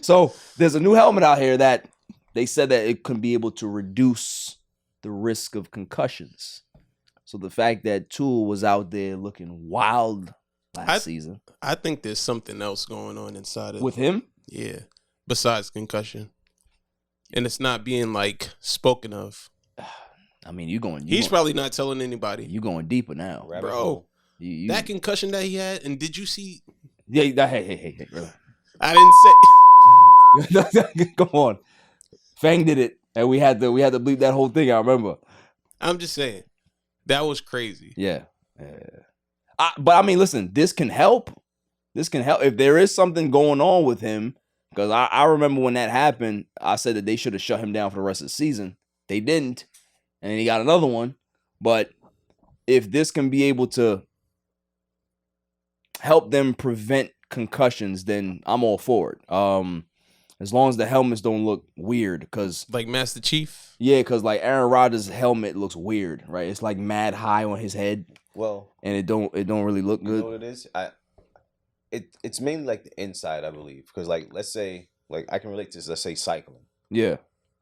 So there's a new helmet out here that they said that it can be able to reduce the risk of concussions. So the fact that Tool was out there looking wild last season. I think there's something else going on inside of with him. Yeah, besides concussion, and it's not being like spoken of. I mean, he's probably not telling anybody. You going deeper now, bro. That concussion that he had, and did you see? Yeah, hey, bro. I didn't say. Come on, Fang did it, and we had to bleep that whole thing. I remember. I'm just saying, that was crazy. Yeah. But I mean, listen, this can help. This can help if there is something going on with him. Because I remember when that happened, I said that they should have shut him down for the rest of the season. They didn't. And then he got another one. But if this can be able to help them prevent concussions, then I'm all for it. As long as the helmets don't look weird. Because like Master Chief? Yeah, because like Aaron Rodgers' helmet looks weird, right? It's like mad high on his head. Well, and it don't really look good. You know what it is? It's mainly like the inside, I believe. Because like, let's say, like I can relate to this, let's say cycling. Yeah.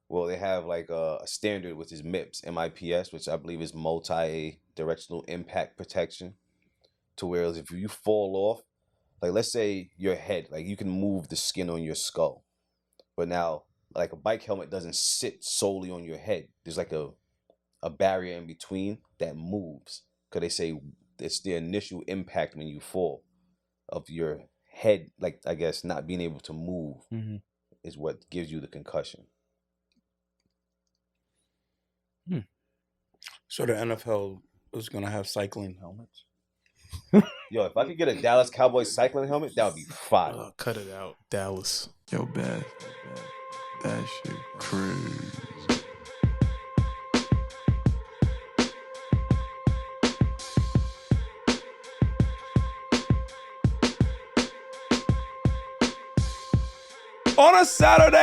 Well, they have like a standard, which is MIPS, which I believe is multi-directional impact protection. To where if you fall off, like let's say your head, like you can move the skin on your skull. But now, like a bike helmet doesn't sit solely on your head. There's like a barrier in between that moves. Because they say it's the initial impact when you fall of your head, like I guess not being able to move is what gives you the concussion. So the NFL is going to have cycling helmets? Yo, if I could get a Dallas Cowboys cycling helmet, that would be fire. Cut it out, Dallas. Yo, Beth, that shit crazy. On a Saturday,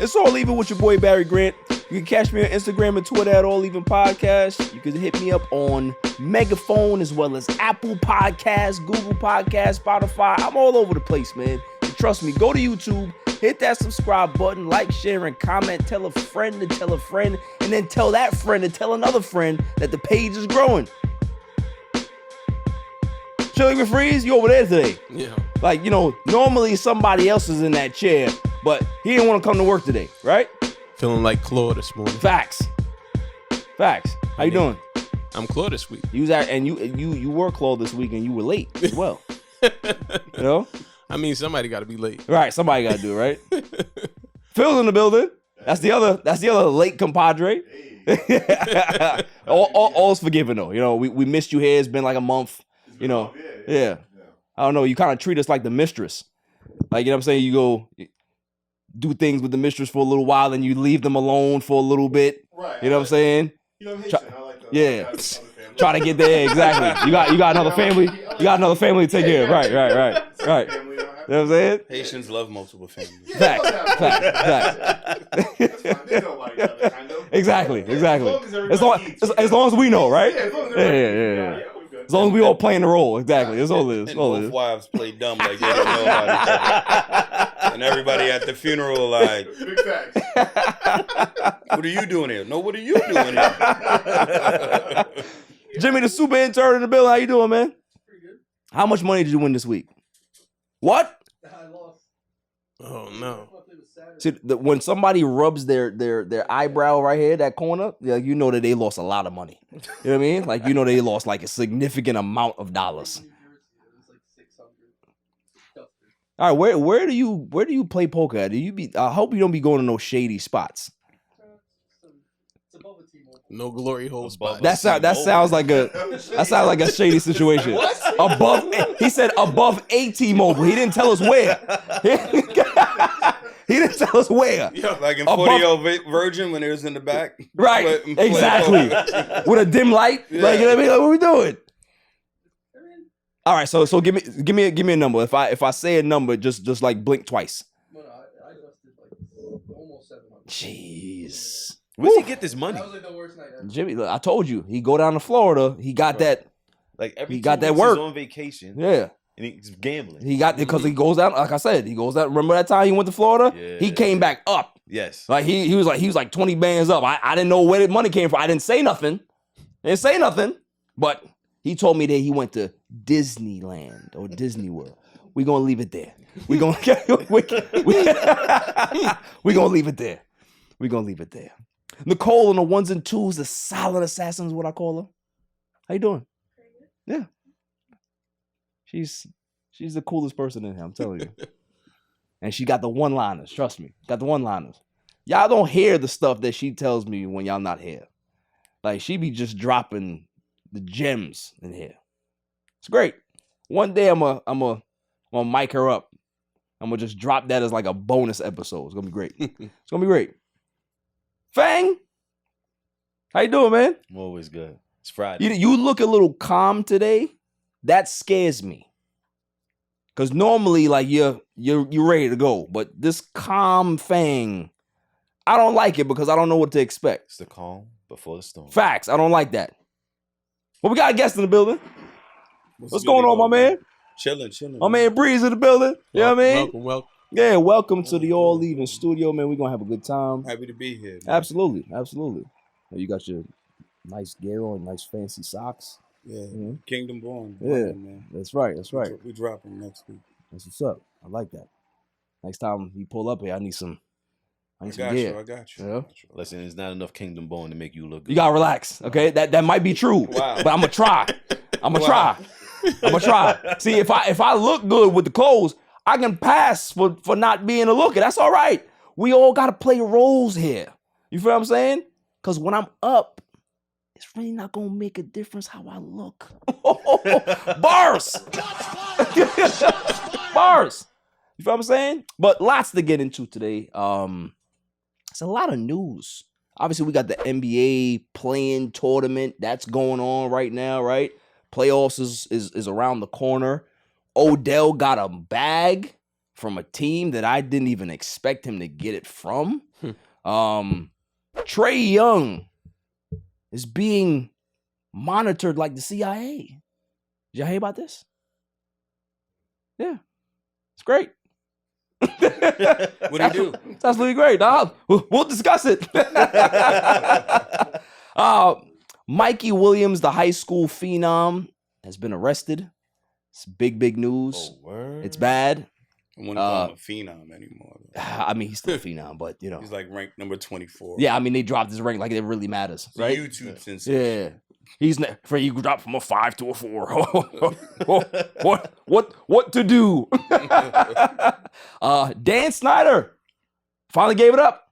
it's All Even with your boy Barry Grant. You can catch me on Instagram and Twitter at All Even Podcast. You can hit me up on Megaphone as well as Apple Podcasts, Google Podcasts, Spotify. I'm all over the place, man. And trust me, go to YouTube, hit that subscribe button, like, share, and comment. Tell a friend to tell a friend, and then tell that friend to tell another friend that the page is growing. Chilling with Freeze, you over there today. Yeah. Like, you know, normally somebody else is in that chair, but he didn't want to come to work today, right? Feeling like Claude this morning. Facts. How you doing? I'm Claude this week. You was at, and you were Claude this week, and you were late as well. You know? I mean, somebody got to be late. Right, somebody got to do it, right? Phil's in the building. That's the other late compadre. All's forgiven though. You know, we missed you here. It's been like a month. You know, yeah. I don't know. You kind of treat us like the mistress. Like, you know what I'm saying? You go do things with the mistress for a little while, and you leave them alone for a little bit. Right. You know what I'm saying? You know, I like the, yeah. Try to get there. Exactly. You got another family. You got another family to take care of. Right. You know what I'm saying? Haitians love multiple families. Facts. Exactly. As long as we know, right? Yeah. As long as we all playing the role, exactly. That's all it is. Both wives play dumb like they don't know about each other. And everybody at the funeral like, big facts. What are you doing here? No, what are you doing here? Jimmy, the super intern in the bill. How you doing, man? Pretty good. How much money did you win this week? What? I lost. Oh no. See, when somebody rubs their eyebrow right here, that corner, you know that they lost a lot of money. You know what I mean? Like, you know they lost like a significant amount of dollars. All right, where do you play poker at? I hope you don't be going to no shady spots. No glory hole spot. That sounds like a shady situation. What? Above, he said above T-Mobile. He didn't tell us where. He didn't tell us where. Yeah, like in 40-year-old Virgin when it was in the back. Right. Exactly. With a dim light. Yeah. Like, you know what I mean? Like, what are we doing? All right, so give me a number. If I say a number, just like blink twice. No, I invested like almost 700. Jeez. Where's he get this money? That was like the worst night ever. Jimmy, look, I told you, he go down to Florida. He got that. Like every he got that weeks work. He's on vacation. Yeah. And he's gambling. He got because he goes out. Like I said, he goes out. Remember that time he went to Florida? Yeah. He came back up. Yes. Like he was like 20 bands up. I didn't know where the money came from. I didn't say nothing. But he told me that he went to Disneyland or Disney World. We're gonna leave it there. We're gonna leave it there. We're gonna leave it there. Nicole on the ones and twos, the silent assassin is what I call her. How you doing? Yeah. She's the coolest person in here, I'm telling you. And she got the one-liners, trust me. Got the one-liners. Y'all don't hear the stuff that she tells me when y'all not here. Like, she be just dropping the gems in here. It's great. One day I'm gonna mic her up. I'm gonna just drop that as like a bonus episode. It's gonna be great. It's gonna be great. Fang, how you doing, man? I'm always good. It's Friday. You look a little calm today. That scares me. Cause normally, like you're ready to go, but this calm Fang, I don't like it because I don't know what to expect. It's the calm before the storm. Facts. I don't like that. But we got a guest in the building. What's going on, my man? Chilling. My man Breeze in the building. You know what I mean? Welcome. Yeah, welcome to the All Leaving Studio, man. We're gonna have a good time. Happy to be here. Man. Absolutely. You got your nice gear on, nice fancy socks. Yeah. Mhm. Kingdom Born. Yeah. Man. That's right. We dropping next week. That's what's up. I like that. Next time you pull up here, I need some I gear. got you. Yeah. Listen, there's not enough Kingdom Born to make you look good. You gotta relax, okay? That might be true, Wow. but I'm gonna try. I'm gonna try. See, if I look good with the clothes, I can pass for not being a looker. That's all right. We all gotta play roles here. You feel what I'm saying? Because when I'm up, it's really not gonna make a difference how I look. Bars. Bars. You feel what I'm saying? But lots to get into today. It's a lot of news. Obviously, we got the NBA playing tournament that's going on right now, right? Playoffs is around the corner. Odell got a bag from a team that I didn't even expect him to get it from. Trae Young is being monitored like the CIA. Did y'all hear about this? Yeah. It's great. What do you do? It's absolutely great, dog. We'll discuss it. Mikey Williams, the high school phenom, has been arrested. It's big news. Oh, word. It's bad. I wouldn't call him a phenom anymore. I mean, he's still a phenom, but you know. He's like ranked number 24. Yeah, I mean, they dropped his rank like it really matters, It's a right? YouTube sensation. Yeah. He's for you dropped from a 5 to a 4. What to do? Dan Snyder finally gave it up.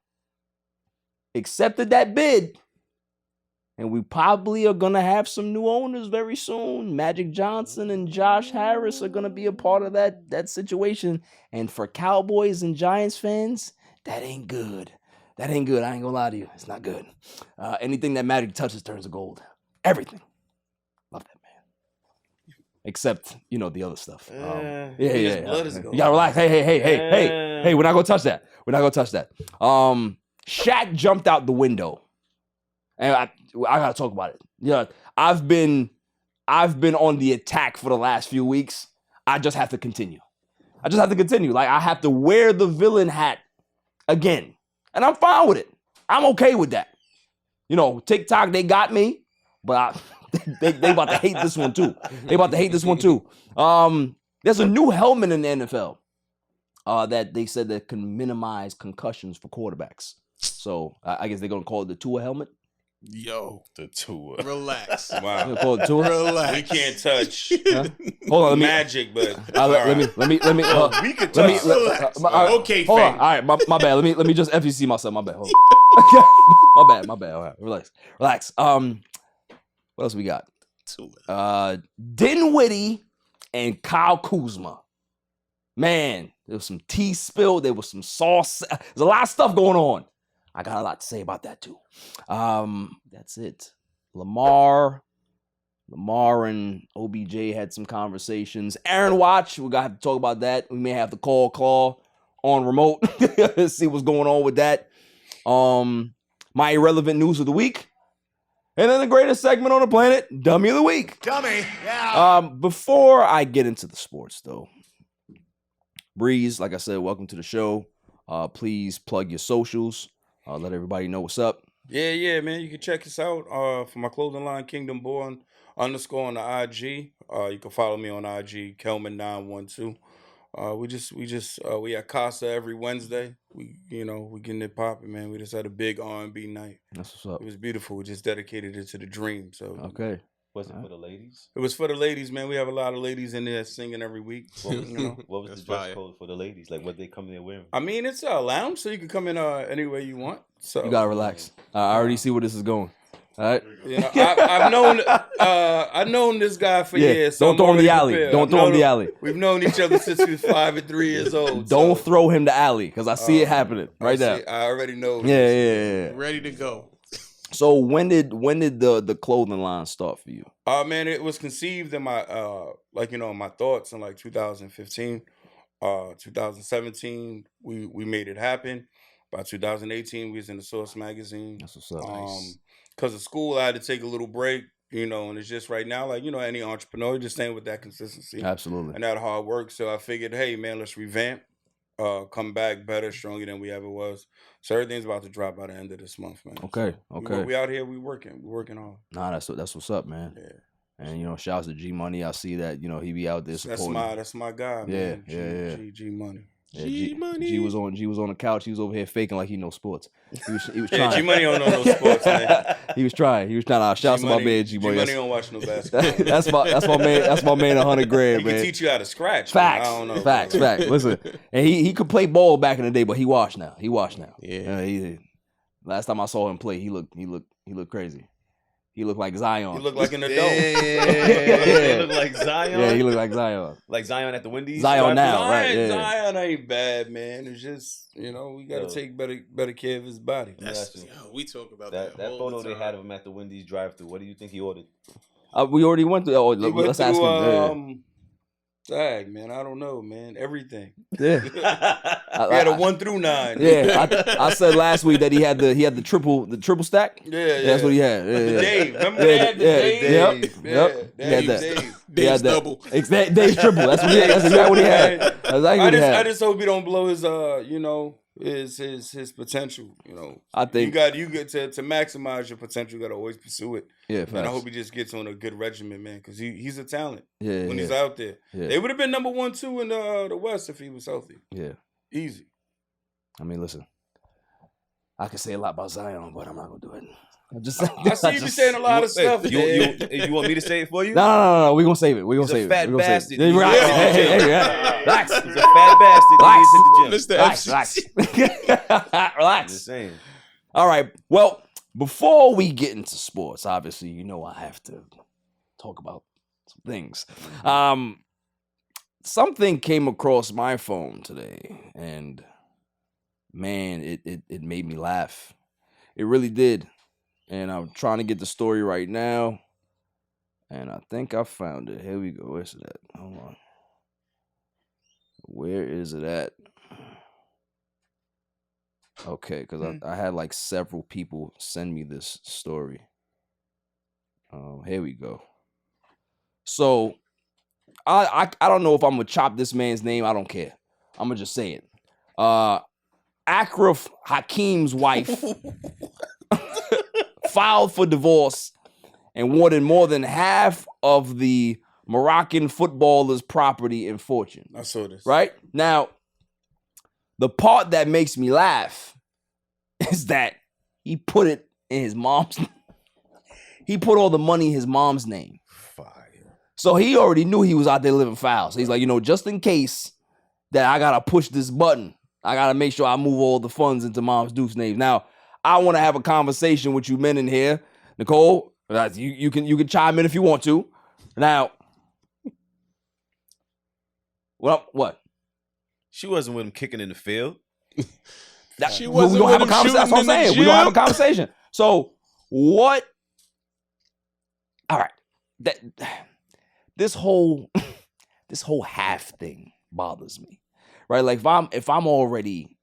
Accepted that bid. And we probably are gonna have some new owners very soon. Magic Johnson and Josh Harris are gonna be a part of that situation. And for Cowboys and Giants fans, that ain't good. That ain't good. I ain't gonna lie to you. It's not good. Anything that Magic touches turns to gold. Everything. Love that man. Except, you know, the other stuff. His blood is You gotta relax. Hey, we're not gonna touch that. Shaq jumped out the window. And I gotta talk about it. Yeah, I've been on the attack for the last few weeks. I just have to continue. Like, I have to wear the villain hat again. And I'm fine with it. I'm okay with that. You know, TikTok, they got me, but they about to hate this one too. There's a new helmet in the NFL that they said that can minimize concussions for quarterbacks. So I guess they're gonna call it the Tua helmet. Yo, The tour. relax. They're Wow. gonna call it Tua. Relax. We can't touch Hold on, let me. magic, but Let me. We could Let me. touch. Okay, Hold on. Fang. All right, my bad. Let me just FCC myself. My bad. Hold on. my bad. All right, relax. What else we got? Dinwiddie and Kyle Kuzma. Man, there was some tea spilled. There was some sauce. There's a lot of stuff going on. I got a lot to say about that too. That's it. Lamar and OBJ had some conversations. Aaron Watch, we're gonna have to talk about that. We may have to call Claw on remote. See what's going on with that. My irrelevant news of the week. And then the greatest segment on the planet, Dummy of the Week. Dummy, yeah. Before I get into the sports, though, Breeze, like I said, welcome to the show. Please plug your socials. Let everybody know what's up. Yeah, man. You can check us out for my clothing line, Kingdom Born _ on the IG. You can follow me on IG, Kelman912. We at Casa every Wednesday. We getting it popping, man. We just had a big R&B night. That's what's up. It was beautiful. We just dedicated it to the dream. So Okay. Was it for the ladies? it was for the ladies, man. We have a lot of ladies in there singing every week. What was, You know. what was That's the dress fire. code for the ladies? Like what they come there wearing? I mean, it's a lounge, so you can come in any way you want. So You gotta relax. I already see where this is going. All right. You know, I've known this guy for years. So Don't throw him I'm the already alley. prepared. Don't I've throw him known the alley. We've known each other since we was 5 and 3 years old. Don't so throw him the alley because I see it happening right now. I already know. Yeah. Ready to go. So when did the clothing line start for you? Man, it was conceived in my in my thoughts in like 2015, 2017. We made it happen. By 2018, we was in the Source magazine. That's what's up. Because of school, I had to take a little break. And it's just right now, like any entrepreneur, you're just staying with that consistency Absolutely. and that hard work. So I figured, hey man, let's revamp, come back better, stronger than we ever was. So everything's about to drop by the end of this month, man. Okay. We out here, we working hard. Nah, that's what's up, man. Yeah. And shouts to G Money. I see that he be out there supporting. That's my guy, Yeah, man. G Money. Yeah, G-Money. G was on the couch. He was over here faking like he knows sports. He was Yeah, trying. G Money don't know no sports, man. He was trying. Shout out to my man G G Money Money. don't watch no basketball. That's my man. That's my man. 100 grand, He man. can teach you how to scratch. man. Facts. I don't know. Facts. Listen, and he could play ball back in the day, but he washed now. Yeah. Last time I saw him play, he looked crazy. He looked like Zion. He look like an adult. They look like Zion. Yeah, he looked like Zion. Like Zion at the Wendy's. Zion now, Zion, right? Yeah. Zion ain't bad, man. It's just we gotta take better care of his body. We talk about that all photo the they time. had of him at the Wendy's drive-thru. What do you think he ordered? We already went through. Oh, He went let's ask him. through, Dag, man, I don't know, man. Everything. Yeah. He had a 1 through 9. Yeah, I said last week that he had the triple stack. Yeah. That's what he had. Yeah, The yeah. Dave. Remember they had the Dave? Yep. Yeah, He had that. Dave. He had Dave's that. double. Dave's triple. That's what he had. That's exactly what he had. That's exactly what he I had. just hope he don't blow his his potential. I think. You get to maximize your potential. You gotta always pursue it. Yeah, And I facts. hope he just gets on a good regimen, man, because he's a talent Yeah, when yeah, he's out there. yeah. They would have been number 1, 2 in the West if he was healthy. Yeah. Easy. I mean, listen. I can say a lot about Zion, but I'm not gonna do it. I'm just. I see you be saying a lot of stuff. You man. want me to say it for you? No. We're gonna save it. We're gonna He's save a fat it. We're gonna bastard. save it. Right. Hey, relax. He's a fat bastard. He needs hit the gym. Mr. Relax. Just saying. All right. Well, before we get into sports, obviously, I have to talk about some things. Something came across my phone today, and man, it made me laugh. It really did. And I'm trying to get the story right now. And I think I found it. Here we go. Where's it at? Hold on. Where is it at? Okay, because I had like several people send me this story. Here we go. So I don't know if I'm gonna chop this man's name. I don't care. I'm gonna just say it. Akraf Hakim's wife filed for divorce and wanted more than half of the Moroccan footballer's property and fortune. I saw this. Right? Now, the part that makes me laugh is that he put it in his mom's he put all the money in his mom's name. Fire. So he already knew he was out there living foul. So he's like, just in case that I gotta push this button, I gotta make sure I move all the funds into Mom's Duke's name. Now, I want to have a conversation with you men in here. Nicole, you can chime in if you want to. Now, what? She wasn't with him kicking in the field. She wasn't we gonna have a with him conversation. That's what I'm shooting in the saying. We're gonna have a gym. conversation. So what? All right. This whole half thing bothers me. Right? Like if I'm already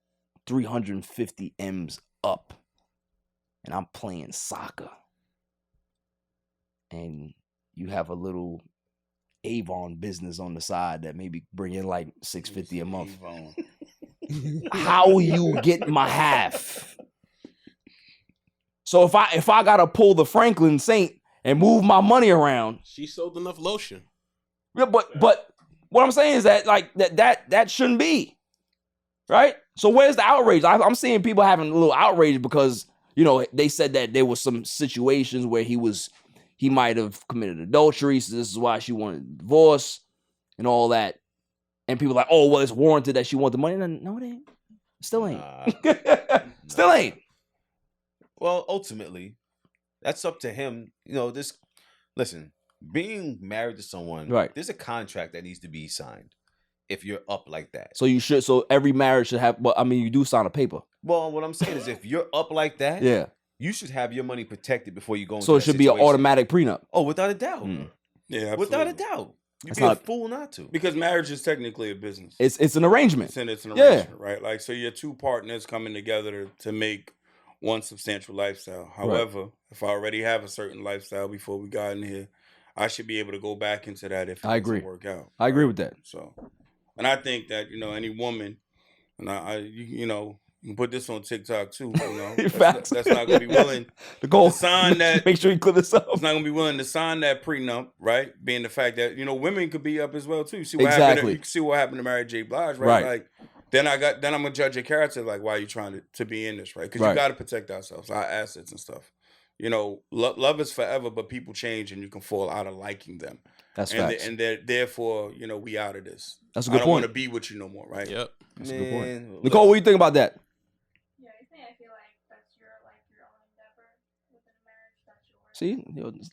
350 M's up and I'm playing soccer and you have a little Avon business on the side that maybe bring in like $650 a month. How you get my half? So if I gotta pull the Franklin Saint and move my money around, She sold enough lotion. yeah, but what I'm saying is that like that shouldn't be, right? So where's the outrage? I'm seeing people having a little outrage because they said that there was some situations where he might have committed adultery, so this is why she wanted a divorce and all that. And people are like, oh, well, it's warranted that she want the money. No, it ain't. Still ain't. Still ain't. Well, ultimately, that's up to him. Listen, being married to someone, Right. There's a contract that needs to be signed if you're up like that. So every marriage should have, but I mean, you do sign a paper. Well, what I'm saying is if you're up like that, Yeah. you should have your money protected before you go into So it that should be an situation. automatic prenup. Oh, without a doubt. Yeah, Without a absolutely. doubt. You'd That's be a not- fool not to. Because marriage is technically a business. It's an arrangement. It's an Yeah. arrangement, right? Like, so you're two partners coming together to make one substantial lifestyle. However, if I already have a certain lifestyle before we got in here, I should be able to go back into that if it I doesn't agree. work out. I agree with that. So, and I think that any woman, and you can put this on TikTok too. Facts. That's not gonna be willing Nicole, to sign that. make sure you clip this up. It's not gonna be willing to sign that prenup, right? Being the fact that women could be up as well too. You see what Exactly. happened? You can see what happened to Mary J. Blige, right? Right. Like then I'm gonna judge your character. Like, why are you trying to be in this, right? Because Right. you got to protect ourselves, our assets and stuff. Love is forever, but people change, and you can fall out of liking them. That's and facts. therefore, we out of this. That's a I good don't point. want to be with you no more, right? Yep. That's a good point. Man, Nicole, what do you think about that? Yeah, I feel like that's your own endeavor within a marriage. That's yours. See,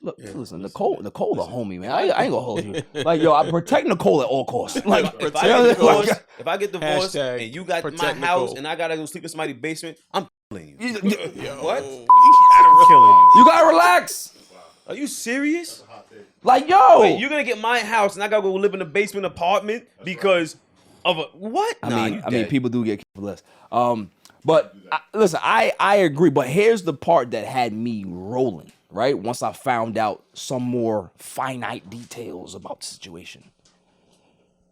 look, Yeah, listen, listen, Nicole, the listen. homie, man. I ain't gonna hold you. Like, yo, I protect Nicole at all costs. Like, If I you know, get divorced, like, if I get divorced Hashtag and you got my protect house Nicole. and I gotta go sleep in somebody's basement, I'm killing you. What? I'm killing you. you gotta relax. Are you serious? Like, yo, Wait, you're gonna get my house and I gotta go live in a basement apartment because of a what? I mean, you dead. people do get killed for less. But listen, I agree. But here's the part that had me rolling. Right, once I found out some more finite details about the situation.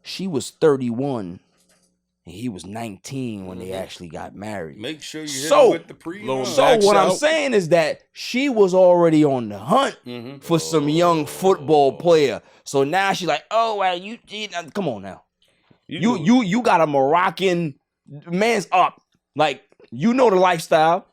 She was 31 and he was 19 when they actually got married. Make sure you hit So- him with the prenup. So Max what I'm out. saying is that she was already on the hunt Mhm. for some young football player. So now she's like, oh well, you come on now. You got a Moroccan man's up. Like, the lifestyle.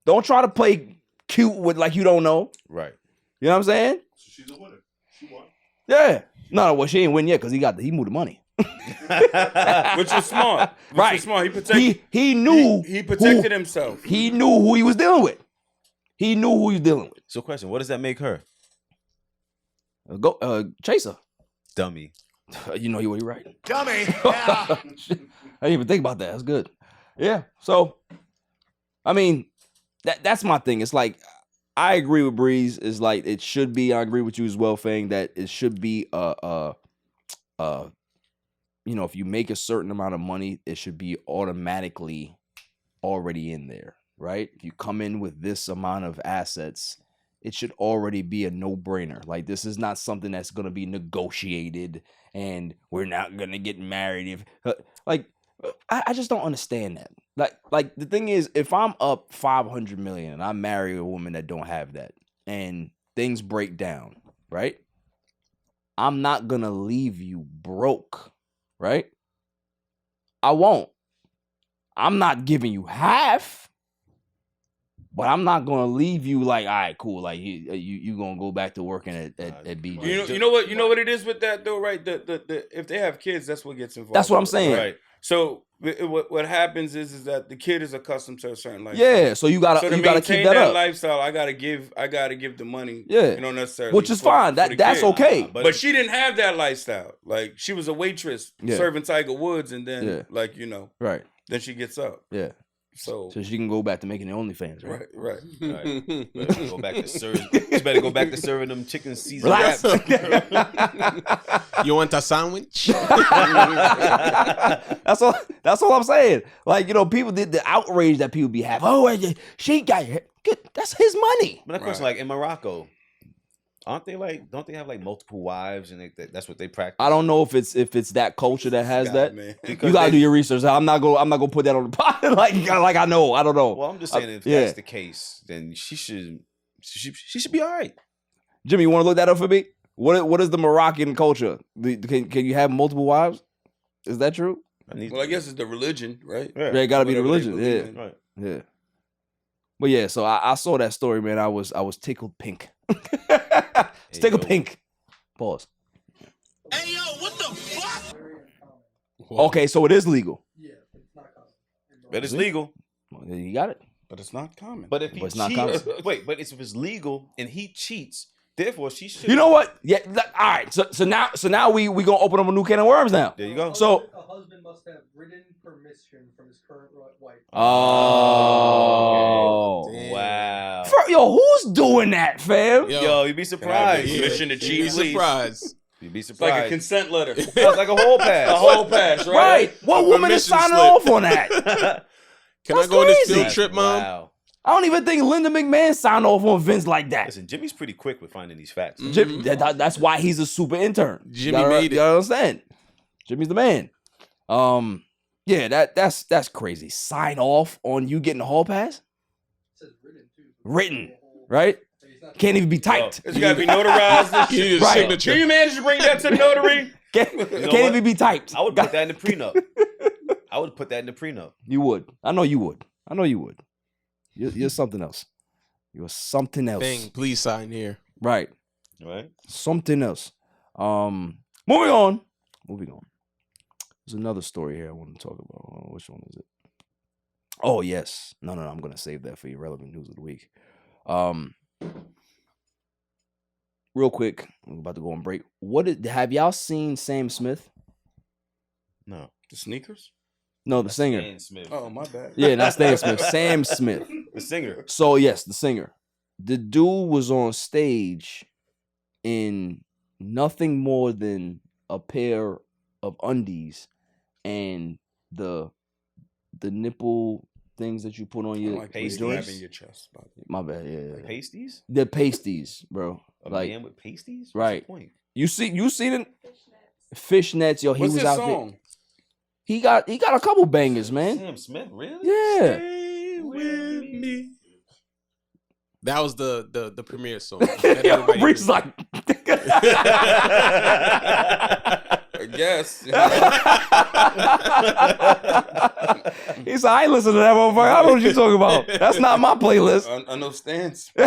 Don't try to play cute with like you don't know. right. You know what I'm saying? She's a winner. She won. Yeah. No, well, she ain't win yet because he moved the money. Which was smart. Right. He protected. He knew He protected himself. He knew who he was dealing with. He knew who he was dealing with. So, question: what does that make her? Chaser. Dummy. You know you right. Dummy. I didn't even think about that. That's good. Yeah. So, I mean, that's my thing. It's like I agree with Breeze. It's like it should be. I agree with you as well, Fang, that it should be if you make a certain amount of money, it should be automatically already in there, right? If you come in with this amount of assets, it should already be a no-brainer. Like, this is not something that's going to be negotiated and we're not going to get married. I just don't understand that. Like the thing is, if I'm up 500 million and I marry a woman that don't have that and things break down, right? I'm not going to leave you broke, right? I won't. I'm not giving you half, but I'm not gonna leave you like, all right, cool. Like you gonna go back to working at BJ. You know what it is with that though, right? The if they have kids, that's what gets involved. That's what I'm saying. Right. So what happens is that the kid is accustomed to a certain lifestyle. Yeah, so you gotta So to keep maintain that up. lifestyle, I gotta give the money. Yeah. Necessarily. Which is for fine. the That's kid. okay. But she didn't have that lifestyle. Like, she was a waitress Yeah. serving Tiger Woods, and then Yeah. Right. then she gets up. Yeah. So So she can go back to making the OnlyFans, right? right. Right. Better go back to serving. You better go back to serving them chicken season Relax. wraps. You want a sandwich? That's all I'm saying. Like, people did the outrage that people be having. Oh, she got it. Good. That's his money. But of course, Right. like in Morocco, Aren't they like? Don't they have like multiple wives and that's what they practice? I don't know if it's that culture that has that. Man. Because You gotta do your research. I'm not gonna put that on the pot. like I know. I don't know. Well, I'm just saying if that's the case, then she should be all right. Jimmy, you want to look that up for me? What is the Moroccan culture? Can you have multiple wives? Is that true? Well, I guess it's the religion, right? Yeah, it gotta be the Whatever they religion. believe Yeah, in. yeah. But yeah, so I saw that story, man. I was tickled pink. It's tickled pink. Pause. Hey yo, what the fuck? Okay, so it is legal. Yeah, it's not common. But it's legal. Well, you got it. But it's not common. But if he But it's not cheats, common. wait, but if it's legal and he cheats, therefore she should. You know what? Yeah. All right. So now we gonna open up a new can of worms now. There you go. So A husband must have written permission from his current wife. oh Wow. yo, who's doing that, fam? Yo, you'd be surprised. Permission to cheat, Be please. surprised. You'd be It's like surprised. a consent letter. It's like a whole pass. A whole pass, right? Right. What woman is permission signing slip. off on that? Can That's I go on this crazy. field trip, mom? Wow. I don't even think Linda McMahon signed off on Vince like that. Listen, Jimmy's pretty quick with finding these facts. Jimmy, that's why he's a super intern. Jimmy You gotta- made it. You gotta understand? Jimmy's the man. Yeah, that's crazy. Sign off on you getting a hall pass? It says written too. Written, right? Can't even be typed. It's got to be notarized. And You shit. need a Right. signature. Can you manage to bring that to the notary? Can't know can't what? even be typed. I would put that in the prenup. I would put that in the prenup. You would. I know you would. I know you would. You're something else. You're something else. Thing, please sign here. Right. Right? Something else. Moving on. There's another story here I want to talk about. Which one is it? Oh yes. No. I'm gonna save that for irrelevant news of the week. Real quick, we're about to go on break. Have y'all seen Sam Smith? No. The sneakers? No, the singer. Stan Smith. Oh, my bad. Yeah, not Stan Smith. Sam Smith. The singer. So yes, the singer. The dude was on stage in nothing more than a pair of undies and the nipple things that you put on your, Like your pasties. joints. grabbing your chest. My bad. Yeah. Pasties? The pasties, bro. A Like man with pasties? What's right. the point? you seen it? Fishnets. Yo, he What's was his out song? there. He got a couple bangers, man. Sam Smith, really? Yeah. Stay with me. That was the premiere song. that everybody Reese is knew. like. I guess. He said, I ain't listen to that motherfucker. I don't know what you talking about. That's not my playlist. I know Stance. I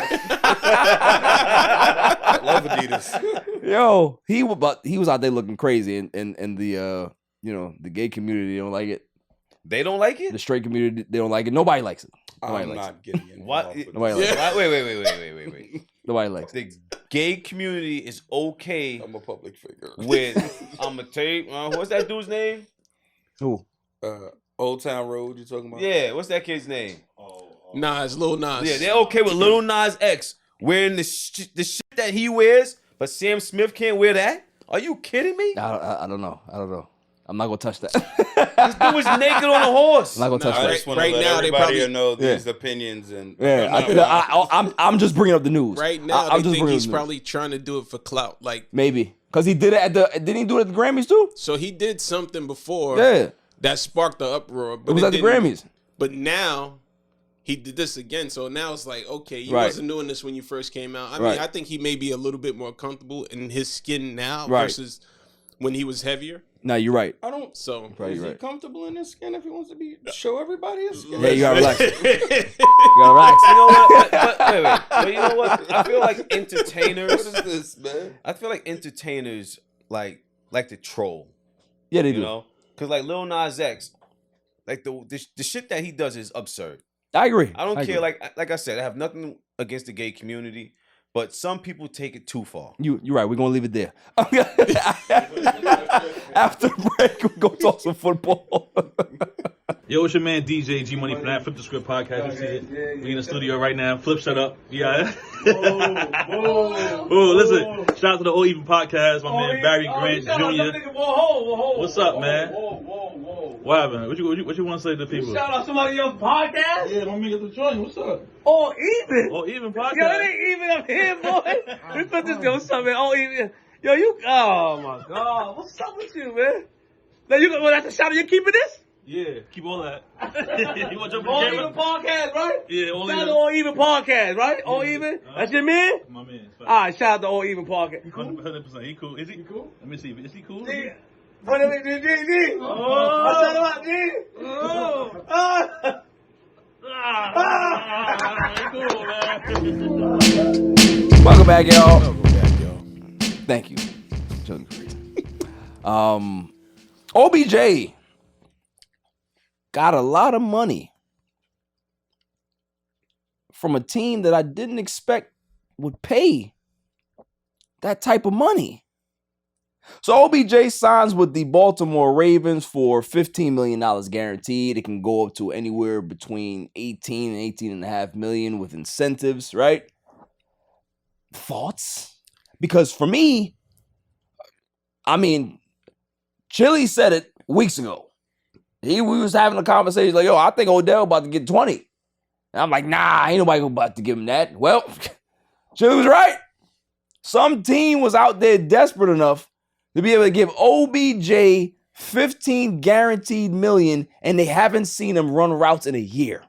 love Adidas. Yo, he was out there looking crazy, and the the gay community don't like it. They don't like it? The straight community, they don't like it. Nobody likes it. Nobody I'm likes not getting involved. What? with Nobody this. likes it. Wait. Nobody likes it. The gay community is okay I'm a public figure. with, I'm going to tell you, what's that dude's name? Who? Old Town Road, you talking about? Yeah, what's that kid's name? Nas, Lil Nas. Yeah, they're okay with Lil Nas X wearing the shit that he wears, but Sam Smith can't wear that? Are you kidding me? I don't know. I'm not gonna touch that. This dude was naked on a horse. I'm not gonna touch I that. just want to Right let now, they everybody probably- know these opinions and Yeah, I'm just bringing up the news. Right now, I'm they think bringing he's up the news. probably trying to do it for clout. Like, Maybe because he did it didn't he do it at the Grammys too? so he did something before Yeah, that sparked the uproar. But it was at the didn't- Grammys. But now he did this again. So now it's like, okay, you Right. wasn't doing this when you first came out. I Right. mean, I think he may be a little bit more comfortable in his skin now Right. versus when he was heavier. No, you're right. I don't. So Right, Is you're he right. comfortable in his skin if he wants to show everybody his skin? Yeah, you gotta relax. You yeah, gotta relax. You know what? But you know what? I feel like entertainers. What is this, man? I feel like entertainers like to troll. Yeah, they You do. know, because like Lil Nas X, like the shit that he does is absurd. I agree. I don't care. agree. Like I said, I have nothing against the gay community, but some people take it too far. You're right. We're gonna leave it there. After break, we're gonna talk some football. Yo, it's your man DJ G Money from that Flip the Script podcast. You see it? We in the studio right now. Flip, shut up. Yeah. Oh, listen. Shout out to the All Even podcast. My man Barry Grant Jr. What's up, man? What happened? What you want to say to people? Shout out somebody else's podcast? Yeah, let me get the joint. What's up? All even. All even podcast. Yo, it ain't even up here, boy. We put this yo something. All even. Yo, you. Oh my God. What's up with you, man? Now you well, that's a shout out. You keeping this? Yeah, keep all that. You want to jump All in the even camera? podcast, right? Yeah, all Shout out even. to All Even podcast, right? All even. That's your man. My man. All right, shout out to All Even podcast. 100%. He cool. Is he cool? Let me see. Is he cool? G. Put him in G. Oh. I said about G. Oh. He cool, man. Welcome back, y'all. Thank you. OBJ got a lot of money from a team that I didn't expect would pay that type of money. So OBJ signs with the Baltimore Ravens for $15 million guaranteed. It can go up to anywhere between 18 and 18.5 million with incentives, right? Thoughts? Because for me, I mean, Chili said it weeks ago. We was having a conversation like, yo, I think Odell about to get 20. And I'm like, nah, ain't nobody about to give him that. Well, Chili was right. Some team was out there desperate enough to be able to give OBJ 15 guaranteed million, and they haven't seen him run routes in a year.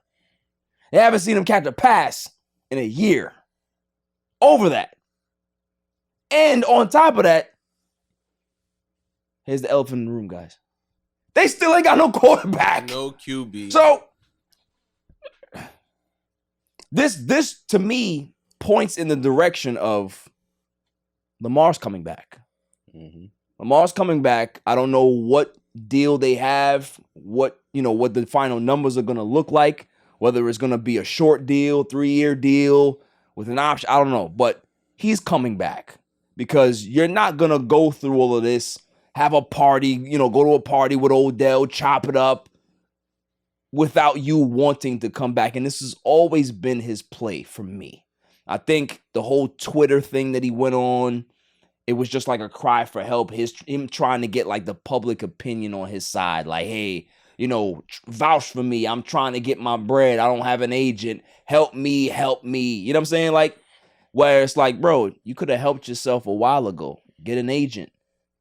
They haven't seen him catch a pass in a year. Over that. And on top of that, here's the elephant in the room, guys. They still ain't got no quarterback. No QB. So this to me points in the direction of Lamar's coming back. Mm-hmm. Lamar's coming back. I don't know what deal they have, what the final numbers are going to look like, whether it's going to be a short deal, 3-year deal with an option. I don't know, but he's coming back because you're not going to go through all of this, have a party, go to a party with Odell, chop it up without you wanting to come back. And this has always been his play for me. I think the whole Twitter thing that he went on, it was just like a cry for help. Him trying to get like the public opinion on his side. Like, hey, vouch for me. I'm trying to get my bread. I don't have an agent. Help me, help me. You know what I'm saying? Like, where it's like, bro, you could have helped yourself a while ago. Get an agent.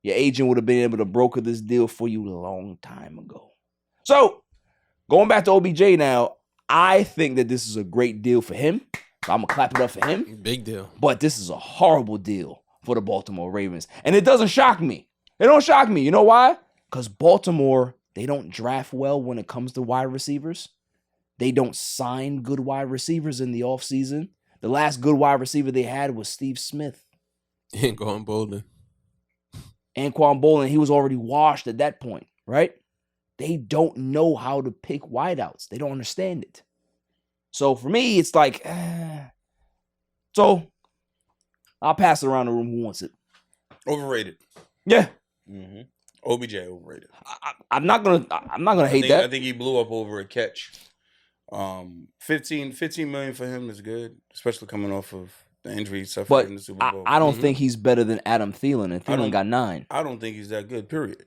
Your agent would have been able to broker this deal for you a long time ago. So, going back to OBJ now, I think that this is a great deal for him. So I'm going to clap it up for him. Big deal. But this is a horrible deal for the Baltimore Ravens. And it doesn't shock me. It don't shock me. You know why? Because Baltimore, they don't draft well when it comes to wide receivers. They don't sign good wide receivers in the offseason. The last good wide receiver they had was Steve Smith. Anquan Bolden. Anquan Bolden, he was already washed at that point, right? They don't know how to pick wideouts. They don't understand it. So for me, it's like, So I'll pass it around the room. Who wants it? Overrated. Yeah. Mm-hmm. OBJ overrated. I'm not gonna hate that. I think he blew up over a catch. 15 million for him is good, especially coming off of the injury he suffered But in the Super Bowl. I don't think he's better than Adam Thielen, and Thielen got 9. I don't think he's that good, period.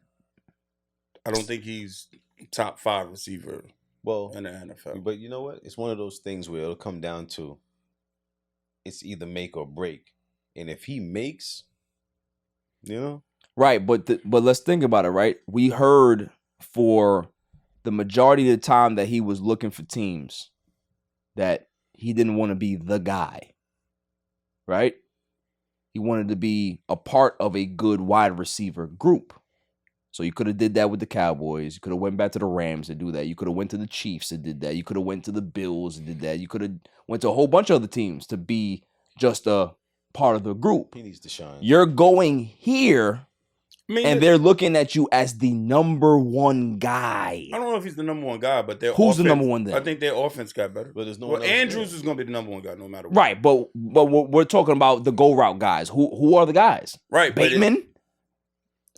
I don't think he's top 5 receiver in the NFL. But you know what? It's one of those things where it'll come down to it's either make or break. And if he makes, Right, but let's think about it, right? We heard for the majority of the time that he was looking for teams that he didn't want to be the guy, right? He wanted to be a part of a good wide receiver group. So you could have did that with the Cowboys. You could have went back to the Rams and do that. You could have went to the Chiefs and did that. You could have went to the Bills and did that. You could have went to a whole bunch of other teams to be just a part of the group. He needs to shine. You're going here, and they're looking at you as the number one guy. I don't know if he's the number one guy, but Who's the number one then? I think their offense got better. But there's no well, one else Andrews there. is going to be the number one guy no matter what. Right, but we're talking about the go route guys. Who are the guys? Right, Bateman?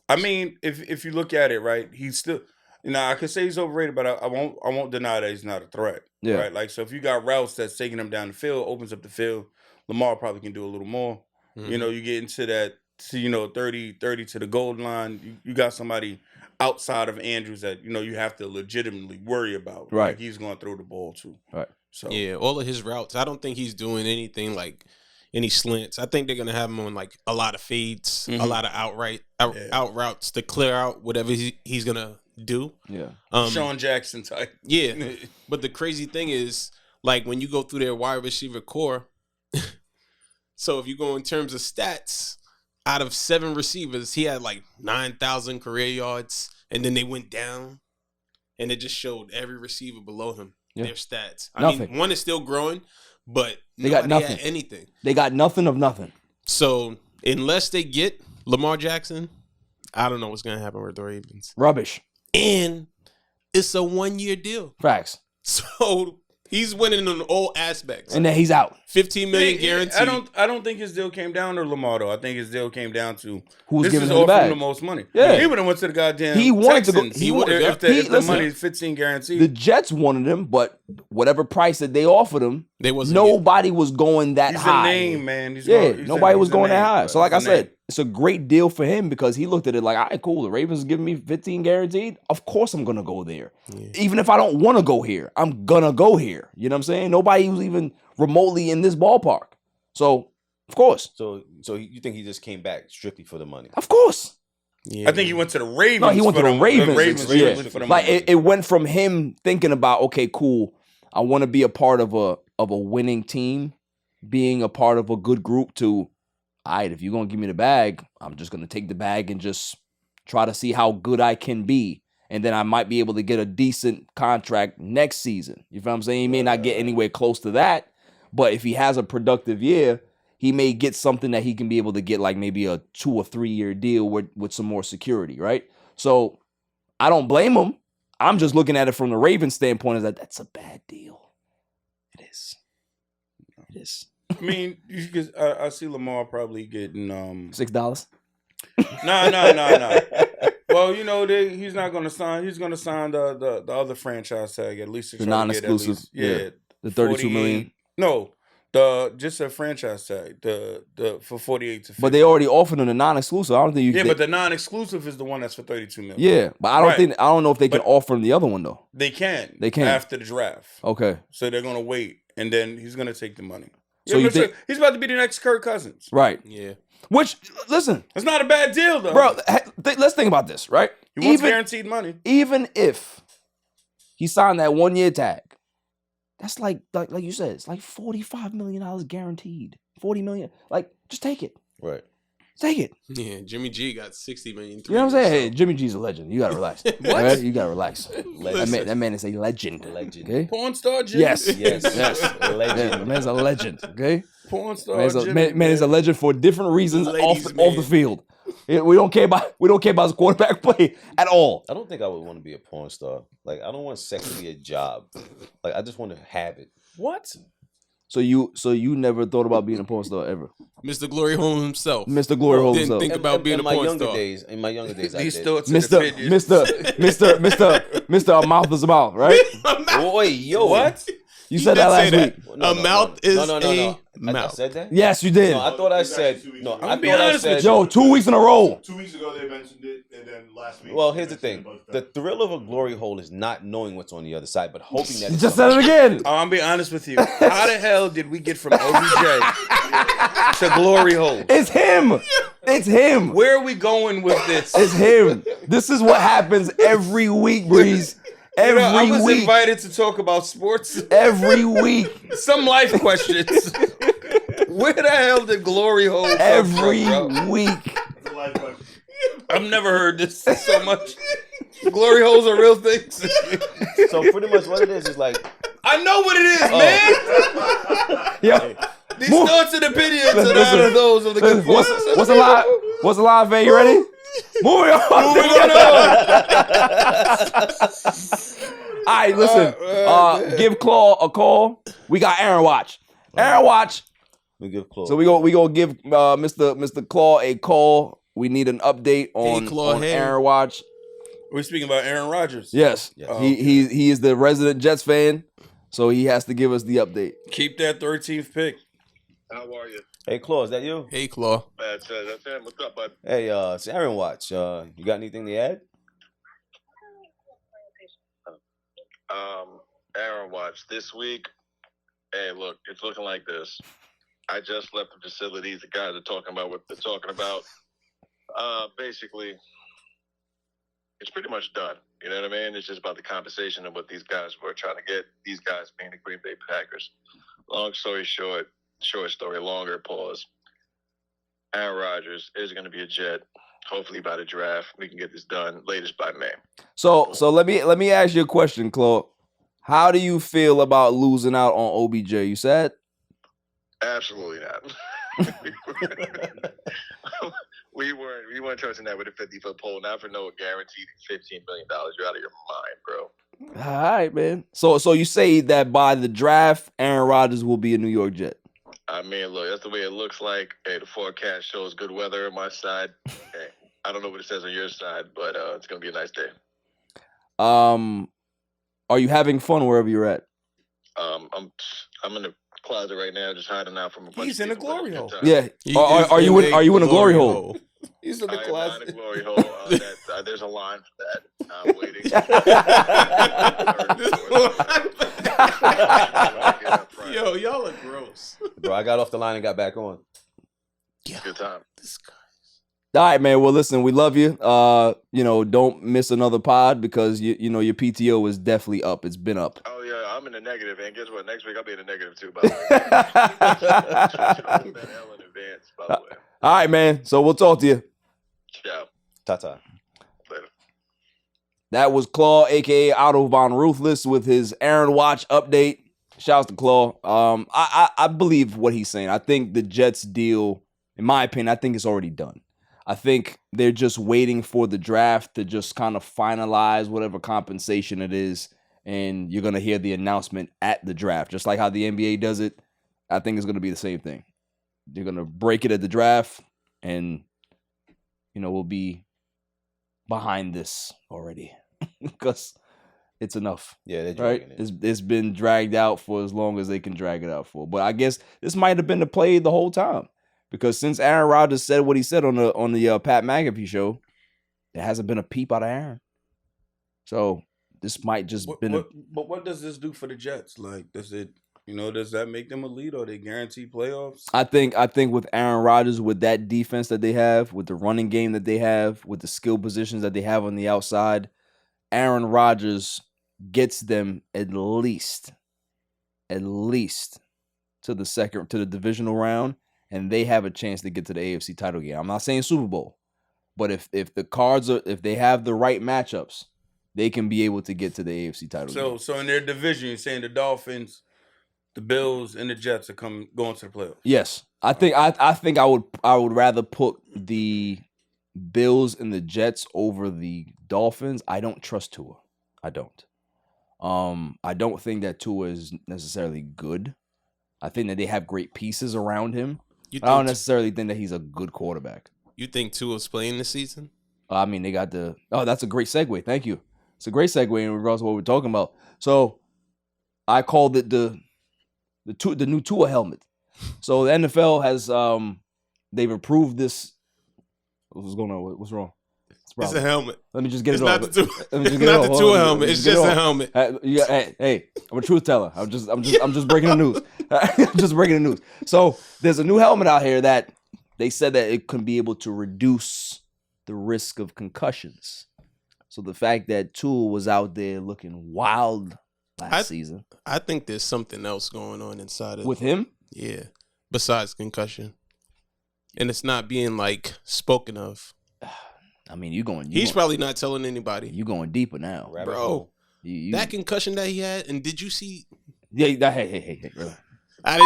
I mean, if you look at it, right, he's still, I could say he's overrated, but I won't deny that he's not a threat. Yeah. Right. Like, so if you got routes that's taking him down the field, opens up the field, Lamar probably can do a little more. Mm-hmm. You get into that, 30 to the goal line. You got somebody outside of Andrews that you have to legitimately worry about. Right. Like he's going to throw the ball to. Right. So Yeah, all of his routes. I don't think he's doing anything like any slants. I think they're gonna have him on like a lot of fades, a lot of out routes to clear out whatever he's gonna do. Yeah. Sean Jackson type. Yeah. But the crazy thing is, like when you go through their wide receiver core, so if you go in terms of stats, out of 7 receivers, he had like 9,000 career yards, and then they went down, and it just showed every receiver below him their stats. I mean, one is still growing, but they got nothing. Had anything. They got nothing of nothing. So unless they get Lamar Jackson, I don't know what's gonna happen with the Ravens. Rubbish. And it's a 1-year deal. Facts. So he's winning in all aspects. And then he's out. $15 million guaranteed. I don't think his deal came down to Lamar though. I think his deal came down to who's this giving is him the offering bag. the most money. Yeah. He would have went to the goddamn He wanted to go. Texans. He wanted if the money is 15 guaranteed. The Jets wanted him, but whatever price that they offered him, nobody was going that he's high. A name, man. He's nobody was going that high. name, So like I he's a said, name. it's a great deal for him because he looked at it like, all right, cool. The Ravens are giving me 15 guaranteed. Of course I'm gonna go there. Even if I don't want to go here, I'm gonna go here. You know what I'm saying? Nobody was even remotely in this ballpark. So of course. So you think he just came back strictly for the money? Of course. Yeah. I think he went to the Ravens. No, he went to the Ravens. Strictly for the Like money. it went from him thinking about, okay, cool, I want to be a part of a winning team, being a part of a good group, to, all right, if you're gonna give me the bag, I'm just gonna take the bag and just try to see how good I can be. And then I might be able to get a decent contract next season. You feel what I'm saying? He may not get anywhere close to that, but if he has a productive year, he may get something that he can be able to get, like maybe a 2 or 3 year deal with some more security, right? So I don't blame him. I'm just looking at it from the Ravens standpoint as that's a bad deal. It is. It is. I mean, I see Lamar probably getting $6. No. Well, he's not going to sign. He's going to sign the other franchise tag at least. The non-exclusive. The $32 million. No, just a franchise tag. The for 48 to 50. But they already offered him the non-exclusive. I don't think you. Yeah, but the non-exclusive is the one that's for $32 million. Yeah, but I don't know if they can offer him the other one though. They can. They can after the draft. Okay. So they're gonna wait, and then he's gonna take the money. So you think he's about to be the next Kirk Cousins? Right. Yeah. Which, listen, it's not a bad deal though, bro. Let's think about this, right? He wants guaranteed money. Even if he signed that 1 year tag, that's like you said, it's like $45 million guaranteed. $40 million, like just take it. Right. Take it. Yeah, Jimmy G got $60 million. You know what I'm saying? Hey, Jimmy G's a legend. You gotta relax. What? Right? You gotta relax. Legend. That man is a legend. Okay. Porn star Jimmy. Yes. Legend. Yeah, the man's a legend. Okay. Porn star Jimmy. Man is a legend for different reasons off the field. We don't care about his quarterback play at all. I don't think I would want to be a porn star. Like, I don't want sex to be a job. Like, I just want to have it. What? So you never thought about being a porn star ever? Mr. Glory Hole himself. Mr. Glory Hole himself. Didn't think about being a porn star. In my younger days, I did. Mr. A mouth is a mouth, right? Boy, yo. What? You said that last week. A mouth is a mouth. I said that? Yes, you did. No, I thought I said. No, I be thought I honest with said. Yo, 2 weeks in a row. 2 weeks ago they mentioned it, and then last week. Well, here's the thing: the thrill of a glory hole is not knowing what's on the other side, but hoping that. You just said it again. I'm gonna be honest with you. How the hell did we get from OBJ to glory hole? It's him. It's him. Where are we going with this? It's him. This is what happens every week, Breeze. I was week. invited to talk about sports. Every week. Some life questions. Where the hell did glory hole come Every from, bro? week. I've never heard this so much. Glory holes are real things. So pretty much what it is like. I know what it is, man. Yo, These thoughts and opinions are not those of the good folks. What's the lie? What's the lie, Van? You ready? Moving on. All right, listen. Give Claw a call. We got Aaron Watch. Aaron Watch. We give Claw. So we gonna give Mr. Claw a call. We need an update on Aaron Watch. We're speaking about Aaron Rodgers. Yes. He is the resident Jets fan, so he has to give us the update. Keep that 13th pick. How are you? Hey, Claw, is that you? Hey, Claw. That's him. What's up, bud? Hey, it's Aaron Watch. You got anything to add? watch this week. Hey, look, it's looking like this. I just left the facilities. The guys are talking about what they're talking about. Basically, it's pretty much done. You know what I mean? It's just about the compensation and what these guys were trying to get. These guys being the Green Bay Packers. Long story short story, longer pause. Aaron Rodgers is going to be a Jet. Hopefully by the draft, we can get this done latest by May. So let me ask you a question, Claude. How do you feel about losing out on OBJ? You said? Absolutely not. we weren't trusting that with a 50-foot pole, not for no guaranteed $15 million. You're out of your mind, bro. All right, man. So you say that by the draft, Aaron Rodgers will be a New York Jet? I mean, look, that's the way it looks like. Hey, the forecast shows good weather on my side. Hey, I don't know what it says on your side, but it's gonna be a nice day. Are you having fun wherever you're at? I'm in the closet right now, just hiding out from a bunch He's of in a people, glory hole. Yeah. Are you in a glory hole? He's in the I am closet. not in a glory hole. There's a line for that. I'm waiting. Yo, y'all are gross. Bro, I got off the line and got back on. Good time. All right, man. Well, listen, we love you. Don't miss another pod because you know your PTO is definitely up. It's been up. Oh yeah, I'm in the negative, and guess what? Next week I'll be in the negative too. By the way, in advance. By the way. All right, man. So we'll talk to you. Ciao. Ta-ta. Later. That was Claw, aka Otto Von Ruthless, with his Aaron Watch update. Shouts to Claw. I believe what he's saying. I think the Jets deal, in my opinion, I think it's already done. I think they're just waiting for the draft to just kind of finalize whatever compensation it is, and you're gonna hear the announcement at the draft, just like how the NBA does it. I think it's gonna be the same thing. They're gonna break it at the draft, and we'll be behind this already because it's enough. Yeah, they're right. dragging it. It's been dragged out for as long as they can drag it out for. But I guess this might have been the play the whole time because since Aaron Rodgers said what he said on the Pat McAfee show, there hasn't been a peep out of Aaron. So this might just But what does this do for the Jets? Like, does that make them a lead or they guarantee playoffs? I think with Aaron Rodgers, with that defense that they have, with the running game that they have, with the skill positions that they have on the outside, Aaron Rodgers gets them at least to the divisional round, and they have a chance to get to the AFC title game. I'm not saying Super Bowl, but if they have the right matchups, they can be able to get to the AFC title game. So in their division, you're saying the Dolphins, the Bills, and the Jets are going to the playoffs. Yes, I think I would rather put the Bills and the Jets over the Dolphins. I don't trust Tua. I don't. I don't think that Tua is necessarily good. I think that they have great pieces around him. I don't necessarily think that he's a good quarterback. You think Tua's playing this season? I mean, they got the. Oh, that's a great segue. Thank you. It's a great segue in regards to what we're talking about. So, I called it the new Tua helmet. So the NFL has they've approved this. What's going on? What's wrong? It's a helmet. Let me just get it's it not off. The not the Tua helmet. It's just a helmet. Hey, I'm a truth teller. I'm just breaking the news. I'm just breaking the news. So there's a new helmet out here that they said that it can be able to reduce the risk of concussions. So the fact that Tua was out there looking wild last season, I think there's something else going on inside of with him. Yeah, besides concussion, and it's not being like spoken of. I mean, he's probably not telling anybody. You going deeper now, bro. That concussion that he had, and did you see? Yeah, hey. I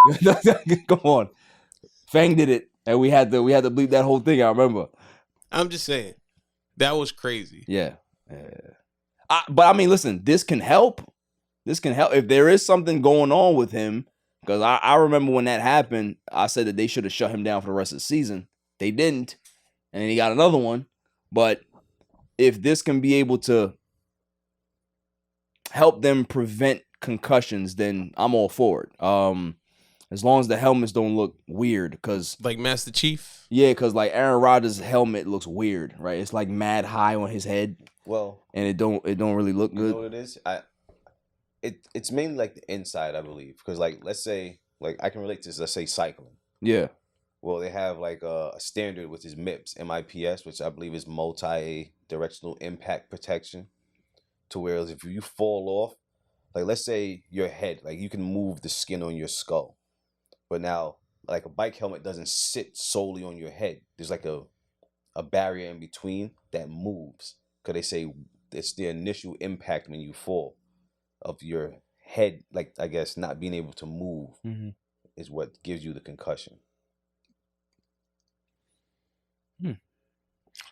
didn't say. Come on, Fang did it, and we had to bleep that whole thing. I remember. I'm just saying, that was crazy. Yeah. But I mean, listen, this can help. This can help if there is something going on with him. Because I remember when that happened, I said that they should have shut him down for the rest of the season. They didn't. And then he got another one. But if this can be able to help them prevent concussions, then I'm all for it. As long as the helmets don't look weird. Because like Master Chief? Yeah, because like Aaron Rodgers' helmet looks weird, right? It's like mad high on his head. Well, and it don't really look good. You know what it is? It's mainly like the inside, I believe, because like let's say like I can relate to this. Let's say cycling. Yeah. Well, they have like a standard which is MIPS, which I believe is multi-directional impact protection. To where if you fall off, like let's say your head, like you can move the skin on your skull, but now like a bike helmet doesn't sit solely on your head. There's like a barrier in between that moves. Cause they say it's the initial impact when you fall of your head, like I guess not being able to move is what gives you the concussion.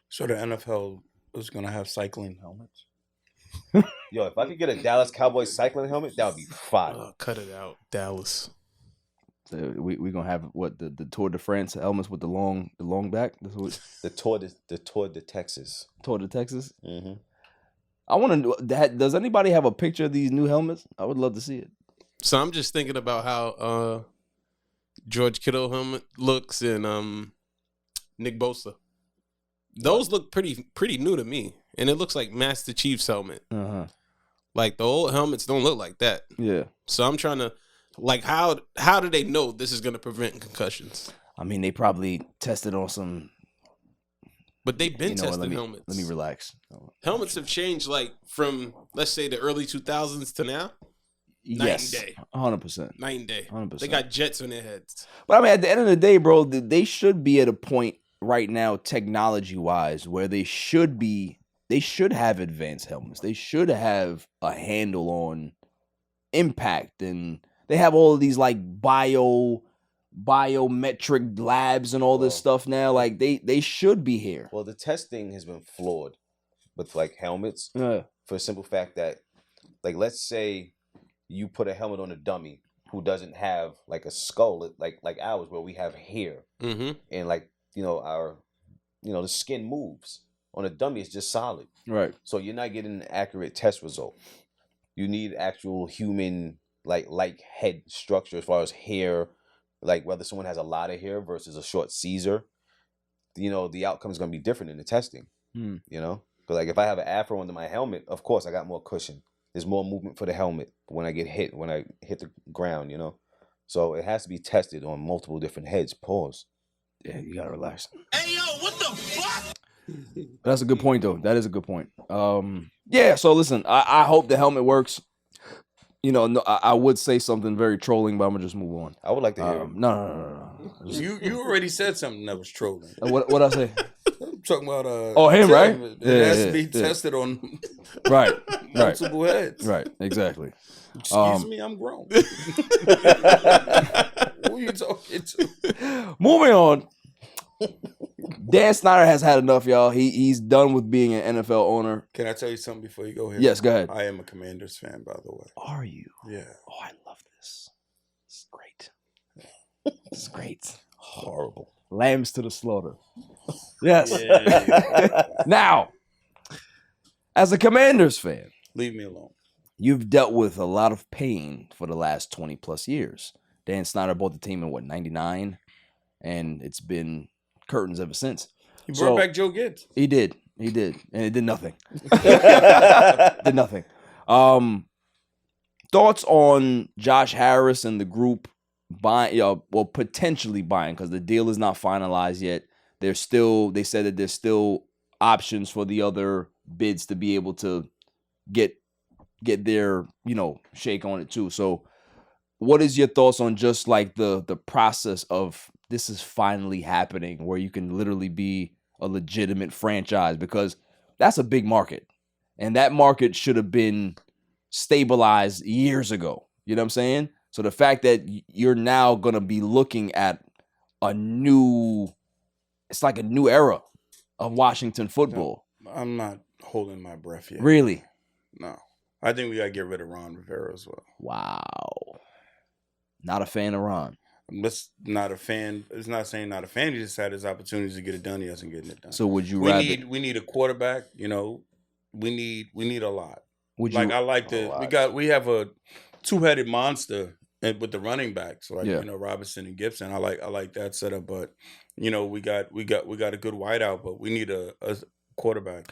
So the NFL is gonna have cycling helmets. Yo, if I could get a Dallas Cowboys cycling helmet, that would be fire. Cut it out, Dallas. So we gonna have what the Tour de France helmets with the long back. That's what the Tour de Texas. Tour de Texas. Mm-hmm. I want to know that. Does anybody have a picture of these new helmets? I would love to see it. So I'm just thinking about how George Kittle helmet looks and Nick Bosa. Those look pretty new to me, and it looks like Master Chief's helmet. Like the old helmets don't look like that. Yeah. So I'm trying to like how do they know this is going to prevent concussions? I mean, they probably tested on some. But they've been testing helmets. Let me relax. Helmets have changed, like from let's say the early 2000s to now. Yes, night and day. 100%. Night and day. 100%. They got jets on their heads. But I mean, at the end of the day, bro, they should be at a point right now, technology-wise, where they should have advanced helmets. They should have a handle on impact, and they have all of these like biometric labs and all this stuff now. Like they should be here. Well, the testing has been flawed with like helmets for the simple fact that, like, let's say you put a helmet on a dummy who doesn't have like a skull like ours, where we have hair and like our the skin moves. On a dummy, it's just solid. Right. So you're not getting an accurate test result. You need actual human like head structure as far as hair, like whether someone has a lot of hair versus a short Caesar. The outcome is going to be different in the testing. Because like if I have an afro under my helmet, of course I got more cushion. There's more movement for the helmet when I hit the ground. So it has to be tested on multiple different heads. Pause. Yeah, you gotta relax. Hey yo, what the fuck? That's a good point, though. That is a good point. Yeah. So listen, I hope the helmet works. No, I would say something very trolling, but I'm gonna just move on. I would like to hear it. No. You already said something that was trolling. What I say? I'm talking about him, right? It has to be tested on right, multiple heads. Right, exactly. Excuse me, I'm grown. Who are you talking to? Moving on. Dan Snyder has had enough, y'all. He's done with being an NFL owner. Can I tell you something before you go here? Yes, go ahead. I am a Commanders fan, by the way. Are you? Yeah. Oh, I love this. It's great. It's great. Horrible. Lambs to the slaughter. Yes. Yeah. Now, as a Commanders fan, leave me alone. You've dealt with a lot of pain for the last 20 plus years. Dan Snyder bought the team in 99, and it's been curtains ever since. He brought back Joe Gibbs. He did, and it did nothing. Did nothing. Thoughts on Josh Harris and the group buying, potentially buying, because the deal is not finalized yet. They said that there's still options for the other bids to be able to get their shake on it too. So what is your thoughts on just like the process of this is finally happening, where you can literally be a legitimate franchise, because that's a big market, and that market should have been stabilized years ago. You know what I'm saying? So the fact that you're now going to be looking at it's like a new era of Washington football. No, I'm not holding my breath yet. Really? No. I think we got to get rid of Ron Rivera as well. Wow. Not a fan of Ron. I'm just not a fan. It's not saying not a fan. He just had his opportunities to get it done. He hasn't getting it done. So would you we need a quarterback. We need a lot. We have a two-headed monster with the running backs, like Robinson and Gibson. I like that setup, but we got a good wideout, but we need a quarterback.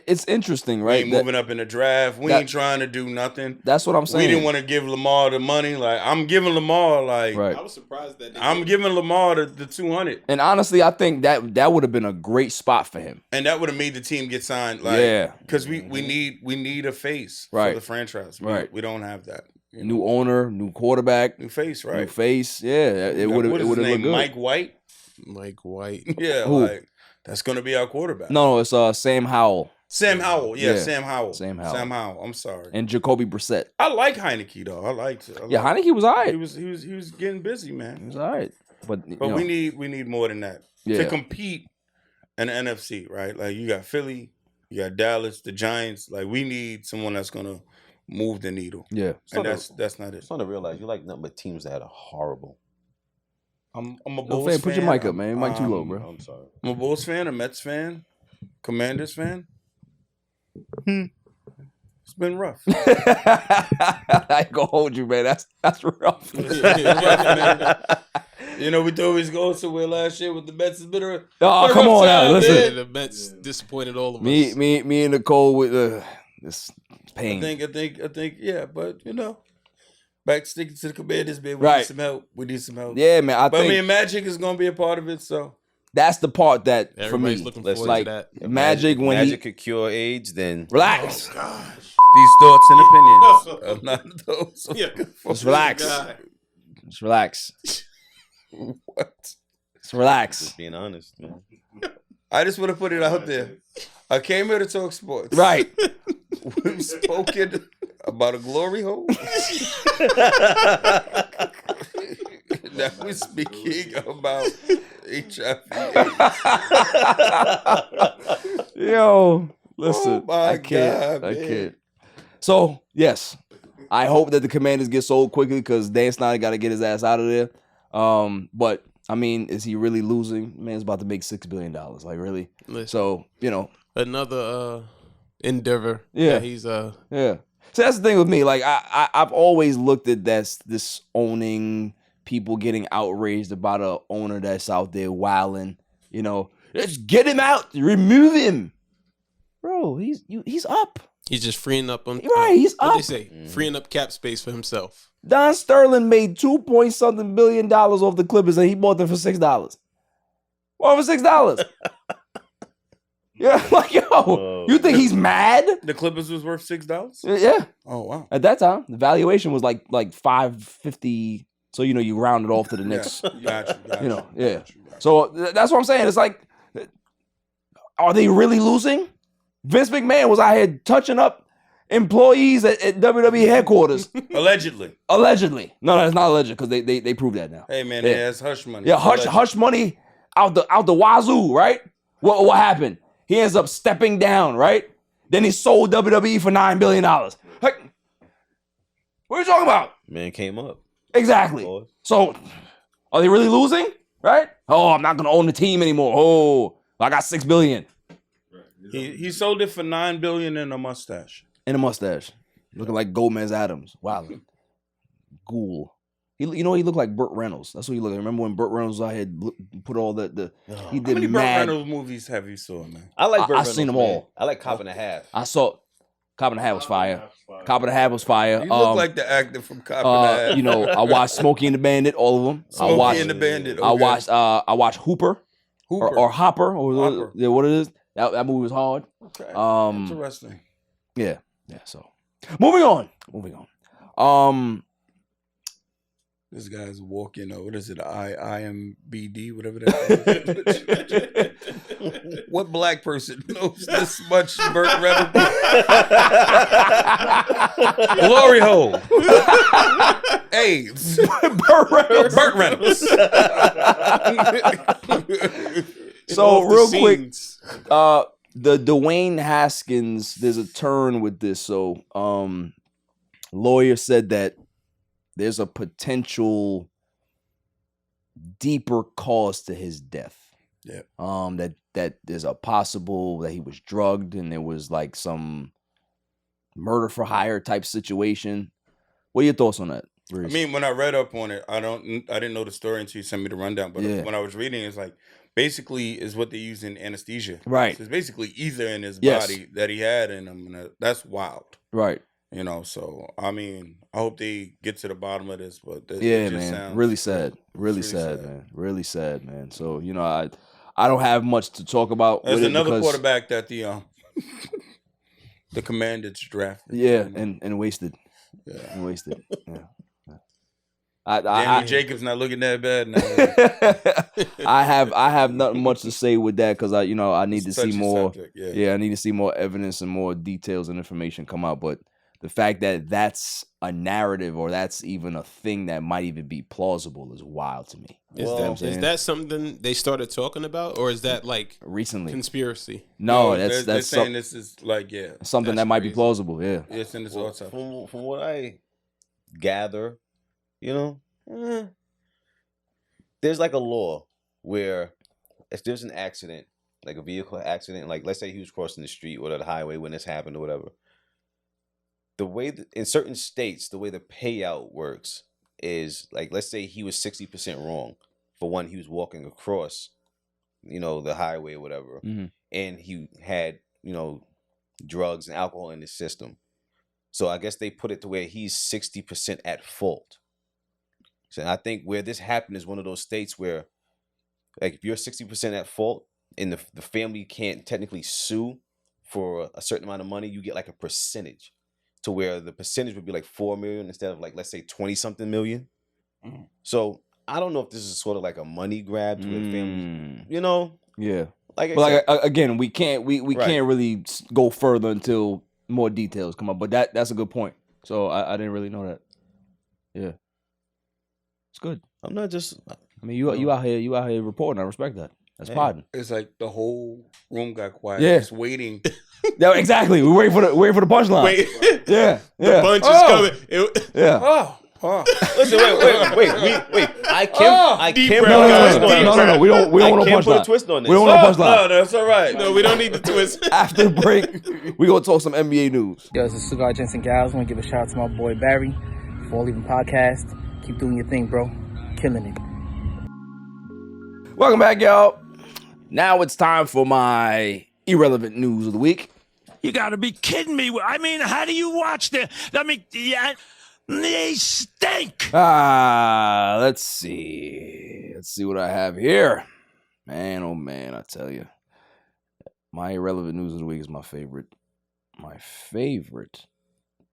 it's interesting, We right? ain't moving up in the draft. We ain't trying to do nothing. That's what I'm saying. We didn't want to give Lamar the money. Like I'm giving Lamar right. I was surprised that I'm giving Lamar the 200. And honestly, I think that would have been a great spot for him. And that would have made the team get signed. Like, Yeah. Because we need a face for Right. the franchise. Right. We don't have that. You New know? owner, new quarterback, New face, right? new face. Yeah, it would have What is looked his name? good. Mike White. Mike White. Yeah, Who? like that's gonna be our quarterback. No, it's Sam Howell. Sam Howell. Yeah, Yeah. Sam Howell. Sam Howell. Sam Howell. I'm sorry. And Jacoby Brissett. I like Heineke though. I liked it. Yeah, Heineke was all right. He was getting busy, man. He was all right. But we need more than that Yeah. to compete in the NFC, right? Like you got Philly, you got Dallas, the Giants. Like we need someone that's gonna move the needle. Yeah, and that's not it. It's starting to realize you like nothing but teams that are horrible. I'm a Yo, Bulls fan, fan. put your mic up, man. Your mic too low, bro. I'm sorry. I'm a Bulls fan, a Mets fan, Commanders fan. It's been rough. I ain't gonna hold you, man. That's rough. You know, we always go somewhere last year with the Mets. It's been a Oh, come on now. Listen. The Mets disappointed all of us. Me and Nicole with this pain. I think, yeah, but you know, back sticking to the Commanders, man. We Right. need some help. We need some help. Yeah, man. I But think I mean, Magic is gonna be a part of it, so that's the part that Everybody's for me, looking forward like to that. If Magic when Magic he could cure AIDS, then relax, these thoughts and opinions are not those. Yeah. just relax, God. just relax, What? just relax. just being honest, man. I just want to put it out there. I came here to talk sports. Right. We've spoken about a glory hole. Now we're speaking about HIV. Yo, listen, Oh my I can't. God, I man. can't. So yes, I hope that the Commanders get sold quickly because Dan Snyder got to get his ass out of there. But I mean, is he really losing? Man's about to make $6 billion. Like really? Listen. So Another endeavor. Yeah. He's yeah. So that's the thing with me. Like I've always looked at this owning, people getting outraged about a owner that's out there wilding. You know, let's get him out, remove him, bro. He's up. He's just freeing up on Right, he's what up. they say, freeing up cap space for himself. Don Sterling made $2 billion off the Clippers, and he bought them for $6. Bought for $6. Yeah, like yo, you think he's mad? The Clippers was worth $6. Yeah. Oh wow. At that time, the valuation was like $550. So you round it off to the next. Gotcha. Yeah. So that's what I'm saying. It's like, are they really losing? Vince McMahon was out here touching up employees at WWE headquarters. Allegedly. Allegedly. No, that's not alleged because they proved that now. Hey man, Yeah. that's hush money. Yeah, Allegedly. hush money out the wazoo, right? What happened? He ends up stepping down, right? Then he sold WWE for $9 billion. Like, what are you talking about? Man came up. Exactly. Boy. So, are they really losing? Right? Oh, I'm not gonna own the team anymore. Oh, I got $6 billion He sold it for $9 billion in a mustache. in a mustache, looking like Gomez Adams. Wow, ghoul. He looked like Burt Reynolds. That's what he looked like. Remember when Burt Reynolds I had put all he How did many Burt mad. Reynolds movies have you saw, man? I like Burt I seen them Reynolds, all. man. I like Cop and a Half. I saw Cop and a Half was fire. Cop and a Half was fire. You look like the actor from Cop and a Half. I watched Smokey and the Bandit, all of them. Smokey and the Bandit. I okay. watched Hooper. Or Hopper, Hopper. Yeah, what it is. That movie was hard. Okay. Interesting. Yeah. So, moving on. This guy's walking. What is it? IMBD, whatever that is. What black person knows this much Burt Reynolds? Glory hole. AIDS. Burt Reynolds. So real quick, the Dwayne Haskins, there's a turn with this. So lawyer said that there's a potential deeper cause to his death. Yeah. That there's a possible that he was drugged and there was like some murder for hire type situation. What are your thoughts on that, Reese? I mean, when I read up on it, I didn't know the story until you sent me the rundown. But Yeah. when I was reading, it's like basically is what they use in anesthesia. Right. So it's basically ether in his Yes. body that he had in him, and that's wild. Right. You know, so I mean, I hope they get to the bottom of this. But Yeah, man. Really sad. Really sad, man. Really sad, man. So you know, I don't have much to talk about. There's with another it quarterback that the Commanders drafted. Yeah, and wasted. Yeah, and wasted. Yeah. Danny Jacobs not looking that bad now. I have nothing much to say with that because I need to see more. Subject, yeah, I need to see more evidence and more details and information come out. But the fact that that's a narrative or that's even a thing that might even be plausible is wild to me. Is that something they started talking about, or is that like recently conspiracy? No, they're saying this is like something that might be plausible. Yeah, it's in this from what I gather, there's like a law where if there's an accident, like a vehicle accident, like let's say he was crossing the street or the highway when this happened or whatever. The way in certain states, the way the payout works is like, let's say he was 60% wrong for when he was walking across, the highway or whatever, and he had, drugs and alcohol in his system. So I guess they put it to where he's 60% at fault. So I think where this happened is one of those states where, like, if you're 60% at fault and the family can't technically sue for a certain amount of money, you get like a percentage. To where the percentage would be like 4 million instead of like, let's say 20 something million. So I don't know if this is sort of like a money grab to the family, Yeah. Like again, we can't really go further until more details come up. But that's a good point. So I didn't really know that. Yeah. It's good. I'm not just. I mean, you out here reporting. I respect that. That's podding. It's like the whole room got quiet. Yeah. Just waiting. Yeah, exactly. We waiting for the punchline. Wait. Yeah. The punch is coming. Yeah. Listen, wait. I can't No. We don't want to punchline. Put a twist on this. We don't want to punchline. No, that's all right. No, we don't need the twist. After the break, we gonna talk some NBA news. Yo, this is Cigar Gents and Gals. I want to give a shout out to my boy Barry for leaving podcast. Keep doing your thing, bro. Killing it. Welcome back, y'all. Now it's time for my irrelevant news of the week. You gotta be kidding me. I mean, how do you watch the... I mean, they stink. Let's see. Let's see what I have here. Man, oh man, I tell you. My irrelevant news of the week is my favorite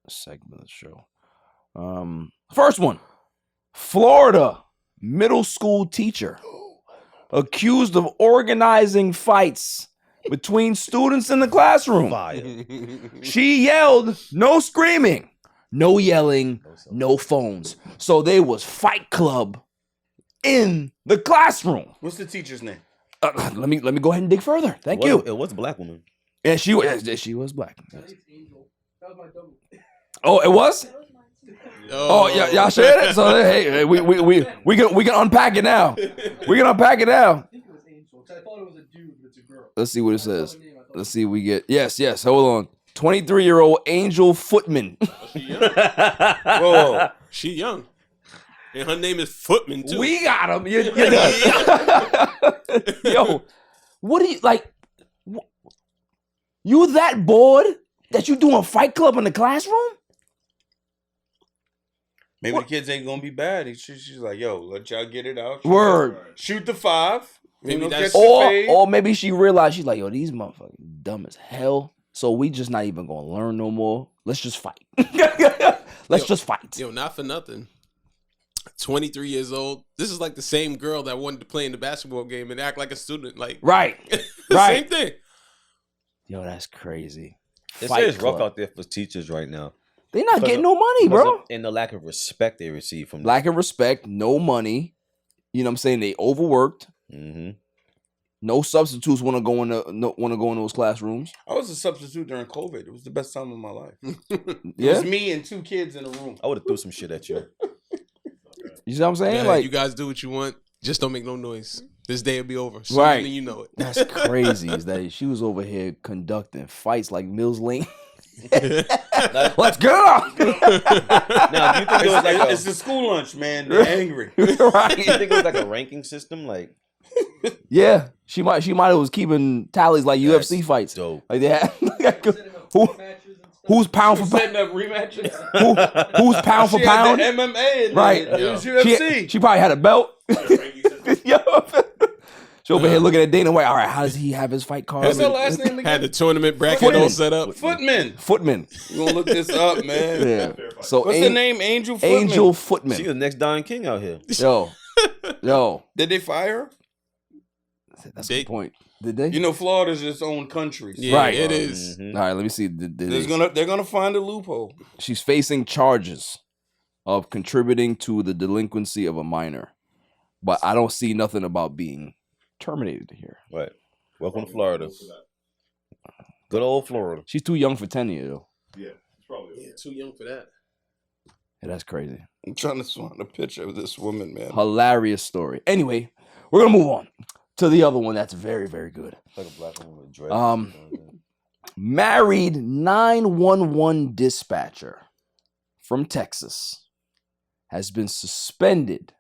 segment of the show. First one. Florida middle school teacher accused of organizing fights between students in the classroom. She yelled, no screaming, no yelling, no phones. So there was Fight Club in the classroom. What's the teacher's name? Let me go ahead and dig further. Thank you. It was a black woman. And she was black. Yes. That was my double. Oh, it was? Oh, yeah, y'all shared it. So hey, we can unpack it now. We can unpack it now. I think it was Angel. I thought it was a dude, but it's a girl. Let's see what it says. Let's see. We get yes. Hold on. 23-year-old Angel Footman. Whoa, she young, and her name is Footman too. We got him. You're done. Yo, what do you like? You that bored that you doing Fight Club in the classroom? Maybe the kids ain't gonna be bad. She's like, yo, let y'all get it out. Word. Shoot the 5. Maybe that's or maybe she realized she's like, yo, these motherfuckers dumb as hell. So we just not even gonna learn no more. Let's just fight. Let's just fight. Yo, not for nothing. 23 years old. This is like the same girl that wanted to play in the basketball game and act like a student. Like right. Same thing. Yo, that's crazy. It's rough out there for teachers right now. They're not getting no money, bro. And the lack of respect they receive from them. Lack of respect, no money. You know what I'm saying? They overworked. Mm-hmm. No substitutes want to go in those classrooms. I was a substitute during COVID. It was the best time of my life. Yeah? It was me and 2 kids in a room. I would have threw some shit at you. You see what I'm saying? Yeah, like you guys do what you want. Just don't make no noise. This day will be over. Right. You know it. That's crazy. Is that she was over here conducting fights like Mills Lane. Let's go. Now, do you think it was like it's the school lunch, man. They're angry. Right. Do you think it was like a ranking system? Like Yeah, she might have was keeping tallies like UFC That's fights. dope. Like they had who's pound for Setting pound? up rematches. Who's pound for She had pound? the MMA. Right. It was UFC. She probably had a belt. Yo. She over here looking at Dana White. All right, how does he have his fight card? What's her last name again? Had the tournament bracket all set up. Footman. You gonna look this up, man? Yeah. So what's the name? Angel Footman. Angel Footman. She the next Don King out here. Yo. Did they fire her? That's a good point. Did they? You know, Florida's its own country. Yeah, right. It is. All right, let me see. They're gonna find a loophole. She's facing charges of contributing to the delinquency of a minor, but I don't see nothing about being terminated here. Right. Welcome to Florida. Good old Florida. She's too young for tenure, though. Yeah, probably too young for that. Yeah, that's crazy. I'm trying to find a picture of this woman, man. Hilarious story. Anyway, we're gonna move on to the other one that's very, very good. Like a black woman with dreads. Married 911 dispatcher from Texas has been suspended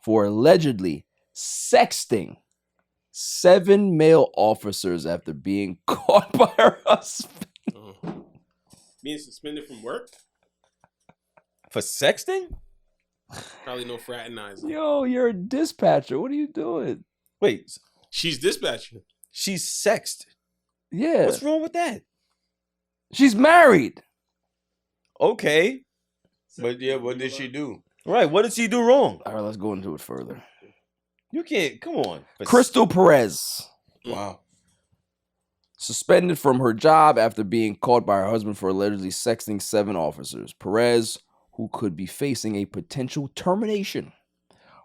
for allegedly sexting 7 male officers after being caught by her husband. Being suspended from work? For sexting? Probably no fraternizing. Yo, you're a dispatcher. What are you doing? Wait. She's dispatcher. She's sexed. Yeah. What's wrong with that? She's married. Okay. But yeah, what did she do? Right. What did she do wrong? All right, let's go into it further. You can't. Come on. Crystal Perez. Wow. Suspended from her job after being caught by her husband for allegedly sexting 7 officers. Perez, who could be facing a potential termination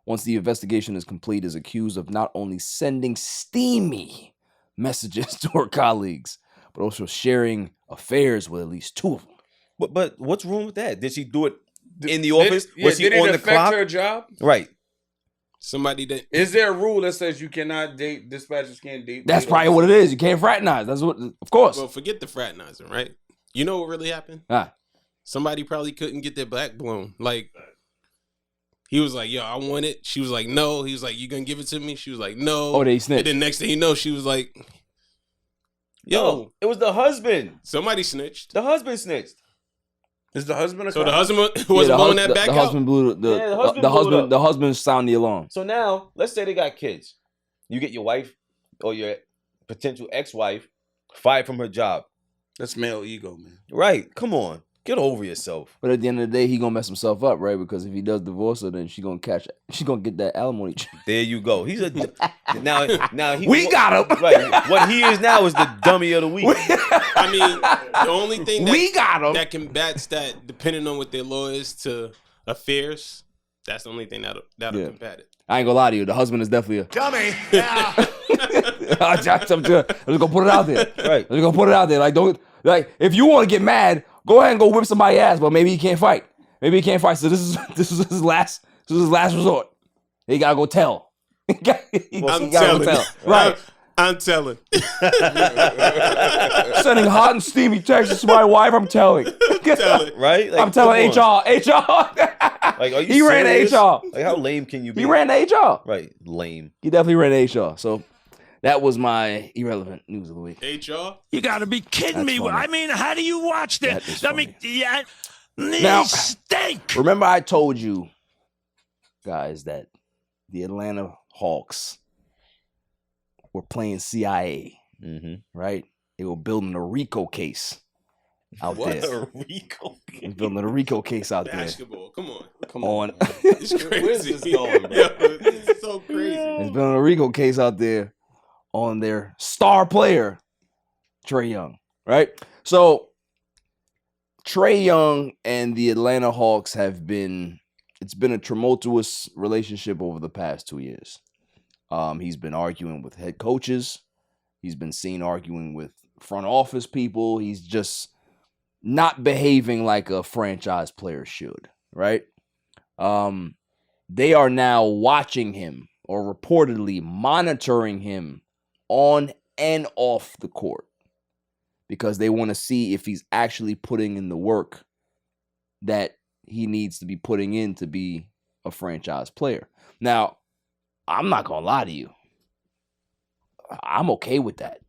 once the investigation is complete, is accused of not only sending steamy messages to her colleagues, but also sharing affairs with at least 2 of them. But what's wrong with that? Did she do it in the office? Was she did it on the affect clock? her job? Right. Somebody that Is there a rule that says you cannot date dispatchers can't date? That's probably what it is. You can't fraternize. That's what, of course. Well, forget the fraternizing, right? You know what really happened? Somebody probably couldn't get their back blown. Like, he was like, yo, I want it. She was like, no. He was like, you gonna give it to me? She was like, no. Oh, they snitched. And then next thing you know, she was like, yo. It was the husband. Somebody snitched. The husband snitched. Is the husband a So cop? the husband wasn't blowing that back the out? husband blew the husband sounded the alarm. So now, let's say they got kids. You get your wife or your potential ex-wife fired from her job. That's male ego, man. Right. Come on. Get over yourself. But at the end of the day, he gonna mess himself up, right? Because if he does divorce her, then she gonna get that alimony check. There you go. He's a now he We got him. Right. What he is now is the dummy of the week. I mean, the only thing that that combats that, depending on what their law is to affairs, that's the only thing that'll combat it. I ain't gonna lie to you. The husband is definitely a Dummy. I'm just gonna put it out there. Right. I'm just gonna put it out there. Like if you want to get mad, go ahead and go whip somebody's ass. But maybe he can't fight. So this is his last resort. He gotta go tell. He gotta go tell. Right. I'm telling. Sending hot and steamy texts to my wife. I'm telling. Right? Like, I'm telling come HR. Like, are you He ran serious? HR. Like, how lame can you be? He ran HR. Right. Lame. He definitely ran HR. So that was my irrelevant news of the week. HR? You got to be kidding me. Funny. I mean, how do you watch That this? is I mean, yeah, Now, they stink. Remember I told you guys that the Atlanta Hawks were playing CIA, right? They were building a RICO case out there. What a RICO case? They're building a RICO case out Basketball. Come on. on. It's crazy. Where's this going, bro? Yo, this is so crazy. There's been a RICO case out there on their star player, Trae Young, right? So Trae Young and the Atlanta Hawks it's been a tumultuous relationship over the past 2 years. He's been arguing with head coaches. He's been seen arguing with front office people. He's just not behaving like a franchise player should, right? They are now watching him, or reportedly monitoring him on and off the court, because they want to see if he's actually putting in the work that he needs to be putting in to be a franchise player. Now, I'm not gonna lie to you. I'm okay with that.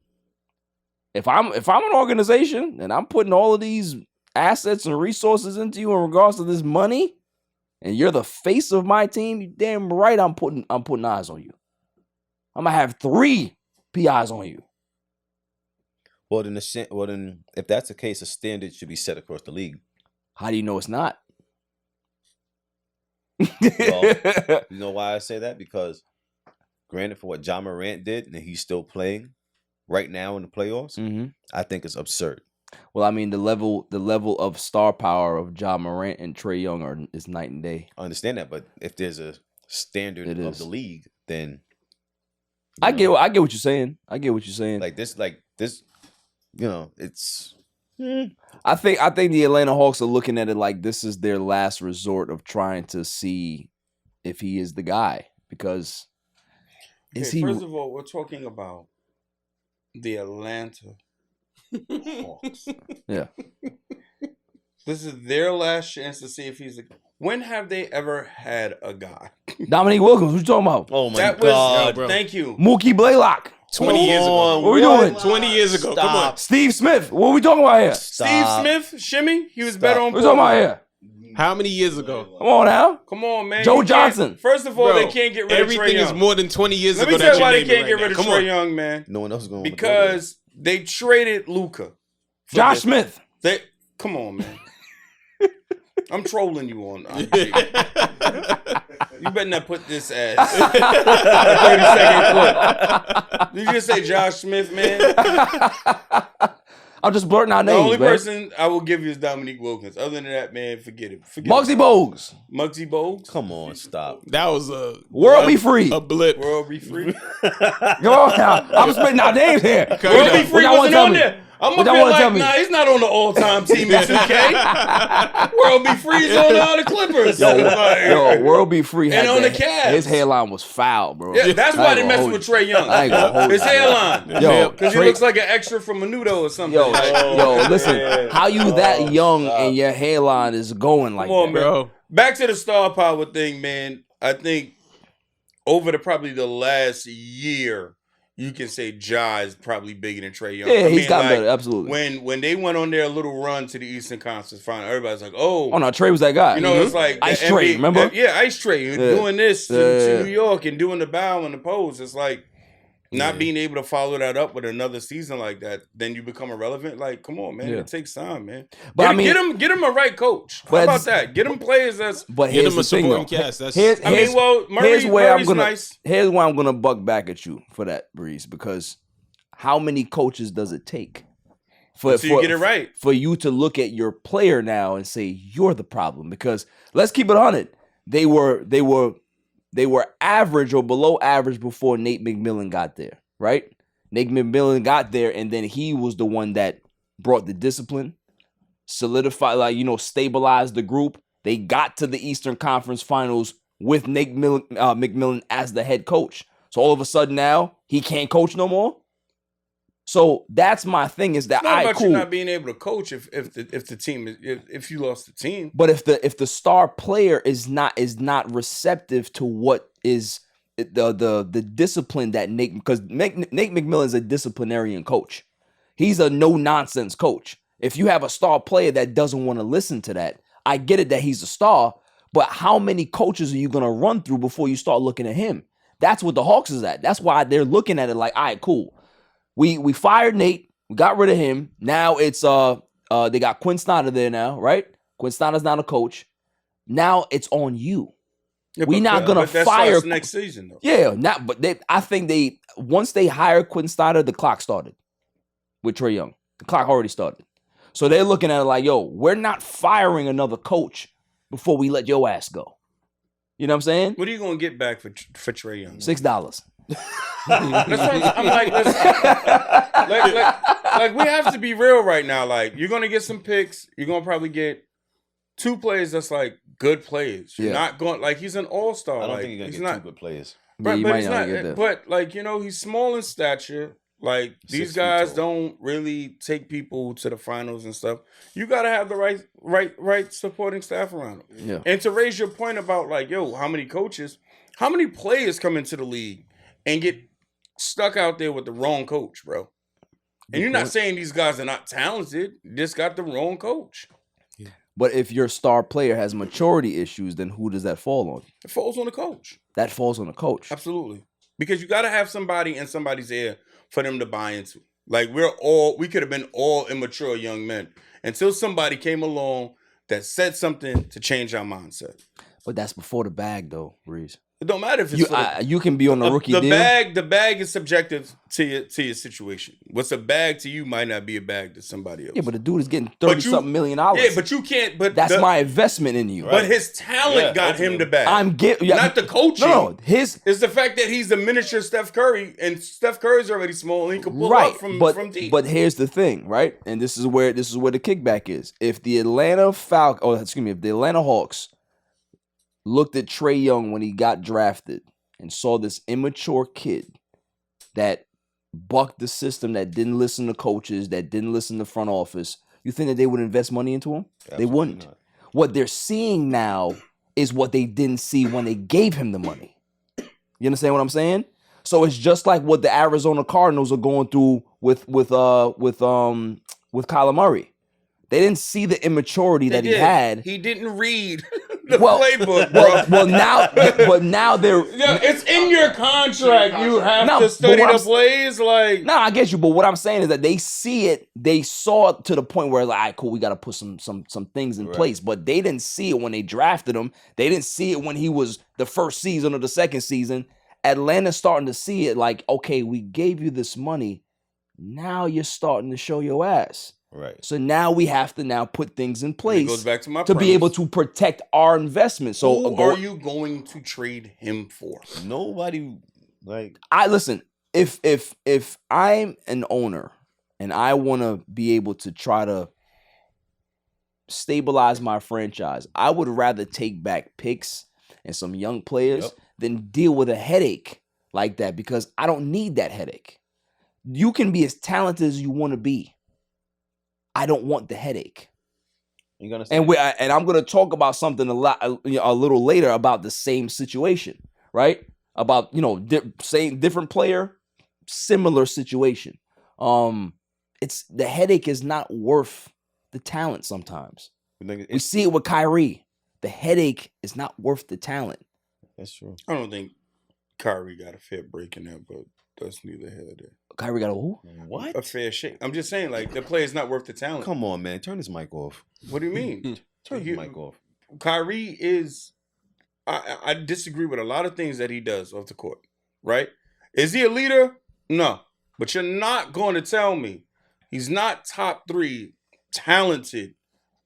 If I'm an organization and I'm putting all of these assets and resources into you in regards to this money, and you're the face of my team, you damn right I'm putting eyes on you. I'm gonna have 3 PIs on you. Well, then if that's the case, a standard should be set across the league. How do you know it's not? Well, you know why I say that? Because granted, for what John Morant did, and he's still playing right now in the playoffs, I think it's absurd. Well, I mean, the level of star power of John Morant and Trae Young is night and day. I understand that, but if there's a standard of the league, then I get what you're saying. I get what you're saying. Like this, it's. I think the Atlanta Hawks are looking at it like this is their last resort of trying to see if he is the guy, because first of all, we're talking about the Atlanta Hawks. Yeah. This is their last chance to see if he's a. When have they ever had a guy? Dominique Wilkins, what you talking about? Oh my God, bro. Thank you. Mookie Blaylock. 20 years ago. What we doing? 20 years ago. Come on. Steve Smith. What are we talking about here? Steve Smith, Shimmy, he was better on. What we talking about here? How many years ago? Come on now. Come on, man. Joe Johnson. First of all, they can't get rid of Trae Everything Young. is more than 20 years Let ago. me tell you why they that you're can't get rid of Come Trae on. Young, man. No one else is going because they traded Luka. Josh Smith. Come on, man. I'm trolling you on IG. You better not put this as 30-second clip. Did you just say Josh Smith, man? I'm just blurting out The names. only man. person I will give you is Dominique Wilkins. Other than that, man, forget it. Muggsy Bogues. Muggsy Bogues. Come on, stop. That was a World be free. A blip. World be free. Go on now. I'm spitting out names here. World be free wasn't on there. I'm What gonna y'all be wanna tell like, me? nah, he's not on the all-time team in 2K. World be free is on the Clippers. Yo, World Be Free had And on the that- Cavs. His hairline was foul, bro. Yeah, that's why they messed with Trae Young. His hairline. Yo, Because he looks like an extra from Menudo or something. Yo, listen, how you that young and your hairline is going like Come on, that? man. Back to the star power thing, man. I think over probably the last year, you can say Ja is probably bigger than Trae Young. Yeah, I he's mean, gotten like, better, absolutely. When they went on their little run to the Eastern Conference Final, everybody's like, oh. Oh, no, Trae was that guy. You know, it's like Ice the Trae, NBA remember? Yeah, Ice Trae. Yeah. Doing this to Yeah. New York and doing the bow and the pose. It's like not being able to follow that up with another season like that. Then you become irrelevant. Like, come on, man. Yeah. It takes time, man. But I mean- get him a right coach. How But about that? Get him players that's. But Get here's him a the thing, though. supporting cast. That's Here's Murray's nice. Here's why I'm gonna buck back at you for that, Breeze, because how many coaches does it take for Until you get it right. for you to look at your player now and say you're the problem? Because let's keep it 100. They were average or below average before Nate McMillan got there, right? Nate McMillan got there, and then he was the one that brought the discipline, solidified, stabilized the group. They got to the Eastern Conference Finals with Nate McMillan as the head coach. So all of a sudden now he can't coach no more. So that's my thing is that It's not about cool. you not being able to coach if the team is if you lost the team. But if the star player is not receptive to what is the discipline that Nate, because Nate McMillan is a disciplinarian coach. He's a no nonsense coach. If you have a star player that doesn't want to listen to that, I get it that he's a star, but how many coaches are you gonna run through before you start looking at him? That's what the Hawks is at. That's why they're looking at it like, all right, cool. We fired Nate, we got rid of him. Now it's they got Quinn Snyder there now, right? Quinn Snyder's not a coach. Now it's on you. Yeah, We're not gonna that fire starts next season though. Yeah, I think once they hired Quinn Snyder, the clock started with Trae Young. The clock already started. So they're looking at it like, yo, we're not firing another coach before we let your ass go. You know what I'm saying? What are you gonna get back for Trae Young? $6. That's what I'm like, like we have to be real right now. Like, you're gonna get some picks. You're gonna probably get 2 players that's like good players. You're not going like he's an all-star. I don't like, think you're he's gonna get not 2 good players. Yeah, you but might he's not not. get that. But like, he's small in stature. Like, 6 these feet guys tall. don't really take people to the finals and stuff. You gotta have the right supporting staff around them. Yeah. And to raise your point about like, yo, how many coaches? How many players come into the league and get stuck out there with the wrong coach, bro? And you're not saying these guys are not talented. You just got the wrong coach. But if your star player has maturity issues, then who does that fall on? It falls on the coach. That falls on the coach. Absolutely. Because you got to have somebody in somebody's ear for them to buy into. Like we could have been all immature young men until somebody came along that said something to change our mindset. But that's before the bag, though, Reese. It don't matter if it's you can be on a rookie deal. The bag is subjective to your situation. What's a bag to you might not be a bag to somebody else. Yeah, but the dude is getting $30-something million. Yeah, but you can't. But that's my investment in you. But his talent got him the bag. Not the coaching. No, it's the fact that he's the miniature Steph Curry, and Steph Curry's already small, and he can pull up from deep. But here's the thing, right? And this is where the kickback is. If the Atlanta Hawks looked at Trae Young when he got drafted and saw this immature kid that bucked the system, that didn't listen to coaches, that didn't listen to front office, you think that they would invest money into him? Absolutely they wouldn't. Not. What they're seeing now is what they didn't see when they gave him the money. You understand what I'm saying? So it's just like what the Arizona Cardinals are going through with Kyler Murray. They didn't see the immaturity that he had. He didn't read the playbook, bro. But now they're. Yeah, it's in your contract. You have to study the plays. Like, I get you. But what I'm saying is that they see it. They saw it to the point where, like, all right, cool, we got to put some things in place. But they didn't see it when they drafted him. They didn't see it when he was the first season or the second season. Atlanta's starting to see it. Like, okay, we gave you this money. Now you're starting to show your ass. Right. So now we have to put things in place goes back to my to be able to protect our investment. So who are you going to trade him for? Nobody. Like, listen. If I'm an owner and I want to be able to try to stabilize my franchise, I would rather take back picks and some young players than deal with a headache like that, because I don't need that headache. You can be as talented as you want to be. I don't want the headache. And I'm gonna talk about something a little later about the same situation, right? About same different player, similar situation. It's the headache is not worth the talent sometimes. We see it with Kyrie. The headache is not worth the talent. That's true. I don't think Kyrie got a fair break in that, but that's neither here nor there. Kyrie got a who? What? A fair shake. I'm just saying, like, the play is not worth the talent. Come on, man. Turn his mic off. What do you mean? Turn his mic off. Kyrie is... I disagree with a lot of things that he does off the court, right? Is he a leader? No. But you're not going to tell me he's not top 3 talented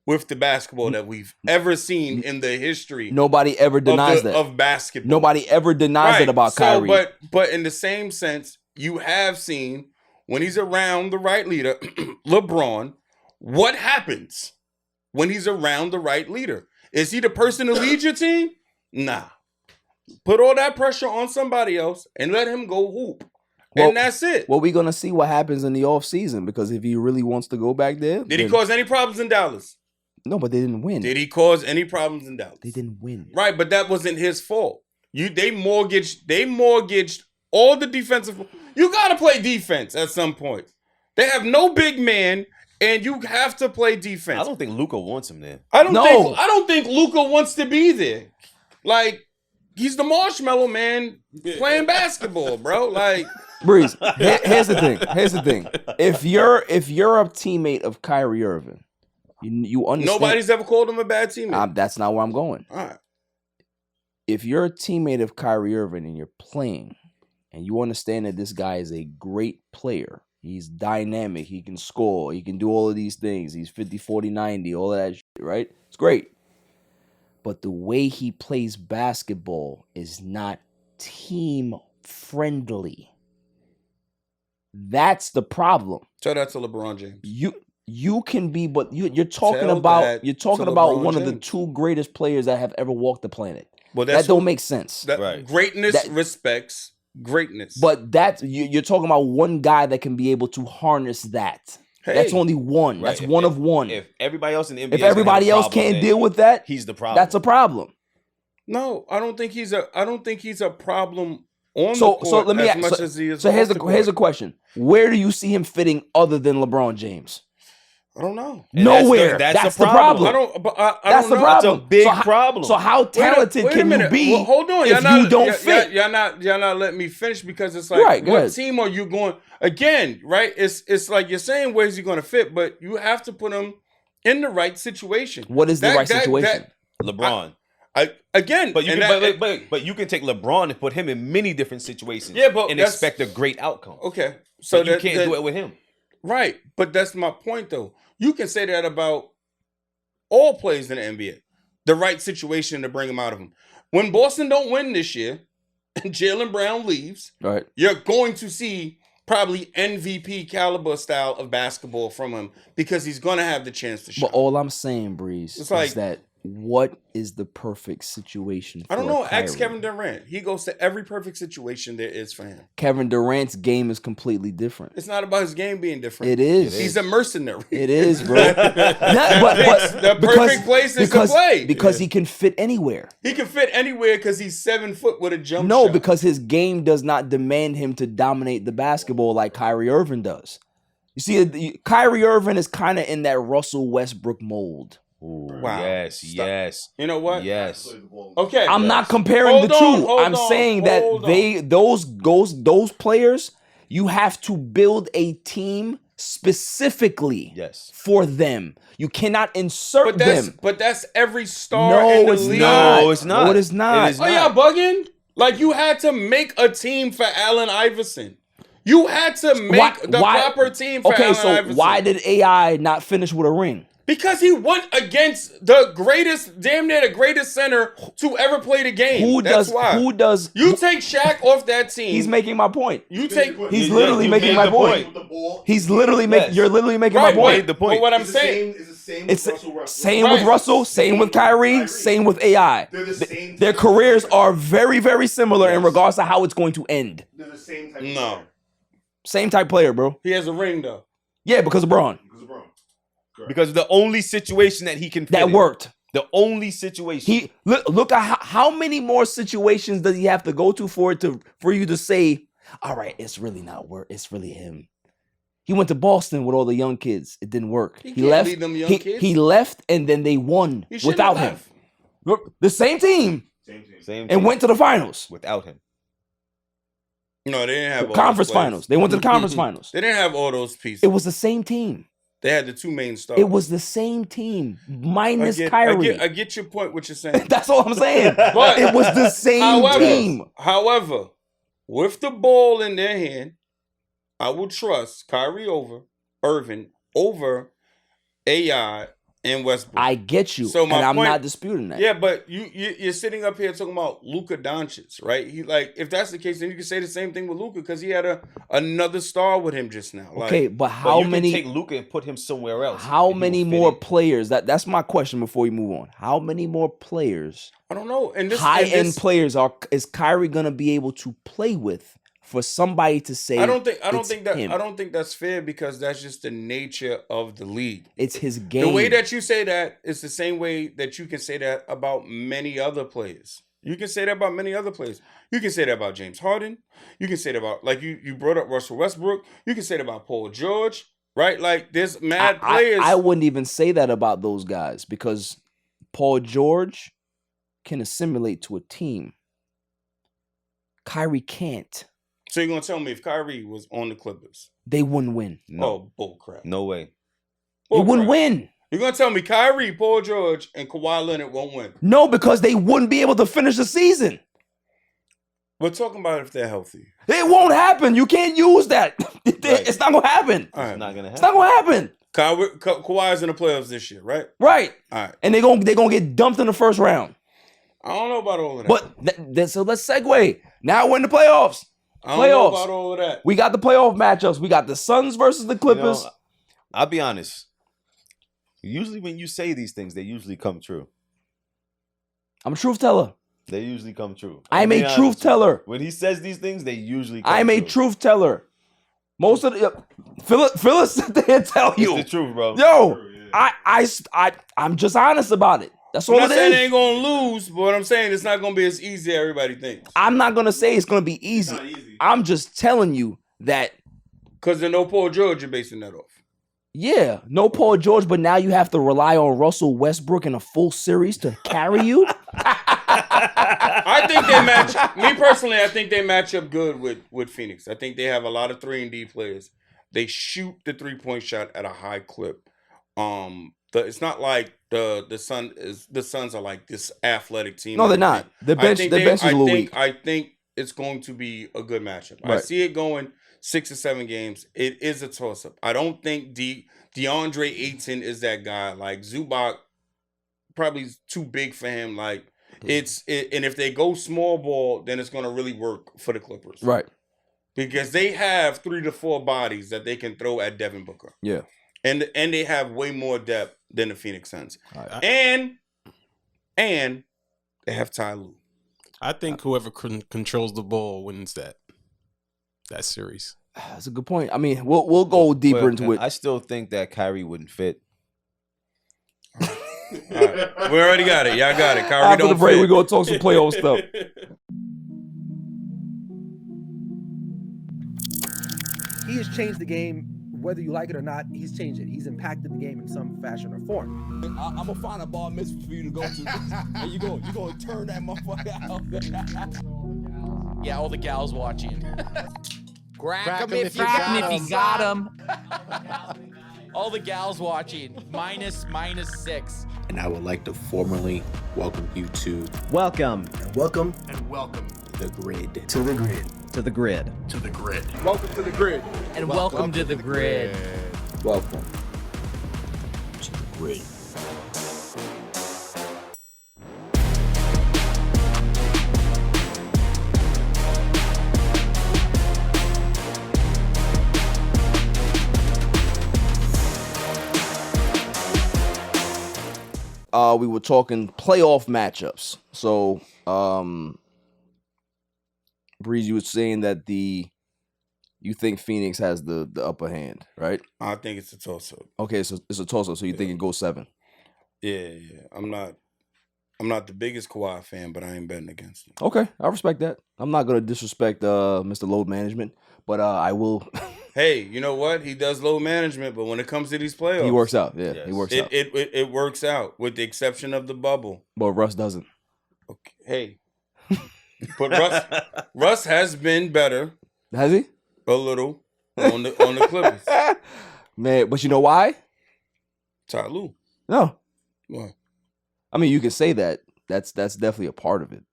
with the basketball that we've ever seen in the history. Nobody ever denies that. Of basketball. Nobody ever denies it about Kyrie. But in the same sense, you have seen when he's around the right leader, LeBron, what happens when he's around the right leader? Is he the person to lead your team? Nah. Put all that pressure on somebody else and let him go hoop. And that's it. Well, we're going to see what happens in the offseason, because if he really wants to go back there. Did he cause any problems in Dallas? No, but they didn't win. Did he cause any problems in Dallas? They didn't win. Right, but that wasn't his fault. They mortgaged all the defensive. You got to play defense at some point. They have no big man, and you have to play defense. I don't think Luka wants him there. I don't think Luka wants to be there. Like, he's the marshmallow man playing basketball, bro. Like, Breeze, here's the thing. If you're a teammate of Kyrie Irving, you understand. Nobody's ever called him a bad teammate. That's not where I'm going. All right. If you're a teammate of Kyrie Irving and you're playing, and you understand that this guy is a great player, he's dynamic, he can score, he can do all of these things, he's 50, 40, 90, all of that shit, right? It's great. But the way he plays basketball is not team friendly. That's the problem. Tell that to LeBron James. You can be, but you're talking about one of the 2 greatest players that have ever walked the planet. Well, that don't make sense. Right. Greatness respects greatness. But you're talking about one guy that can be able to harness that. Hey, that's only one. Right. That's one of one. If everybody else in the NBA, if everybody else can't deal with that, he's the problem. That's a problem. No, I don't think he's a problem on the So court let me as much ask. as he is. So off the here's a court. question: where do you see him fitting other than LeBron James? I don't know. Nowhere. That's the problem. I don't. But I That's don't the know. problem. That's a big So problem. So how talented Wait a can you minute. be Well, hold on. if you don't fit? Y'all not letting me finish because it's like, Right, go what ahead. team are you going again? Right? It's like you're saying where's he going to fit, but you have to put him in the right situation. What is the right situation? LeBron. Again, But you and can, that- but you can take LeBron and put him in many different situations. Yeah, but and that's- expect a great outcome. Okay, So so you can't do it with him. Right, but that's my point though. You can say that about all players in the NBA. The right situation to bring them out of them. When Boston don't win this year and Jaylen Brown leaves, Right. you're going to see probably MVP caliber style of basketball from him because he's going to have the chance to show. But all I'm saying, Breeze, It's like- is that what is the perfect situation for I don't know. Kyrie? Ask Kevin Durant. He goes to every perfect situation there is for him. Kevin Durant's game is completely different. It's not about his game being different. It is. He's a mercenary. It is, bro. Not- the perfect place is to play. Because he can fit anywhere. He can fit anywhere because he's 7 foot with a jump No, shot. because his game does not demand him to dominate the basketball like Kyrie Irving does. You see, Kyrie Irving is kind of in that Russell Westbrook mold. Ooh, Wow. Yes, Stop. yes. You know what? Yes. Okay. I'm not comparing Hold the on, two. hold I'm on, saying that hold those players, you have to build a team specifically for them. You cannot insert them. But that's every star No, in the it's league. not. No, it's not. No, it is not. It is Oh, y'all bugging? Like you had to make a team for Allen Iverson. You had to make the proper team for Allen Iverson. Why did AI not finish with a ring? Because he went against the greatest, damn near the greatest center to ever play the game. Who That's does? why. Who does? You take Shaq off that team. He's making my point. You take. He's literally making my point. He's literally making. You're literally making my point. But what I'm saying, It's same with Russell, same with Kyrie, same with AI. Their careers are very, very similar in regards to how it's going to end. They're the same type. No, Same type player, bro. he has a ring though. Yeah, because of Braun. Because the only situation that he can fit That in. worked. The only situation. He look at how many more situations does he have to go to for you to say, all right, it's really not work. It's really him. He went to Boston with all the young kids. It didn't work. He He can't left. leave them young kids. He left, and then they won He shouldn't without have him. left. The same team, Same and team. went to the finals, Without him. No, they didn't have all conference those players. finals. They went to the conference finals. They didn't have all those pieces. It was the same team. They had the two main stars. It was the same team minus Kyrie. I get your point. What you're saying. That's all I'm saying. But it was the same team. However, with the ball in their hand, I will trust Kyrie over Irving over AI and Westbrook. I get you, So my and I'm point- not disputing that. Yeah, but you're sitting up here talking about Luka Doncic, right? He like if that's the case, then you can say the same thing with Luka because he had another star with him just now. Like, Okay, but how you many? can take Luka and put him somewhere else. How and he many will fit more in. players? That's my question before we move on. How many more players, I don't know. And this high and end this- players, is Kyrie gonna be able to play with for somebody to say? I don't think him? I don't think that's fair because that's just the nature of the league. It's his game. The way that you say that is the same way that you can say that about many other players. You can say that about many other players. You can say that about James Harden. You can say that about like you brought up Russell Westbrook. You can say that about Paul George, right? Like there's mad players. I wouldn't even say that about those guys because Paul George can assimilate to a team. Kyrie can't. So you're gonna tell me if Kyrie was on the Clippers, They wouldn't win. oh bull crap. No way. They wouldn't win. You're gonna tell me Kyrie, Paul George, and Kawhi Leonard won't win. No, because they wouldn't be able to finish the season. We're talking about if they're healthy. It won't happen. You can't use that. It's not gonna happen. All right. It's not gonna It's happen. not gonna happen. Kawhi's in the playoffs this year, right? Right. All right. And they're gonna get dumped in the first round. I don't know about all of that. But so let's segue. Now we're in the playoffs. I don't know Playoffs. about all of that. We got the playoff matchups. We got the Suns versus the Clippers. You know, I'll be honest. Usually when you say these things, they usually come true. I'm a truth teller. They usually come true. I'm I'll a be honest truth with you. teller. When he says these things, they usually come I'm a true. truth teller. Most of the Phyllis sit there and tell you. It's the truth, bro. Yo, I'm just honest about it. That's all I'm it not saying they is. ain't gonna lose, but what I'm saying it's not gonna be as easy as everybody thinks. I'm not gonna say it's gonna be easy. I'm just telling you that because the no Paul George, you're basing that off. Yeah, no Paul George, but now you have to rely on Russell Westbrook in a full series to carry you. I think they match. Me personally, I think they match up good with Phoenix. I think they have a lot of 3-and-D players. They shoot the 3-point shot at a high clip. It's not like the Suns are like this athletic team. No, they're not. The bench is a little weak. I think it's going to be a good matchup. Right. I see it going 6 or 7 games. It is a toss-up. I don't think DeAndre Ayton is that guy. Like Zubac probably is too big for him. Like and if they go small ball, then it's going to really work for the Clippers. Right. Because they have 3 to 4 bodies that they can throw at Devin Booker. Yeah. And they have way more depth than the Phoenix Suns. Right. And they have Ty Lue. I think whoever controls the ball wins that series. That's a good point. I mean, we'll go deeper into it. I still think that Kyrie wouldn't fit. All right. We already got it. Y'all got it. Kyrie After don't the break, fit. we're going to talk some playoff stuff. He has changed the game, whether you like it or not. He's changed it. He's impacted the game in some fashion or form. I'm gonna find a bar mitzvah for you to go to, and you gonna turn that motherfucker out. Yeah, all the gals watching. Crack him if you got him. All the gals watching. Minus 6. And I would like to formally welcome you to Welcome. Welcome. and welcome The Grid. To the Grid. to the grid. Welcome to the grid. And welcome to the grid. Welcome to the Grid. We were talking playoff matchups. So, Breeze, you were saying that you think Phoenix has the upper hand, right? I think it's a toss-up. Okay, so it's a toss-up. So you think it goes 7? Yeah. I'm not the biggest Kawhi fan, but I ain't betting against him. Okay, I respect that. I'm not gonna disrespect Mr. Load Management, but I will. Hey, you know what? He does load management, but when it comes to these playoffs, He works out. Yeah, he works out. It works out, with the exception of the bubble. But Russ doesn't. Okay. Hey, but Russ has been better. Has he? A little on the Clippers. Man, but you know why? Ty Lue. No. What? I mean, you can say that. That's definitely a part of it.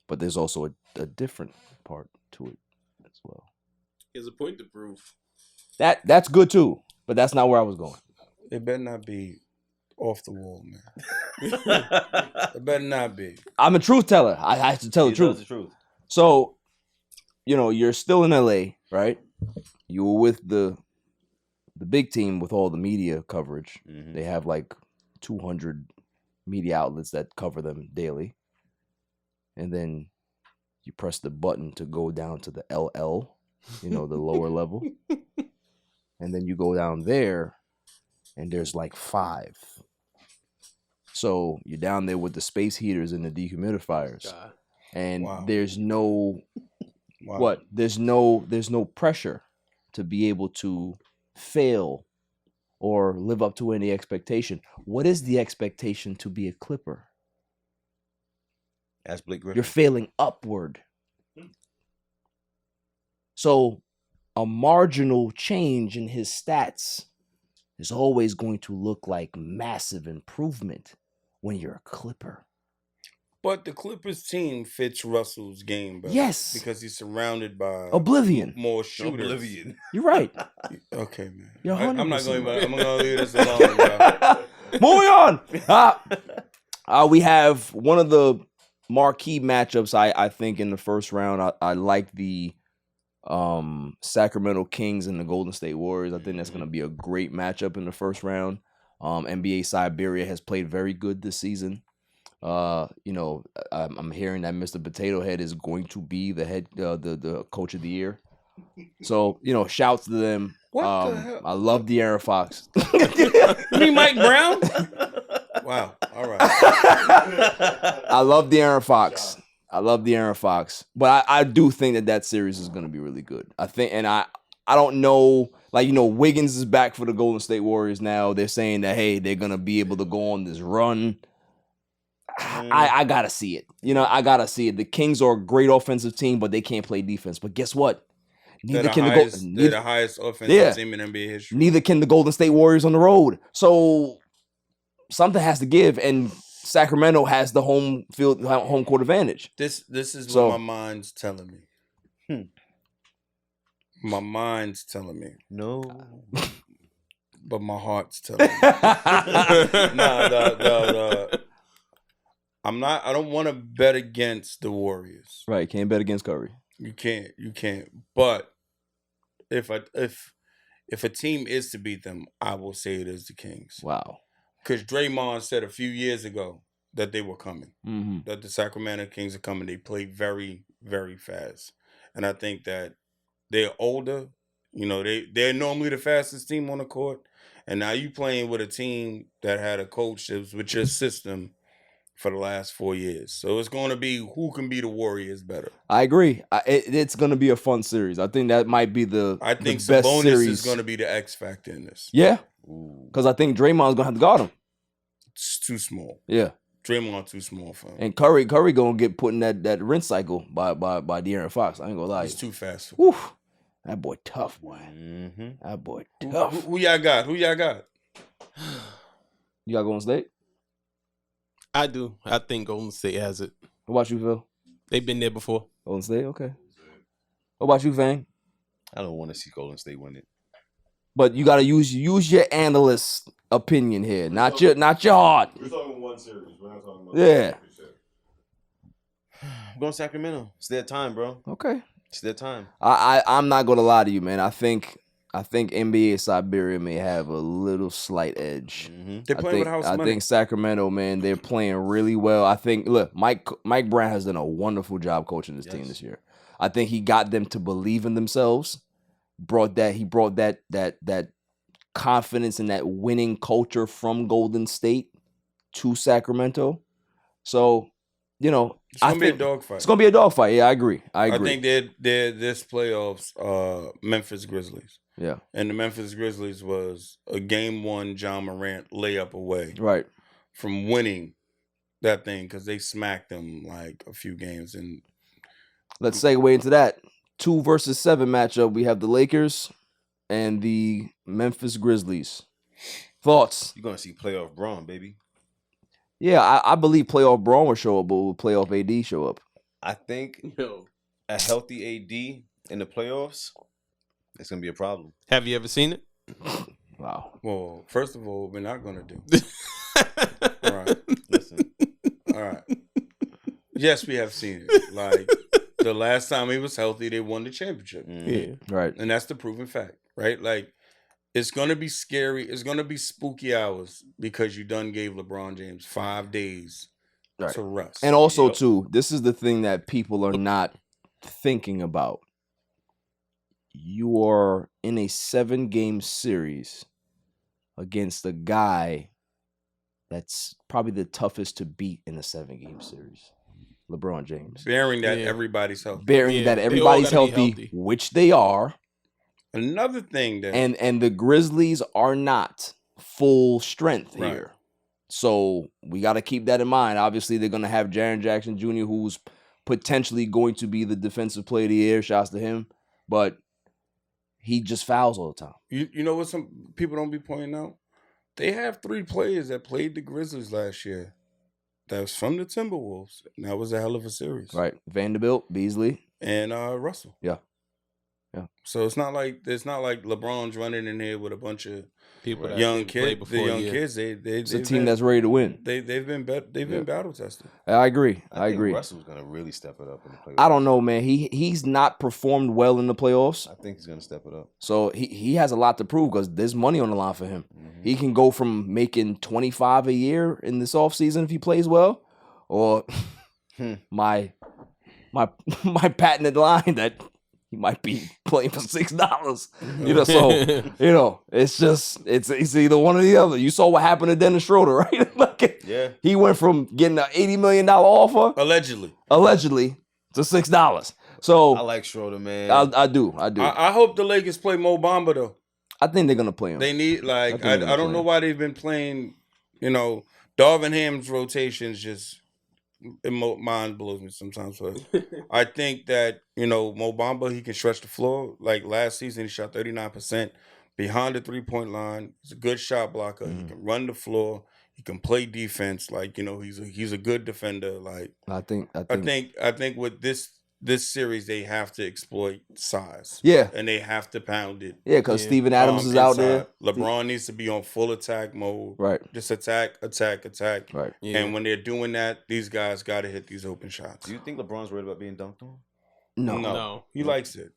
But there's also a different part to it as well. He has a point to prove. That's good too, but that's not where I was going. It better not be off the wall, man. It better not be. I'm a truth teller. I have to tell the truth. The truth. So, you're still in LA, right? You were with the big team with all the media coverage. Mm-hmm. They have like 200 media outlets that cover them daily. And then you press the button to go down to the LL, the lower level. And then you go down there and there's like 5. So you're down there with the space heaters and the dehumidifiers. God. And Wow. there's no Wow. what? There's no pressure to be able to fail or live up to any expectation. What is the expectation to be a Clipper? That's Blake Griffin. You're failing upward. So a marginal change in his stats is always going to look like massive improvement when you're a Clipper. But the Clippers team fits Russell's game better. Yes. Because he's surrounded by Oblivion. more shooters. Oblivion. You're right. Okay, man. You're I'm not 100% going to. right. I'm going to leave this alone, bro. Moving on. We have one of the marquee matchups. I think in the first round, I like the Sacramento Kings and the Golden State Warriors. I think that's going to be a great matchup in the first round. NBA Siberia has played very good this season. I'm hearing that Mr. Potato Head is going to be the head, the coach of the year. So shouts to them. What the hell? I love De'Aaron Fox. You mean Mike Brown? Wow. All right. I love De'Aaron Fox. But I do think that series is going to be really good. I think, and I don't know, like, you know, Wiggins is back for the Golden State Warriors now. They're saying that, hey, they're going to be able to go on this run. I got to see it. You know, I got to see it. The Kings are a great offensive team, but they can't play defense. But guess what? They're the highest offensive team in NBA history. Neither can the Golden State Warriors on the road. So something has to give, and Sacramento has the home court advantage. This is what my mind's telling me. My mind's telling me. No. But my heart's telling me. I don't want to bet against the Warriors. Right, can't bet against Curry. You can't. But if a team is to beat them, I will say it is the Kings. Wow. Because Draymond said a few years ago that they were coming. Mm-hmm. That the Sacramento Kings are coming. They play very, very fast. And I think that they're older. You know, they're normally the fastest team on the court. And now you playing with a team that had a coach that was with your system for the last 4 years. So it's going to be who can be the Warriors better. I agree. It's going to be a fun series. I think that might be the best Sabonis series. is going to be the X factor in this. Yeah. Because I think Draymond's going to have to guard him. It's too small. Yeah. Draymond too small for him. And Curry going to get put in that rinse cycle by De'Aaron Fox. I ain't going to lie. He's too fast. Woo. That boy tough, boy. Mm-hmm. That boy tough. Who y'all got? You got Golden State? I do. I think Golden State has it. What about you, Phil? They've been there before. Golden State, okay. What about you, Fang? I don't want to see Golden State win it. But you got to use your analyst opinion here, not your heart. We're talking one series. We're not talking about yeah. I'm going Sacramento. It's their time, bro. Okay. It's their time. I'm not gonna lie to you, man. I think NBA Siberia may have a little slight edge. Mm-hmm. They're playing with house money. I think Sacramento, man, they're playing really well. I think Mike Brown has done a wonderful job coaching this team this year. I think he got them to believe in themselves. He brought that confidence and that winning culture from Golden State to Sacramento. So, you know, it's gonna be a dogfight. It's gonna be a dogfight. Yeah, I agree. I think they're this playoffs Memphis Grizzlies. Yeah. And the Memphis Grizzlies was a game one John Morant layup away. Right. From winning that thing because they smacked them like a few games. And let's segue into that 2 versus 7 matchup. We have the Lakers and the Memphis Grizzlies. Thoughts? You're gonna see playoff Braun, baby. Yeah, I believe playoff Braun will show up, but will playoff AD show up? I think a healthy AD in the playoffs, it's going to be a problem. Have you ever seen it? Wow. Well, first of all, we're not going to do. All right. Listen. All right. Yes, we have seen it. Like, the last time he was healthy, they won the championship. Yeah. Right. And that's the proven fact, right? Like, it's going to be scary. It's going to be spooky hours because you done gave LeBron James 5 days to rest. And also, too, this is the thing that people are not thinking about. You are in a 7-game series against a guy that's probably the toughest to beat in a 7-game series. LeBron James. Bearing that everybody's healthy. Bearing that everybody's healthy, which they are. Another thing that and the Grizzlies are not full strength here. So we got to keep that in mind. Obviously, they're going to have Jaren Jackson Jr., who's potentially going to be the defensive player of the year. Shouts to him. But he just fouls all the time. You know what some people don't be pointing out? They have 3 players that played the Grizzlies last year. That was from the Timberwolves. And that was a hell of a series. Right. Vanderbilt, Beasley. And Russell. Yeah. Yeah. So it's not like LeBron's running in there with a bunch of people, young kids. The young kids, it's a team that's ready to win. They've been battle tested. I agree. I think Russell's gonna really step it up in the playoffs. I don't know, man. He's not performed well in the playoffs. I think he's gonna step it up. So he has a lot to prove because there's money on the line for him. Mm-hmm. He can go from making $25 a year in this offseason if he plays well, or my patented line that he might be playing for $6. You know, so you know, it's either one or the other. You saw what happened to Dennis Schroeder, right? Like, Yeah. he went from getting an $80 million offer allegedly to $6. So I like Schroeder, man. I do. I hope the Lakers play Mo Bamba though. I think they're gonna play him. They need like I I think they're don't know gonna why they've been playing. You know, Darvin Ham's rotations just mind blows me sometimes. But I think that Mo Bamba, he can stretch the floor. Like last season, he shot 39% behind the 3-point line. He's a good shot blocker. He can run the floor. He can play defense. Like he's a good defender. Like I think with this series, they have to exploit size. Yeah. And they have to pound it. Yeah, because Steven Adams is out there. LeBron needs to be on full attack mode. Right. Just attack. Right. And when they're doing that, these guys got to hit these open shots. Do you think LeBron's worried about being dunked on? No. He likes it.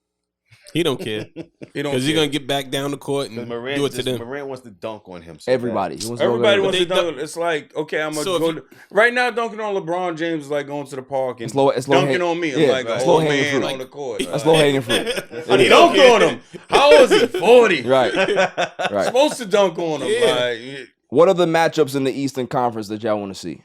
He don't care. Because he's going to get back down the court and do it to them. Morant wants to dunk on him. Everybody. Everybody wants to dunk. It's like, okay, I'm going to go. Right now, dunking on LeBron James is like going to the park and dunking on me. I'm like an old man on the court. That's low hanging fruit. He dunk on him. How old is he? 40. Right. Supposed to dunk on him. Yeah. Like, what are the matchups in the Eastern Conference that y'all want to see?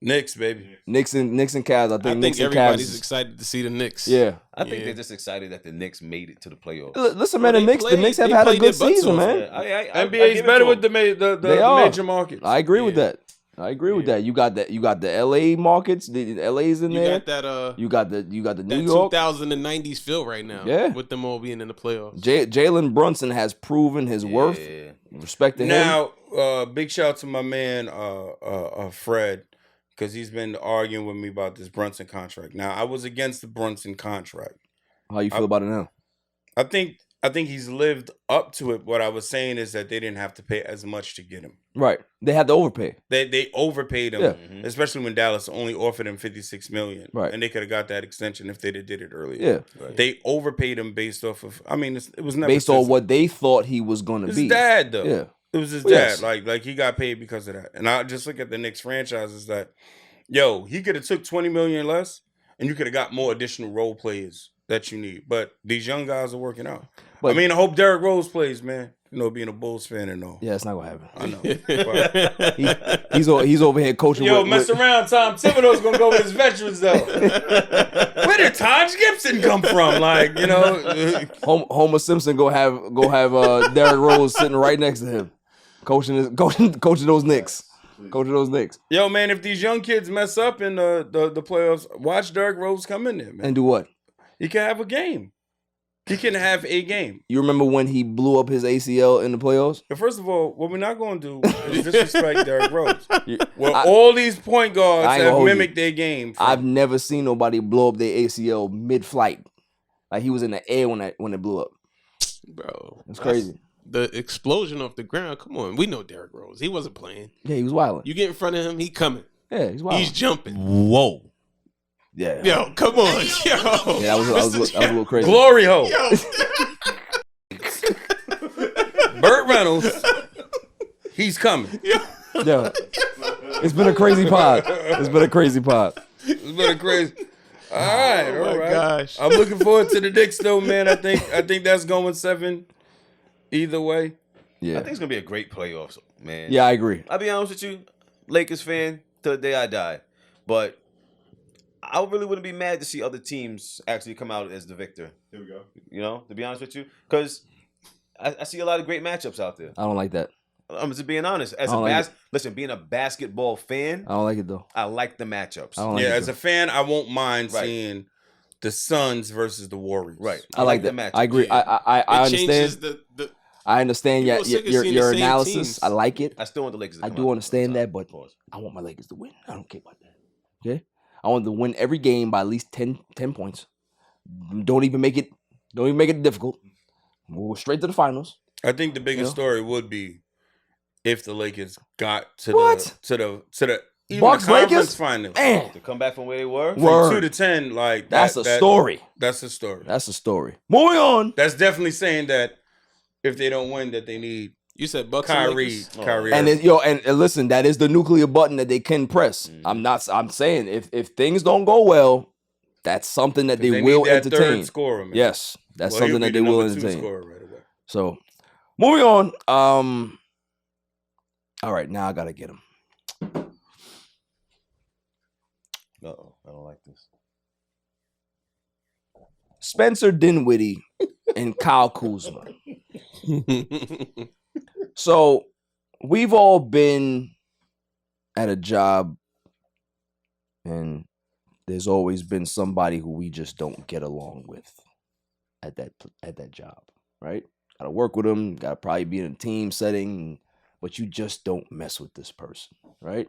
Knicks, baby. Knicks and Cavs. I think Knicks and everybody's Cavs excited to see the Knicks. Yeah. I think they're just excited that the Knicks made it to the playoffs. Listen, man, the Knicks have had a good season, man. NBA's better with the major markets. I agree with that. I agree with that. You got the LA markets. The LA's in there. You got that. You got the New that York 2090s feel right now. Yeah. With them all being in the playoffs. Jalen Brunson has proven his worth. Respect to him. Now, big shout out to my man Fred, because he's been arguing with me about this Brunson contract. Now, I was against the Brunson contract. How you feel about it now? I think he's lived up to it. What I was saying is that they didn't have to pay as much to get him. Right. They had to overpay. They overpaid him, Yeah. especially when Dallas only offered him $56 million. Right. And they could have got that extension if they did it earlier. Yeah. Right. They overpaid him based off of. I mean, it was never based on what they thought he was going to his be. dad though. Yeah. It was his Well, dad. yes. Like he got paid because of that. And I just look at the Knicks franchises that, he could have took $20 million less, and you could have got more additional role players that you need. But these young guys are working out. But- I hope Derrick Rose plays, man. Being a Bulls fan and all. Yeah, it's not gonna happen. I know. But he's over here coaching. Mess around. Tom Thibodeau's gonna go with his veterans though. Where did Taj Gibson come from? Like, Homer Simpson go have Derrick Rose sitting right next to him, coaching those Knicks. Coaching those Knicks. Yo, man, if these young kids mess up in the playoffs, watch Derrick Rose come in there, man. And do what? He can have a game. He can have a game. You remember when he blew up his ACL in the playoffs? And first of all, what we're not going to do is disrespect Derrick Rose. All these point guards have mimicked their game. I've never seen nobody blow up their ACL mid-flight. Like he was in the air when it blew up. Bro. It's crazy. The explosion off the ground. Come on. We know Derrick Rose. He wasn't playing. Yeah, he was wilding. You get in front of him, he coming. Yeah, he's wilding. He's jumping. Whoa. Yeah. Yo, come on. Yo. Yeah, that was a little crazy. Glory hole. Burt Reynolds. He's coming. Yeah. It's been a crazy pod. It's been a crazy pod. It's been a crazy. All right. Oh my gosh. I'm looking forward to the Knicks though, man. I think that's going 7 either way. Yeah. I think it's gonna be a great playoffs, man. Yeah, I agree. I'll be honest with you, Lakers fan till the day I die, but I really wouldn't be mad to see other teams actually come out as the victor. Here we go. To be honest with you, because I see a lot of great matchups out there. I don't like that. I'm just being honest. Listen, being a basketball fan, I don't like it though. I like the matchups. As a fan, I won't mind seeing the Suns versus the Warriors. Right. I like that. matchups. I agree. I understand. I understand People sick of seeing the your same analysis. teams. I like it. I still want the Lakers to I come do out. understand that, but I want my Lakers to win. I don't care about that. Okay? I want them to win every game by at least 10 points. Don't even make it difficult. We'll go straight to the finals. I think the biggest story would be if the Lakers got to What? the even Bucks, the conference Lakers? finals. Man. To come back from where they were. From Word. 2 to 10, like That's a story. That's a story. That's a story. Moving on. That's definitely saying that if they don't win, that they need You said Bucks and Kyrie. Lakers? Kyrie. And and listen, that is the nuclear button that they can press. I'm saying if things don't go well, that's something that 'Cause they they will need that third entertain. scorer, man. Yes, that's Well, he'll something be that the they will number 2 entertain. scorer right away. So, moving on. All right, now I gotta get him. Uh-oh, I don't like this. Spencer Dinwiddie and Kyle Kuzma. So, we've all been at a job, and there's always been somebody who we just don't get along with at that job, right? Gotta work with them, gotta probably be in a team setting, but you just don't mess with this person, right?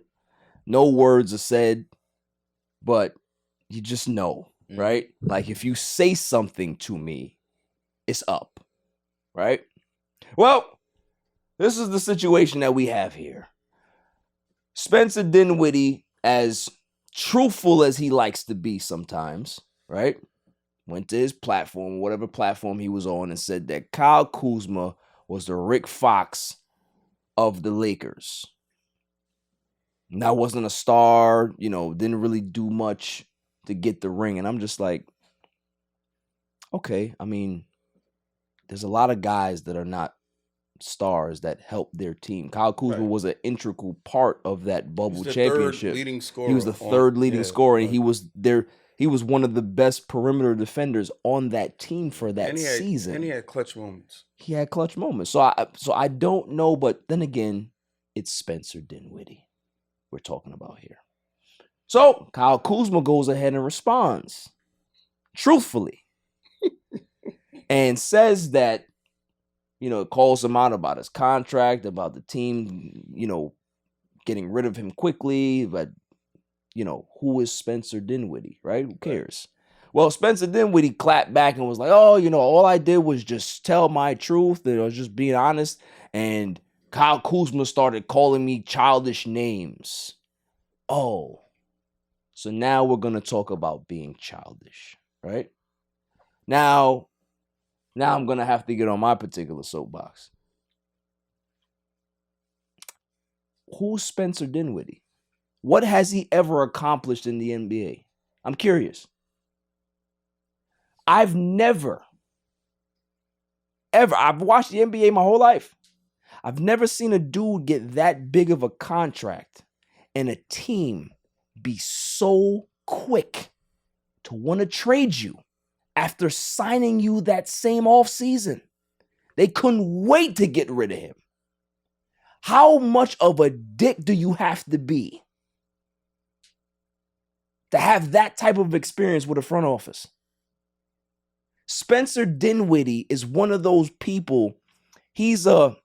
No words are said, but you just know, right? Like if you say something to me, it's up, right? Well, this is the situation that we have here. Spencer Dinwiddie, as truthful as he likes to be sometimes, right? Went to his platform, whatever platform he was on, and said that Kyle Kuzma was the Rick Fox of the Lakers. Now wasn't a star, didn't really do much to get the ring. And I'm just like, okay, I mean, there's a lot of guys that are not stars that help their team. Kyle Kuzma was an integral part of that bubble championship. He was the third leading scorer, and he was there. He was one of the best perimeter defenders on that team for that season. And he had clutch moments. He had clutch moments. So I don't know, but then again, it's Spencer Dinwiddie we're talking about here. So Kyle Kuzma goes ahead and responds truthfully and says that, calls him out about his contract, about the team, getting rid of him quickly, but who is Spencer Dinwiddie, right? Who cares? Well, Spencer Dinwiddie clapped back and was like, oh, all I did was just tell my truth. I was just being honest. And Kyle Kuzma started calling me childish names. Oh, so now we're going to talk about being childish, right? Now I'm going to have to get on my particular soapbox. Who's Spencer Dinwiddie? What has he ever accomplished in the NBA? I'm curious. I've never, ever, I've watched the NBA my whole life. I've never seen a dude get that big of a contract and a team be so quick to want to trade you after signing you that same offseason. They couldn't wait to get rid of him. How much of a dick do you have to be to have that type of experience with a front office? Spencer Dinwiddie is one of those people. He's like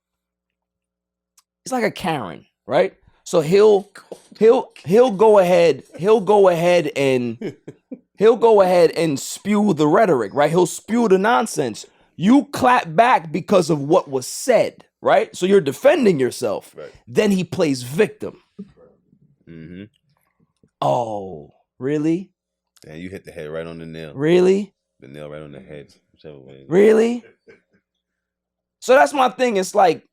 a Karen, right? So he'll go ahead and spew the rhetoric, right? He'll spew the nonsense. You clap back because of what was said, right? So you're defending yourself. Right. Then he plays victim. Mm-hmm. Oh, really? And you hit the head right on the nail. Really? The nail right on the head, whichever way. Really? So that's my thing. It's like,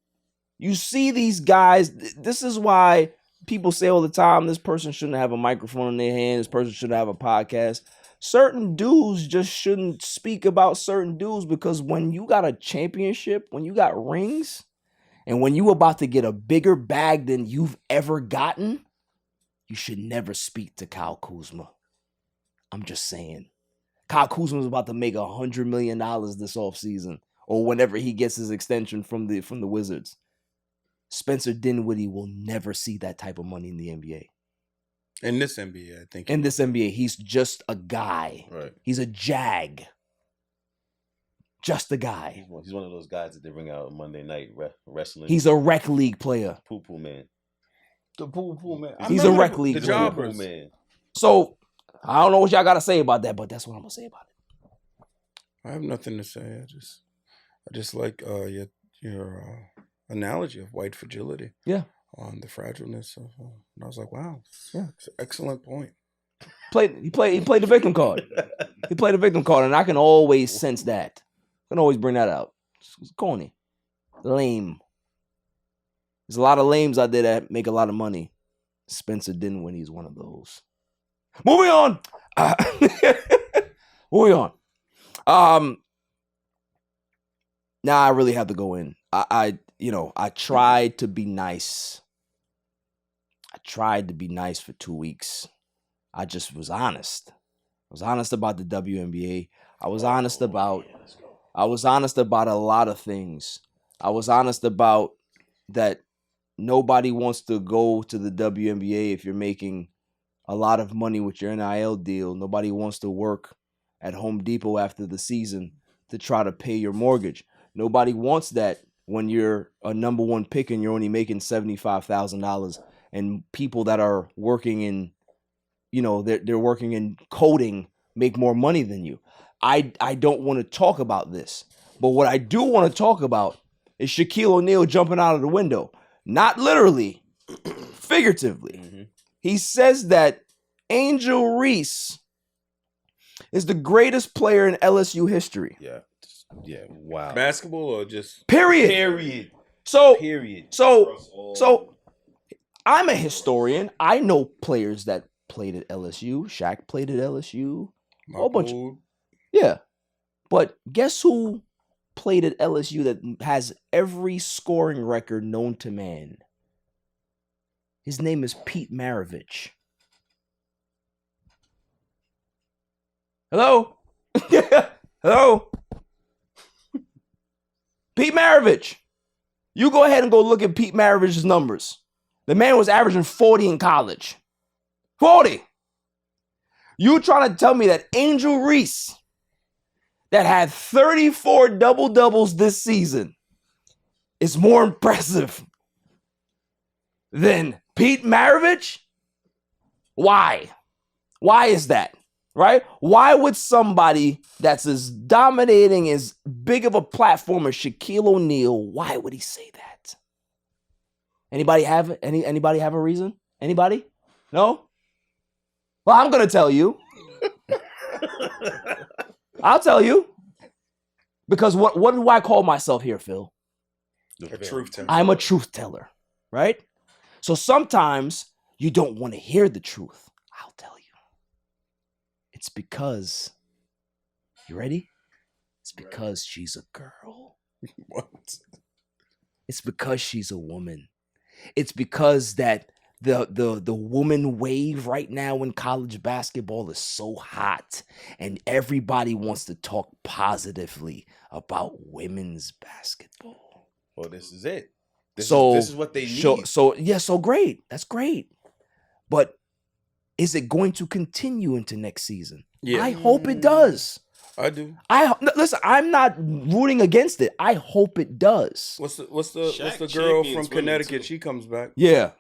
you see these guys. This is why people say all the time, this person shouldn't have a microphone in their hand. This person shouldn't have a podcast. Certain dudes just shouldn't speak about certain dudes, because when you got a championship, when you got rings, and when you about to get a bigger bag than you've ever gotten, you should never speak to Kyle Kuzma. I'm just saying. Kyle Kuzma is about to make $100 million this offseason, or whenever he gets his extension from the Wizards. Spencer Dinwiddie will never see that type of money in the NBA. In this NBA, I think. In this NBA, he's just a guy. Right. He's a jag. Just a guy. He's one of those guys that they bring out on Monday Night Wrestling. He's a rec league player. Poo-poo man. The poo-poo man. He's a rec league the player. jobbers. Man. So, I don't know what y'all got to say about that, but that's what I'm going to say about it. I have nothing to say. I just like your analogy of white fragility. Yeah. On the fragileness of, and I was like, wow, yeah, it's an excellent point. He played the victim card. He played the victim card, and I can always sense that. I can always bring that out. It's corny, lame. There's a lot of lames out there that make a lot of money. Spencer Dinwiddie is one of those. Moving on. Moving on. Now I really have to go in. I tried to be nice. I tried to be nice for 2 weeks. I just was honest. I was honest about the WNBA. I was honest about a lot of things. I was honest about that nobody wants to go to the WNBA if you're making a lot of money with your NIL deal. Nobody wants to work at Home Depot after the season to try to pay your mortgage. Nobody wants that when you're a number one pick and you're only making $75,000, and people that are working in, they're working in coding make more money than you. I don't want to talk about this, but what I do want to talk about is Shaquille O'Neal jumping out of the window. Not literally, figuratively. Mm-hmm. He says that Angel Reese is the greatest player in LSU history. Yeah. Yeah. Wow. Basketball or just period. So I'm a historian. I know players that played at LSU. Shaq played at LSU. A whole bunch. Yeah. But guess who played at LSU that has every scoring record known to man? His name is Pete Maravich. Hello? Hello? Pete Maravich. You go ahead and go look at Pete Maravich's numbers. The man was averaging 40 in college. 40. You trying to tell me that Angel Reese, that had 34 double-doubles this season, is more impressive than Pete Maravich? Why? Why is that? Right? Why would somebody that's as dominating, as big of a platform as Shaquille O'Neal, why would he say that? Anybody have a reason? Anybody? No? Well, I'm gonna tell you. I'll tell you. Because what do I call myself here, Phil? A truth teller. I'm a truth teller, right? So sometimes you don't want to hear the truth. I'll tell you. It's because, you ready? It's because she's a girl. What? It's because she's a woman. It's because that the woman wave right now in college basketball is so hot, and everybody wants to talk positively about women's basketball. Well, this is it. This is what they need. So great. That's great. But is it going to continue into next season? Yeah. I hope it does. I do. Listen, I'm not rooting against it. I hope it does. What's the girl from Connecticut? She comes back. Yeah.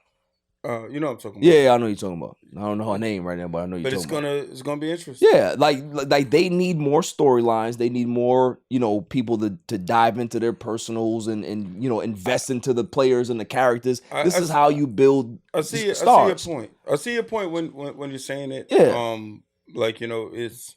You know what I'm talking about. Yeah, I know what you're talking about. I don't know her name right now, but I know you're talking about. But it's gonna be interesting. Yeah, like they need more storylines. They need more, people to dive into their personals and invest into the players and the characters. This is how you build stars. I see your point when you're saying it. Yeah. It's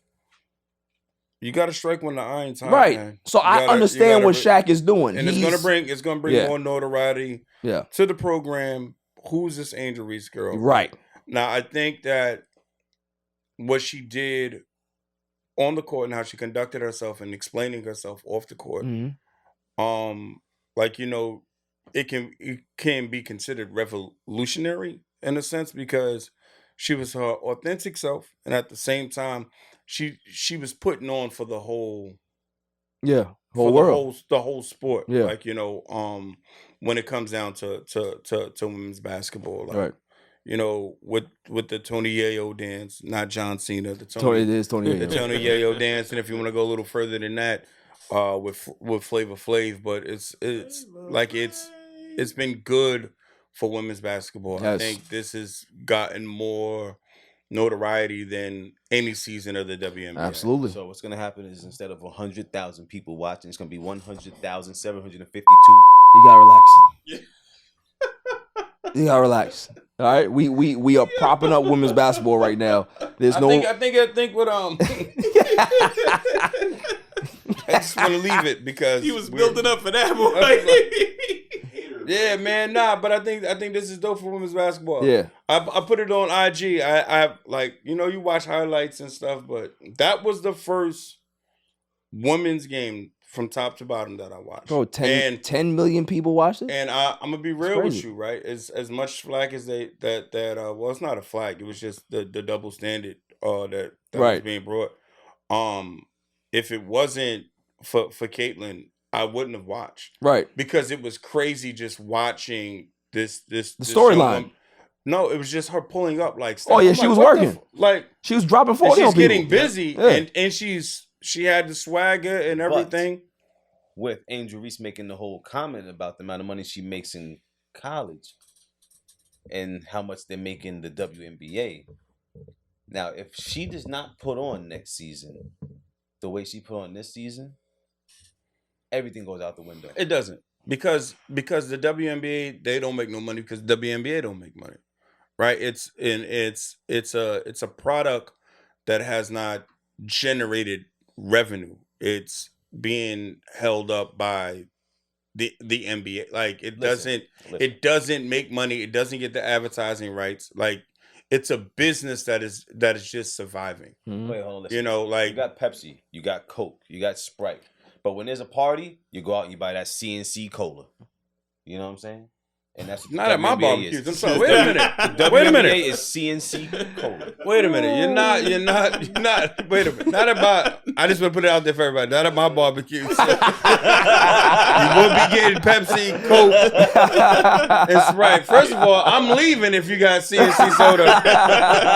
you got to strike when the iron's hot, right. man. So I understand what Shaq is doing, and it's gonna bring more notoriety to the program. Who's this Angel Reese girl? Right. Now, I think that what she did on the court and how she conducted herself and explaining herself off the court, it can be considered revolutionary in a sense, because she was her authentic self, and at the same time, she was putting on for the whole world, the whole sport. Yeah. When it comes down to women's basketball, right. With the Tony Yayo dance, not John Cena, the Tony Yayo dance, and if you want to go a little further than that, with Flavor Flav, but it's been good for women's basketball. Yes. I think this has gotten more notoriety than any season of the WNBA. Absolutely. So what's gonna happen is, instead of 100,000 people watching, it's gonna be 100,752. You gotta relax. You gotta relax. All right, we are propping up women's basketball right now. There's I think what I just want to leave it because he was building up for that boy. Yeah, man, nah, but I think this is dope for women's basketball. Yeah. I put it on IG. I like, you watch highlights and stuff, but that was the first women's game from top to bottom that I watched. Bro, 10 million people watched it? And I'm gonna be real with crazy. you, right? As much flag as well, it's not a flag. It was just the double standard that was Right. being brought. If it wasn't for Caitlyn, I wouldn't have watched. Right. Because it was crazy just watching this storyline. No, it was just her pulling up like stuff. Oh yeah, I'm she like, was what the working. like she was dropping and 40 on she's people. getting busy Yeah. and she had the swagger and everything. With Angel Reese making the whole comment about the amount of money she makes in college and how much they make in the WNBA. Now, if she does not put on next season the way she put on this season, everything goes out the window. It doesn't. Because the WNBA, they don't make no money because the WNBA don't make money. Right? It's a product that has not generated revenue. It's being held up by the NBA. Like it doesn't make money. It doesn't get the advertising rights. Like it's a business that is just surviving. Wait, hold on. Listen. You know, like you got Pepsi, you got Coke, you got Sprite. But when there's a party, you go out and you buy that CNC cola. You know what I'm saying? And that's not at my WNBA barbecues. is. I'm sorry. Wait a minute. The Wait a minute. WNBA is CNC cola. Wait a minute. You're not. Wait a minute. Not about. I just want to put it out there for everybody. Not at my barbecue. So. You will be getting Pepsi, Coke, and Sprite. First of all, I'm leaving if you got CNC soda,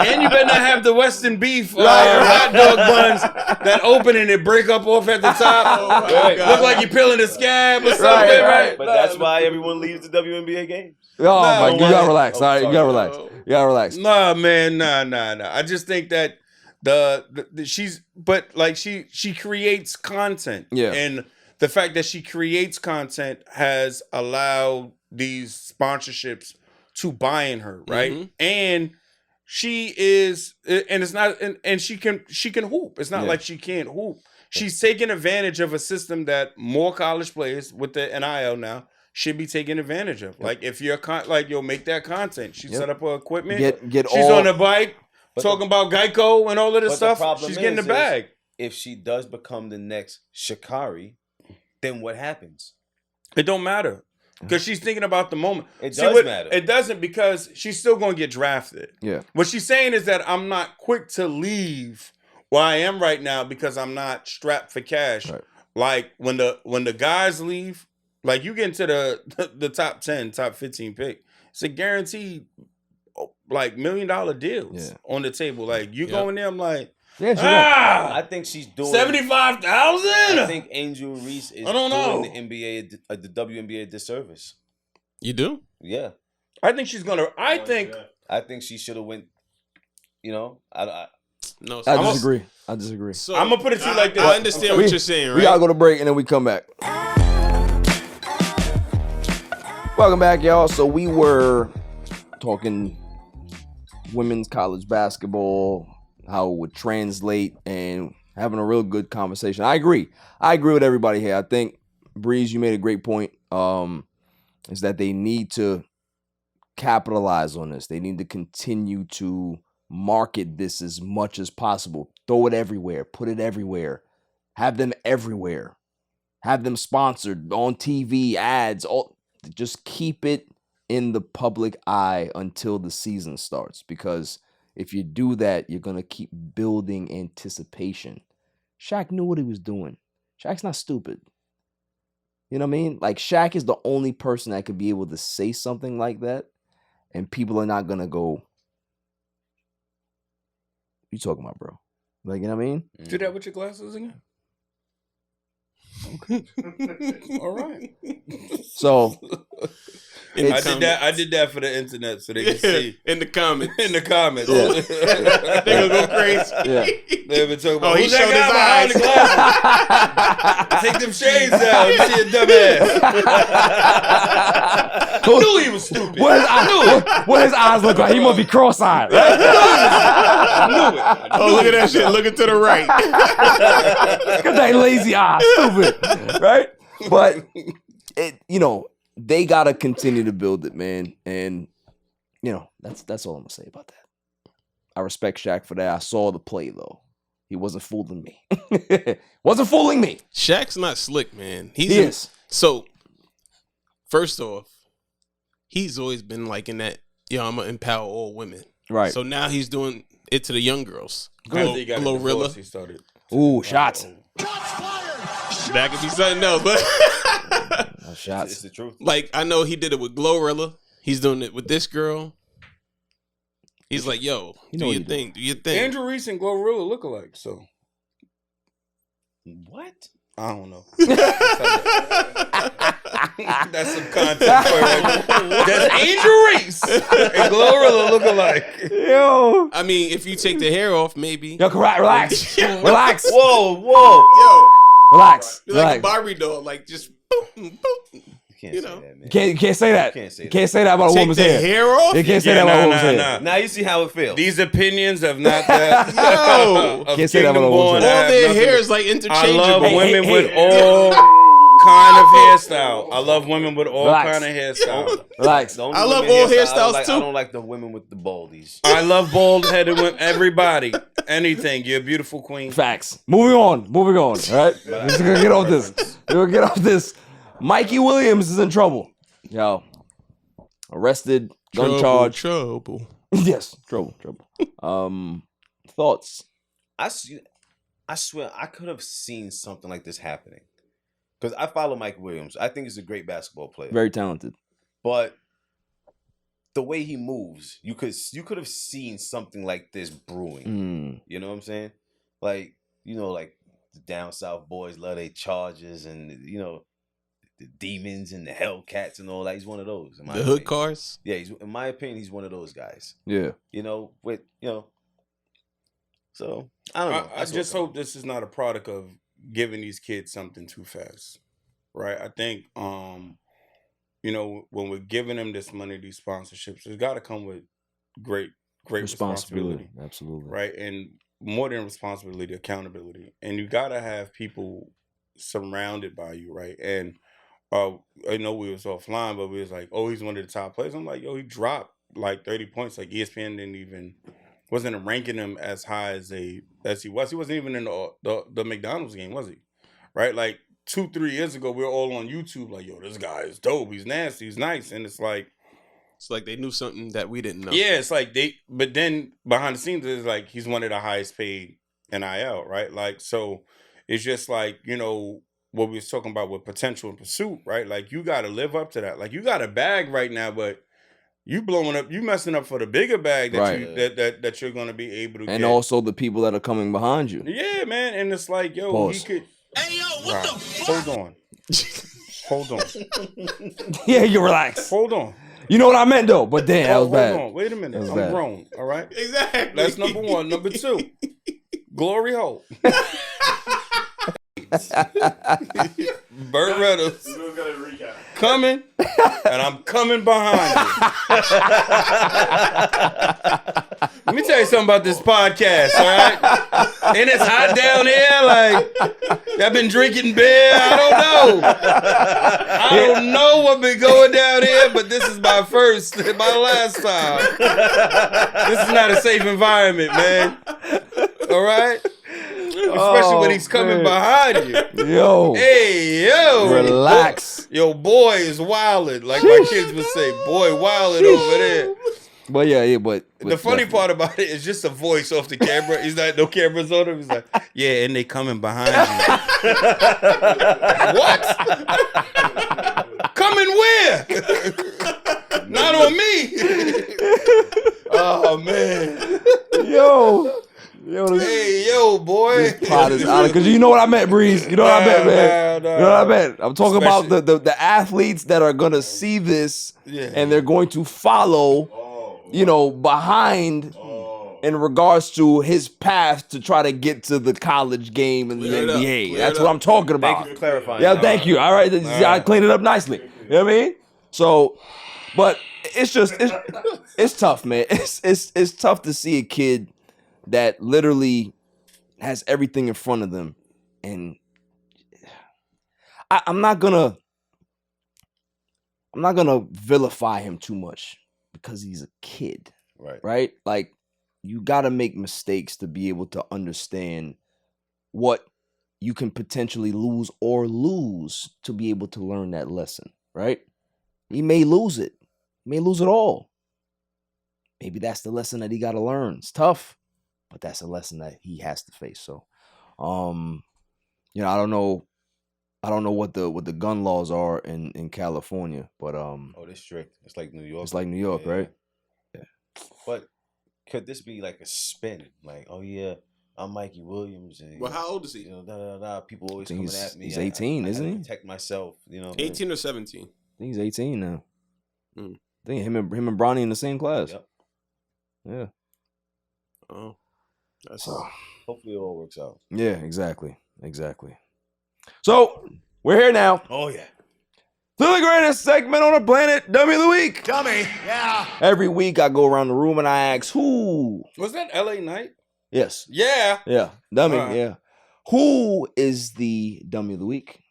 and you better not have the Western beef hot dog buns that open and it break up off at the top. Look like you're peeling a scab or something, right? But that's why everyone leaves the WNBA games. Oh my, you gotta relax. All right, you gotta relax. You gotta relax. Nah, man, nah. I just think that she creates content. Yeah. And the fact that she creates content has allowed these sponsorships to buy in her, right? Mm-hmm. And she is, and it's not, and she can hoop. It's not like she can't hoop. She's taking advantage of a system that more college players with the NIL now should be taking advantage of. Like if you're you'll make that content. She set up her equipment. She's on the bike talking about Geico and all of this stuff. She's getting the bag. If she does become the next Sha'Carri, then what happens? It don't matter. Because she's thinking about the moment. It does matter. It doesn't, because she's still going to get drafted. Yeah. What she's saying is that I'm not quick to leave where I am right now because I'm not strapped for cash. Right. Like when the guys leave, like you get into the top 10, top 15 pick, it's a guaranteed like $1 million deals on the table. Like you go in there, I'm like, I think she's doing 75,000. I think Angel Reese is doing the NBA, the WNBA a disservice. You do? Yeah. I think she's gonna. I think she should have went. You know, I disagree. I disagree. So I'm gonna put it to you like this. I understand what you're saying, right? We gotta go to break and then we come back. Welcome back, y'all. So we were talking women's college basketball, how it would translate, and having a real good conversation. I agree with everybody here. I think, Breeze, you made a great point. Is that they need to capitalize on this. They need to continue to market this as much as possible. Throw it everywhere. Put it everywhere. Have them everywhere. Have them sponsored on TV, ads. Just keep it in the public eye until the season starts, because if you do that, you're going to keep building anticipation. Shaq knew what he was doing. Shaq's not stupid. You know what I mean? Like, Shaq is the only person that could be able to say something like that, and people are not going to go, "What you talking about, bro?" Like, you know what I mean? Do that with your glasses again. Okay. All right. So I did that for the internet so they can see in the comments. In the comments. Yeah. They gonna go crazy. Yeah. They've been talking about he who's showed that his guy behind the glasses? Take them shades down. You see a dumbass. I knew he was stupid. What his eyes look like? He must be cross-eyed. I knew it. Oh, look at that shit. Looking to the right. Look at that lazy eye. Stupid. Right? But, they gotta continue to build it, man. And you know, that's all I'm gonna say about that. I respect Shaq for that. I saw the play though. He wasn't fooling me. Wasn't fooling me. Shaq's not slick, man. He is. So, first off, he's always been like in that, I'm gonna empower all women. Right. So now he's doing it to the young girls. Glorilla. He started. Ooh, shots. That could be something else, but shots. It's the truth. Like, I know he did it with Glorilla. He's doing it with this girl. He's like, yo, do your thing. Do your thing. Andrew Reese and Glorilla look alike, so. What? I don't know. That's some content for you. Does Andrew Reese and Glorilla look alike? Yo. I mean, if you take the hair off, maybe. Yo, relax. Relax. Whoa. Yo. Relax. You're like a Barbie doll, like just boom, boom. You know. You can't say that. You can't say that about a woman's hair. Take the hair off? You can't say that about a woman's hair. Now you see how it feels. These opinions have not that. Yo. Can't say that about a woman's All hair. their hair is like interchangeable. I love women with all kind of hairstyle. I love women with all kind of hairstyle. Relax. The only I love women all hairstyle hairstyles too. I don't like the women with the baldies. I love bald-headed women. Everybody. Anything. You're a beautiful queen. Facts. Moving on. All right? We're just gonna get off this. We're gonna get off this. Mikey Williams is in trouble. Yo. Arrested. Gun charge. Trouble. Yes. Trouble. Thoughts? I swear I could have seen something like this happening. Because I follow Mike Williams. I think he's a great basketball player. Very talented. But the way he moves, you could have seen something like this brewing. You know what I'm saying? Like, like the down south boys love their Chargers and the demons and the Hellcats and all that. He's one of those. In my The opinion. hood cars? Yeah, in my opinion, he's one of those guys. Yeah. So I don't know. I just hope this is not a product of giving these kids something too fast. Right? I think when we're giving them this money, these sponsorships, it's gotta come with great responsibility. Absolutely. Right? And more than responsibility, accountability. And you gotta have people surrounded by you, right? And I know we was offline, but we was like, oh, he's one of the top players. I'm like, yo, he dropped like 30 points. Like ESPN wasn't ranking him as high as he was. He wasn't even in the McDonald's game, was he? Right? Like 2-3 years ago, we were all on YouTube like, yo, this guy is dope. He's nasty. He's nice. And it's like they knew something that we didn't know. Yeah, it's like but then behind the scenes, it's like he's one of the highest paid NIL, right? Like, so it's just like, what we was talking about with potential and pursuit, right? Like, you got to live up to that. Like, you got a bag right now, but you blowing up, you messing up for the bigger bag that that you're going to be able to get. And also the people that are coming behind you. Yeah, man. And it's like, yo, Pause. he could. Hey, yo, what the fuck? Hold on. Yeah, you relax. Hold on. You know what I meant though, but damn, that was bad. Hold on. Wait a minute. I'm bad. grown. All right. Exactly. That's number one. Number two. Glory hole. Burt Reynolds coming, and I'm coming behind you. Let me tell you something about this podcast, all right? And it's hot down here, like, y'all been drinking beer? I don't know what been going down here, but this is my last time. This is not a safe environment, man. All right? Especially when he's coming behind you. Yo. Hey, yo. Relax. Yo, boy is wildin'. Like my kids would say, boy wildin' over there. But but the funny part about it is just a voice off the camera. He's like, no cameras on him. He's like, yeah, and they coming behind you. What? Coming where? Not on me. Oh, man. Yo, hey, yo, boy. This pot is out because you know what I meant, Breeze. You know what I meant, man. You know what I meant. I'm talking about the athletes that are gonna see this and they're going to follow, behind in regards to his path to try to get to the college game in the NBA. That's what I'm talking about. Thank you for clarifying. Yeah, thank you. All right, I cleaned it up nicely. You know what I mean? So, but it's just it's tough, man. It's tough to see a kid that literally has everything in front of them, and I'm not gonna I'm not gonna vilify him too much because he's a kid. Right? Like, you gotta make mistakes to be able to understand what you can potentially lose to be able to learn that lesson, right? He may lose it. He may lose it all. Maybe that's the lesson that he gotta learn. It's tough, but that's a lesson that he has to face. So, you know, I don't know what the gun laws are in California, but oh, they're strict. It's like New York. it's like New York, right? Yeah. But could this be like a spin? Like, oh yeah, I'm Mikey Williams. And, Well, how old is he? You know, people always I think coming at me. he's 18, I isn't gotta he? protect myself. You know, 18 or 17? I think he's 18 now. Mm. I think him and Bronny in the same class. Yep. Yeah. Oh, that's hopefully it all works out. Yeah, exactly. So we're here now. Oh yeah. To the greatest segment on the planet, Dummy of the Week. Dummy, yeah. Every week I go around the room and I ask who. Was that LA Knight? Yes. Yeah. Yeah. Dummy. All right. Yeah. Who is the Dummy of the Week?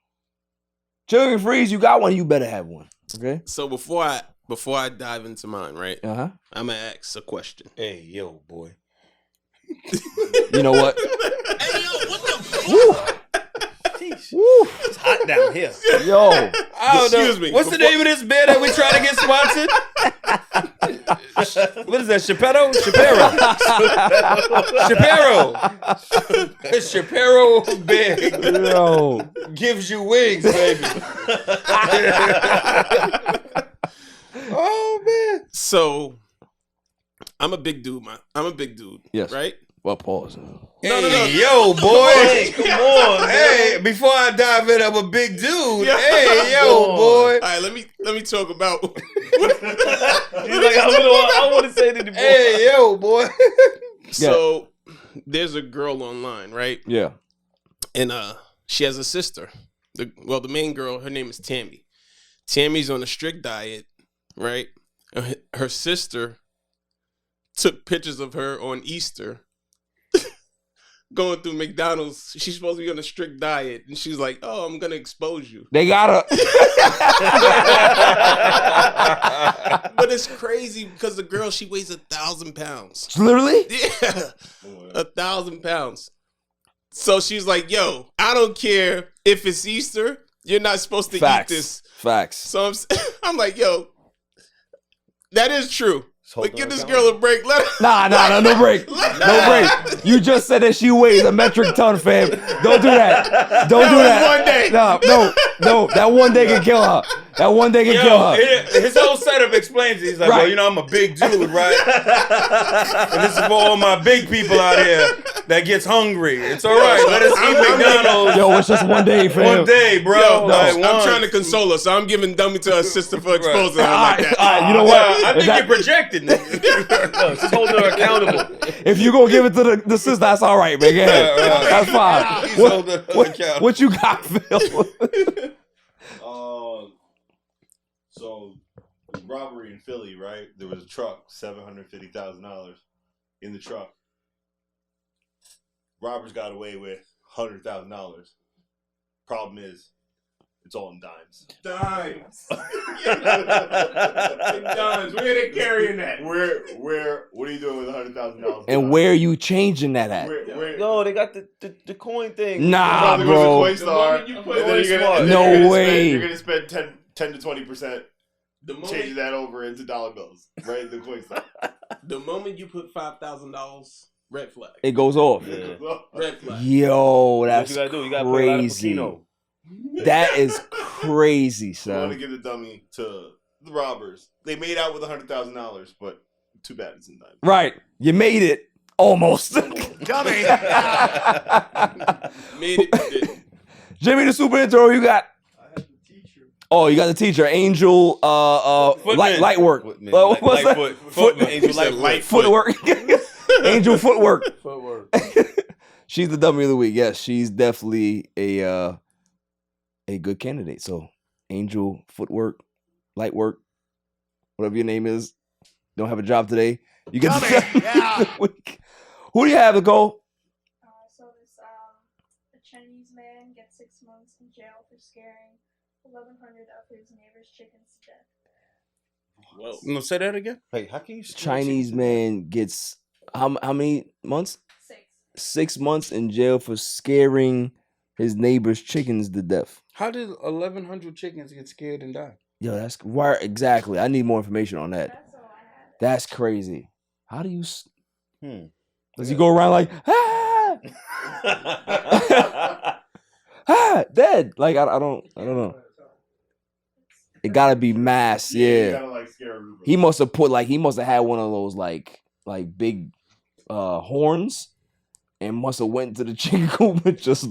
Children Freeze, you got one. You better have one. Okay. So before I dive into mine, right? Uh-huh. I'm gonna ask a question. Hey, yo, boy. You know what? Hey, yo, what the fuck? Woo. Woo. It's hot down here. Yo. I don't know. Excuse me. What's the name of this beer that we trying to get sponsored? What is that? Shapiro? Shapiro beer. Yo. Gives you wings, baby. Oh man. So I'm a big dude, man. I'm a big dude. Yes. Right? Well, pause. Hey, yo, boy. Hey, come on, Hey, man. before I dive in, I'm a big dude. Yeah. Hey, yo, boy. All right, let me talk about. He's like, I want to say it anymore. Hey, yo, boy. So there's a girl online, right? Yeah. And she has a sister. The main girl, her name is Tammy. Tammy's on a strict diet, right? Her sister took pictures of her on Easter going through McDonald's. She's supposed to be on a strict diet, and she's like, "Oh, I'm gonna expose you." They got her. But it's crazy because the girl, she weighs 1,000 pounds. Literally? Yeah, 1,000 pounds. So she's like, "Yo, I don't care if it's Easter. You're not supposed to Facts. eat this." Facts. So I'm like, "Yo, that is true." Hold But give on, this come girl on. a break. Let her. Nah, no break. No break. You just said that she weighs a metric ton, fam. Don't do that. Don't do that. One day. No. That one day can kill her. That one day can kill her. His whole setup explains it. He's like, Right. well, you know, I'm a big dude, right? And this is for all my big people out here that gets hungry. It's all right. Let us eat McDonald's. Yo, it's just one day, fam. One day, bro. Yo, Like, I'm trying to console her, so I'm giving dummy to her sister for exposing her like that. All right, you know what? I think you're projected, nigga. No, just holding her accountable. If you gonna give it to the sister, that's all right, man. Go ahead. That's fine. He's holding her accountable. What you got, Phil? So robbery in Philly, right? There was a truck, $750,000 in the truck. Robbers got away with $100,000. Problem is, it's all in dimes. Dimes. Dimes. Where they carrying that? What are you doing with $100,000? And where are you changing that at? No, they got the coin thing. Nah, There bro. was a Coinstar, You and put then you're gonna- No you're gonna way. spend- You're going to spend 10 to 20%. The Changing moment, that over into dollar bills, right? The Coinstar. the moment you put $5,000, red flag. It goes off. Yeah. Red flag. Yo, What that's you gotta do? You gotta put a lot of crazy. Pacino. That is crazy, I want to son. give the dummy to the robbers. They made out with $100,000, but too bad it's in dimes. Right. You made it. Almost. Dummy. Made it, but didn't. Jimmy the Super Intro, you got. Oh, you got the teacher, Angel. Light work. Footman, What's that? Footman, Angel Lightfoot. Footwork. Angel footwork. Footwork. She's the dummy of the week. Yes, she's definitely a good candidate. So, Angel footwork, light work, whatever your name is. Don't have a job today. You get the dummy of the week. Who do you have, Nicole? So this a Chinese man gets 6 months in jail for scaring 1,100 of his neighbor's chickens to death. Whoa. No, say that again. Hey, how can you? Chinese man gets how many months? 6 months in jail for scaring his neighbor's chickens to death. How did 1,100 chickens get scared and die? Yo, that's why exactly. I need more information on that. That's crazy. How do you? Does he go around like dead? Like I don't know. It gotta be mass, yeah. Gotta, like, scare everybody. He must have had one of those like big horns, and must have went to the chicken coop and just.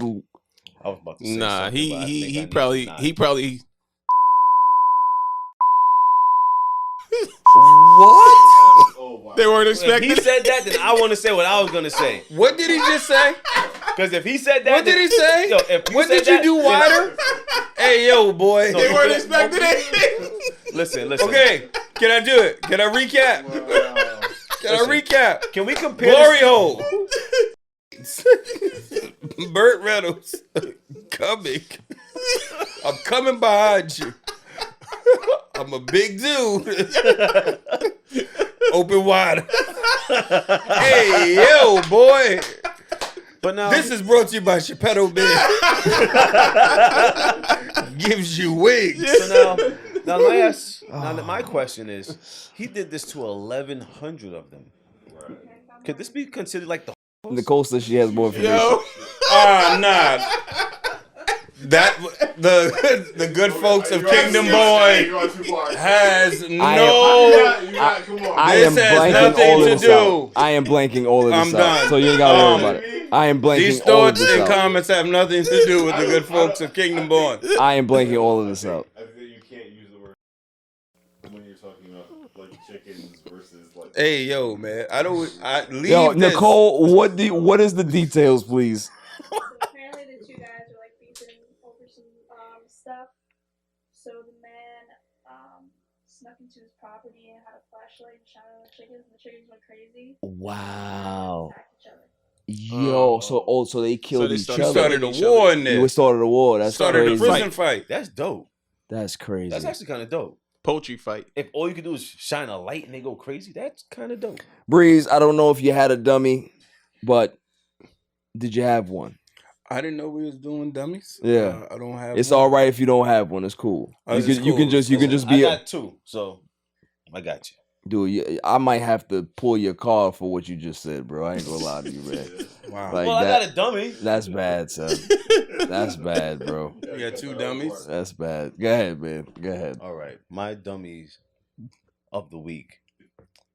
I was about to say Nah, something, but I think I he need probably to not. he probably. What? Oh, wow. They weren't If expecting. he said that, then I want to say what I was gonna say. What did he just say? Because if he said that, What did he say? Yo, if What said did you that, do then wider? Hey, yo, boy. No, They weren't expecting it. Listen. Okay, can I do it? Can I recap? Can I recap? Can we compare? Glory hole. Burt Reynolds coming. I'm coming behind you. I'm a big dude. Open wide. Hey, yo, boy. But now This is brought to you by Chappelle Man. Gives you wings. So now my question is, he did this to 1,100 of them. Could this be considered like the? Nicole says she has more information. Yo, Nah. That the good folks of Kingdom Boy has no. I am This has blanking nothing all to of this do. out. I am blanking all of this I'm out. done. So you ain't gotta worry about it. I am blanking These all of thoughts this and out. comments have nothing to do with the good folks of Kingdom Boy. I am blanking all of this out. I think you can't use the word when you're talking about like chickens versus like. Hey, yo, man. I leave Yo, this. Nicole, what is the details, please? Apparently, the two guys were like beefing over some stuff. So the man snuck into his property and had a flashlight and shot on the chickens, and the chickens went crazy. Wow. Attacked each other. Yo, so they killed they each started other. Started a each war other. in there. You started a war. That's Started crazy. a prison fight. That's dope. That's crazy. That's actually kind of dope. poultry fight. If all you can do is shine a light and they go crazy, that's kind of dope. Breeze, I don't know if you had a dummy, but did you have one? I didn't know we was doing dummies. Yeah, I don't have. It's one. all right if you don't have one. It's cool. You can just be. I got two, so I got you. Dude, I might have to pull your card for what you just said, bro. I ain't gonna lie to you, man. Wow. Like Well, I got a dummy. That's bad, son. That's bad, bro. You got two dummies. That's bad. Go ahead, man. Go ahead. All right, my dummies of the week.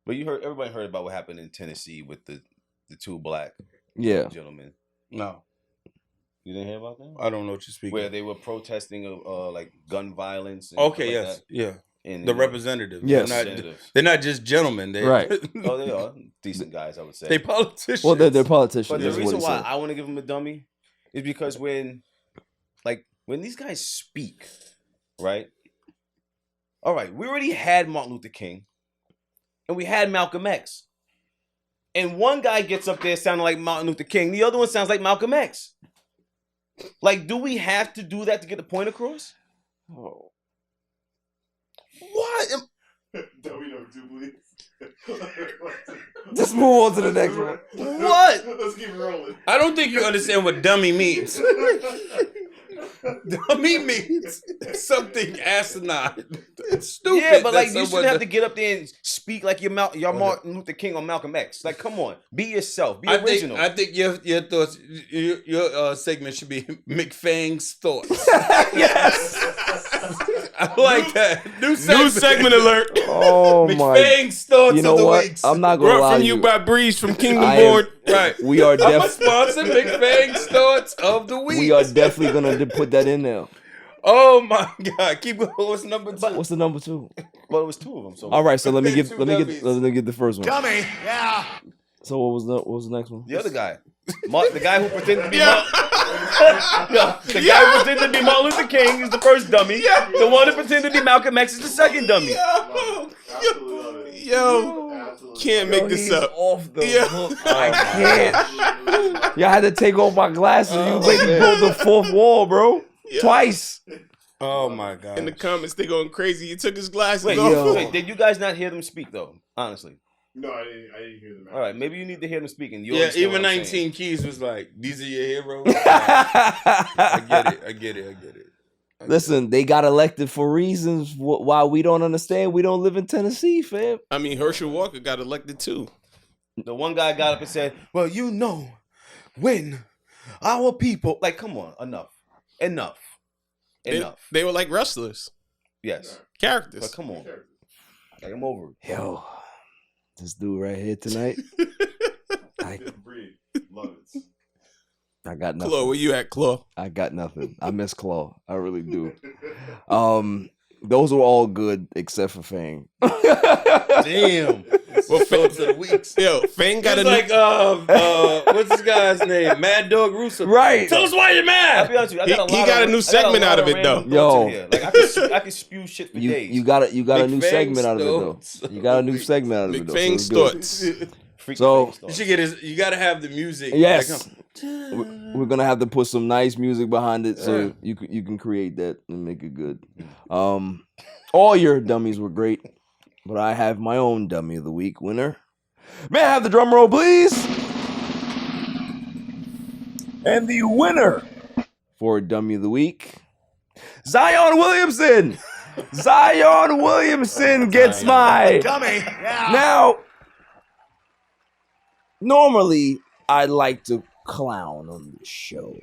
But everybody heard about what happened in Tennessee with the two black gentlemen. No. You didn't hear about that? I don't know what you're speaking. Where they were protesting like gun violence. And Okay, stuff yes, like that. yeah. And the representatives. Yes. They're not just gentlemen. They Right. Oh, they are decent guys, I would say. They politicians. Well, they're politicians. But the That's what reason he why said. I want to give them a dummy is because when these guys speak, right? All right, we already had Martin Luther King, and we had Malcolm X, and one guy gets up there sounding like Martin Luther King, the other one sounds like Malcolm X. Like, do we have to do that to get the point across? Oh. What? Dummy number 2, please. Just move on to the next one. What? Let's keep it rolling. I don't think you understand what dummy means. Dummy means something asinine. It's stupid. Yeah, but that like you someone shouldn't have to get up there and speak like you're Martin Luther King or Malcolm X. Like, come on, be yourself, be original. I think your thoughts, your segment should be McFang's thoughts. Yes. I like that. New segment alert. Oh my! McFang's thoughts You know of the what? weeks. I'm not gonna lie Brought from to you you. by Breeze from Kingdom I am- Board. Right. We are I'm a definitely sponsor. McFang's thoughts of the week. we are definitely gonna put that in there. Oh my God! Keep going. What's number 2? What's the number 2? Well, it was 2 of them. So All right, so let me get Two let me dummies. get the first one. Dummy, yeah. So what was the next one? the other guy, the guy who pretended to be the guy who pretended to be Martin Luther King is the first dummy. The one who pretended to be Malcolm X is the second dummy. Yo, can't make this he's up. Off the Yeah. hook. I can't. Y'all had to take off my glasses. You make me broke the fourth wall, bro. Twice. Oh my god! In the comments, they going crazy. He took his glasses Wait, off. wait, did you guys not hear them speak though? Honestly. No, I didn't hear them. All right, maybe you need to hear them speak. And Yeah, even 19 Keys was like, "These are your heroes." I get it. Listen, they got elected for reasons why we don't understand. We don't live in Tennessee, fam. I mean, Herschel Walker got elected too. The one guy got up and said, "Well, you know, when our people like, come on, enough." They were like wrestlers. Yes, characters. But come on, like, I'm over it. Yo, this dude right here tonight. I got nothing. Claw, where you at, Claw? I got nothing. I miss Claw. I really do. Those were all good except for Fang. Damn. Well, Fang to the weeks. Yo, Fang got It's like what's this guy's name? Mad Dog Russo. Right. Tell us why you're mad. I'll be honest with you, He got a new segment out of it though. Yo, like I can spew shit for days. you got a new Fang's segment out of it though. thoughts. You got a new segment out of it though. Fang's so thoughts. So You should get his. You gotta have the music. yes, Like, we're gonna have to put some nice music behind it so you can create that and make it good. All your dummies were great, but I have my own dummy of the week winner. May I have the drum roll, please? And the winner for dummy of the week, Zion Williamson. Zion Williamson gets my Dummy. Yeah. Now, normally I like to clown on the show.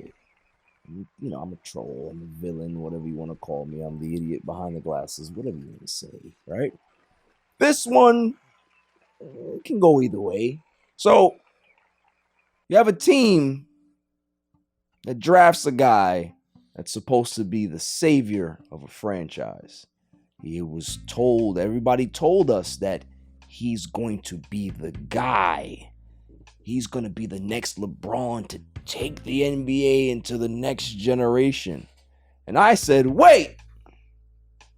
You know, I'm a troll, I'm a villain, whatever you want to call me. I'm the idiot behind the glasses, whatever you want to say, right? This one can go either way. So, you have a team that drafts a guy that's supposed to be the savior of a franchise. He was told, everybody told us that he's going to be the guy. He's going to be the next LeBron to take the NBA into the next generation. And I said, wait,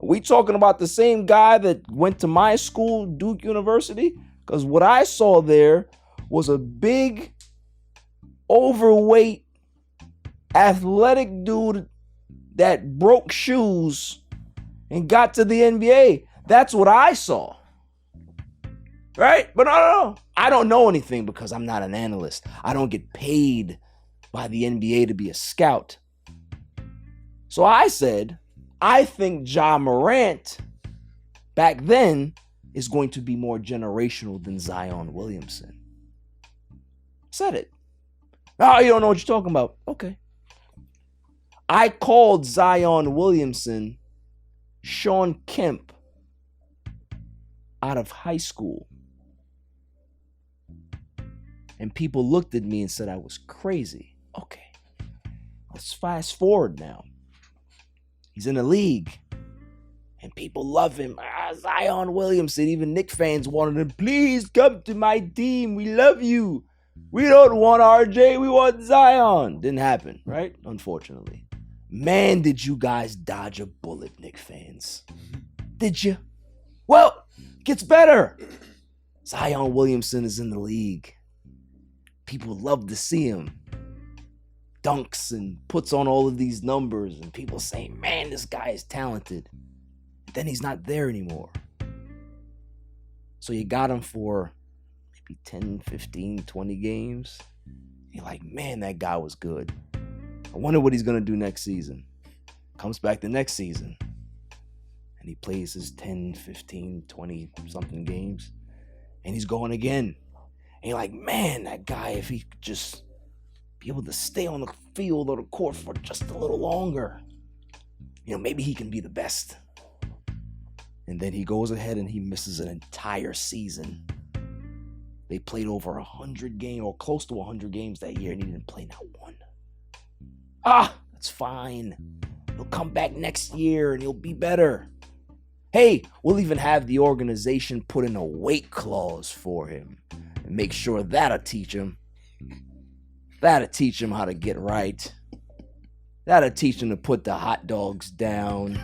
are we talking about the same guy that went to my school, Duke University? Because what I saw there was a big, overweight, athletic dude that broke shoes and got to the NBA. That's what I saw. Right? But no. I don't know anything because I'm not an analyst. I don't get paid by the NBA to be a scout. So I said, I think Ja Morant back then is going to be more generational than Zion Williamson. Said it. Oh, you don't know what you're talking about. Okay. I called Zion Williamson Sean Kemp out of high school. And people looked at me and said I was crazy. Okay. Let's fast forward now. He's in the league. And people love him. Zion Williamson. Even Knicks fans wanted him. Please come to my team. We love you. We don't want RJ. We want Zion. Didn't happen, right? Unfortunately. Man, did you guys dodge a bullet, Knicks fans. Did you? Well, gets better. Zion Williamson is in the league. People love to see him. Dunks and puts on all of these numbers. And people say, man, this guy is talented. Then he's not there anymore. So you got him for maybe 10, 15, 20 games. You're like, man, that guy was good. I wonder what he's going to do next season. Comes back the next season. And he plays his 10, 15, 20 something games. And he's going again. And you're like, man, that guy, if he could just be able to stay on the field or the court for just a little longer, you know, maybe he can be the best. And then he goes ahead and he misses an entire season. They played over 100 games or close to 100 games that year and he didn't play not one. That's fine. He'll come back next year and he'll be better. Hey, we'll even have the organization put in a weight clause for him and make sure that'll teach him. That'll teach him how to get right. That'll teach him to put the hot dogs down.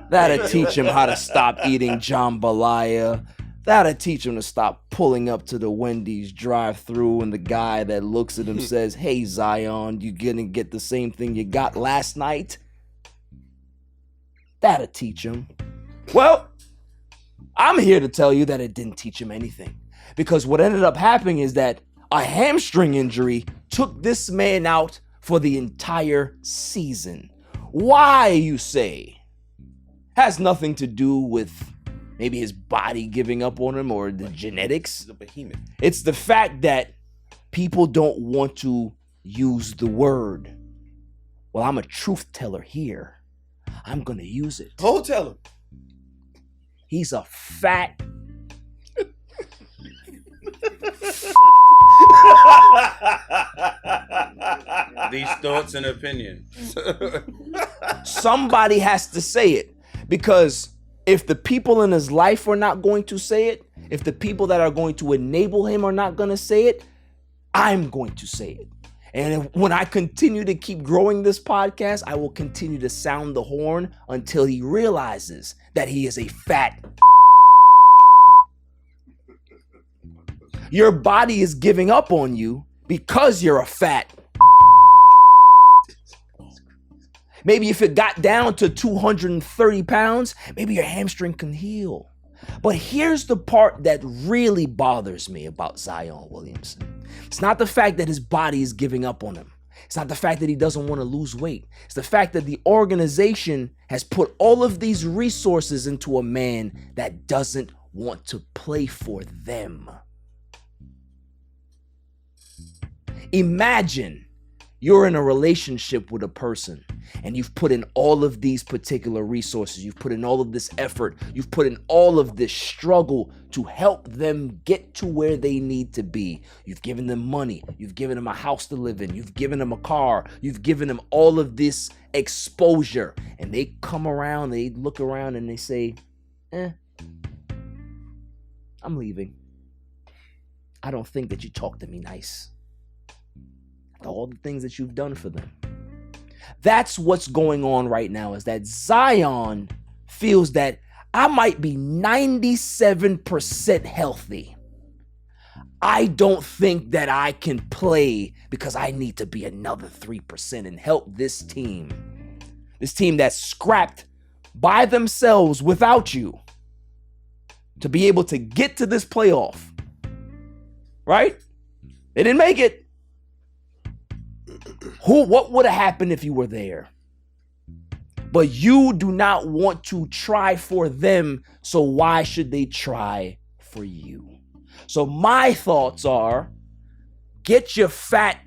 That'll teach him how to stop eating jambalaya. That'll teach him to stop pulling up to the Wendy's drive-thru and the guy that looks at him says, hey, Zion, you gonna get the same thing you got last night? That'll teach him. Well, I'm here to tell you that it didn't teach him anything. Because what ended up happening is that a hamstring injury took this man out for the entire season. Why, you say? Has nothing to do with maybe his body giving up on him or the genetics. He's a behemoth. It's the fact that people don't want to use the word. Well, I'm a truth teller here. I'm going to use it. Oh, tell him. He's a fat... These thoughts and opinions. Somebody has to say it, because if the people in his life are not going to say it, if the people that are going to enable him are not going to say it, I'm going to say it. And when I continue to keep growing this podcast, I will continue to sound the horn until he realizes that he is a fat. Your body is giving up on you because you're a fat. Maybe if it got down to 230 pounds, maybe your hamstring can heal. But here's the part that really bothers me about Zion Williamson. It's not the fact that his body is giving up on him. It's not the fact that he doesn't want to lose weight. It's the fact that the organization has put all of these resources into a man that doesn't want to play for them. Imagine you're in a relationship with a person and you've put in all of these particular resources. You've put in all of this effort. You've put in all of this struggle to help them get to where they need to be. You've given them money. You've given them a house to live in. You've given them a car. You've given them all of this exposure. And they come around, they look around and they say, I'm leaving. I don't think that you talk to me nice. All the things that you've done for them. That's what's going on right now, is that Zion feels that I might be 97% healthy. I don't think that I can play because I need to be another 3% and help this team. This team that's scrapped by themselves without you to be able to get to this playoff. Right? They didn't make it. What would have happened if you were there? But you do not want to try for them, so why should they try for you? So my thoughts are, get your fat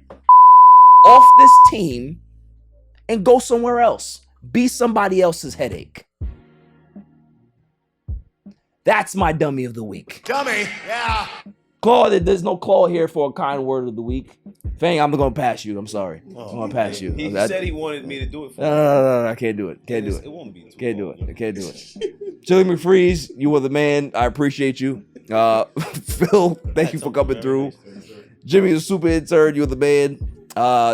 off this team and go somewhere else. Be somebody else's headache. That's my dummy of the week. Dummy, yeah. Claw, there's no Claw here for a kind word of the week. Fang, I'm going to pass you. I'm sorry. I'm going to pass you. He said he wanted me to do it for him. No, I can't do it. Can't do it. It won't be. Can't do it. I can't do it. Chili McFreeze, you were the man. I appreciate you. Phil, thank you for coming through. Jimmy, the super intern, you're the man.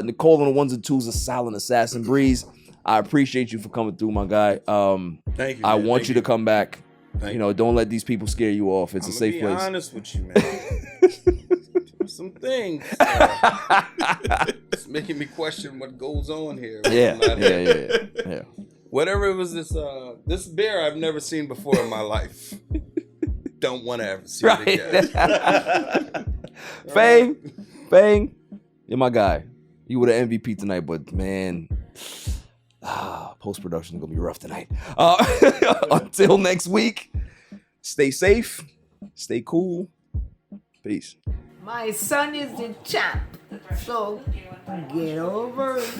Nicole on the ones and twos, a silent assassin. Breeze, I appreciate you for coming through, my guy. Thank you. I Man. want Thank you to come back. Thank you know, don't let these people scare you off. It's a safe place. I'm honest with you, man. Some things. It's making me question what goes on here. Yeah. Whatever it was, this bear I've never seen before in my life. Don't want to ever see it again. Fang, you're my guy. You were the MVP tonight, but man, post-production is going to be rough tonight. Until next week, stay safe, stay cool. Peace. My son is the champ, so get over it.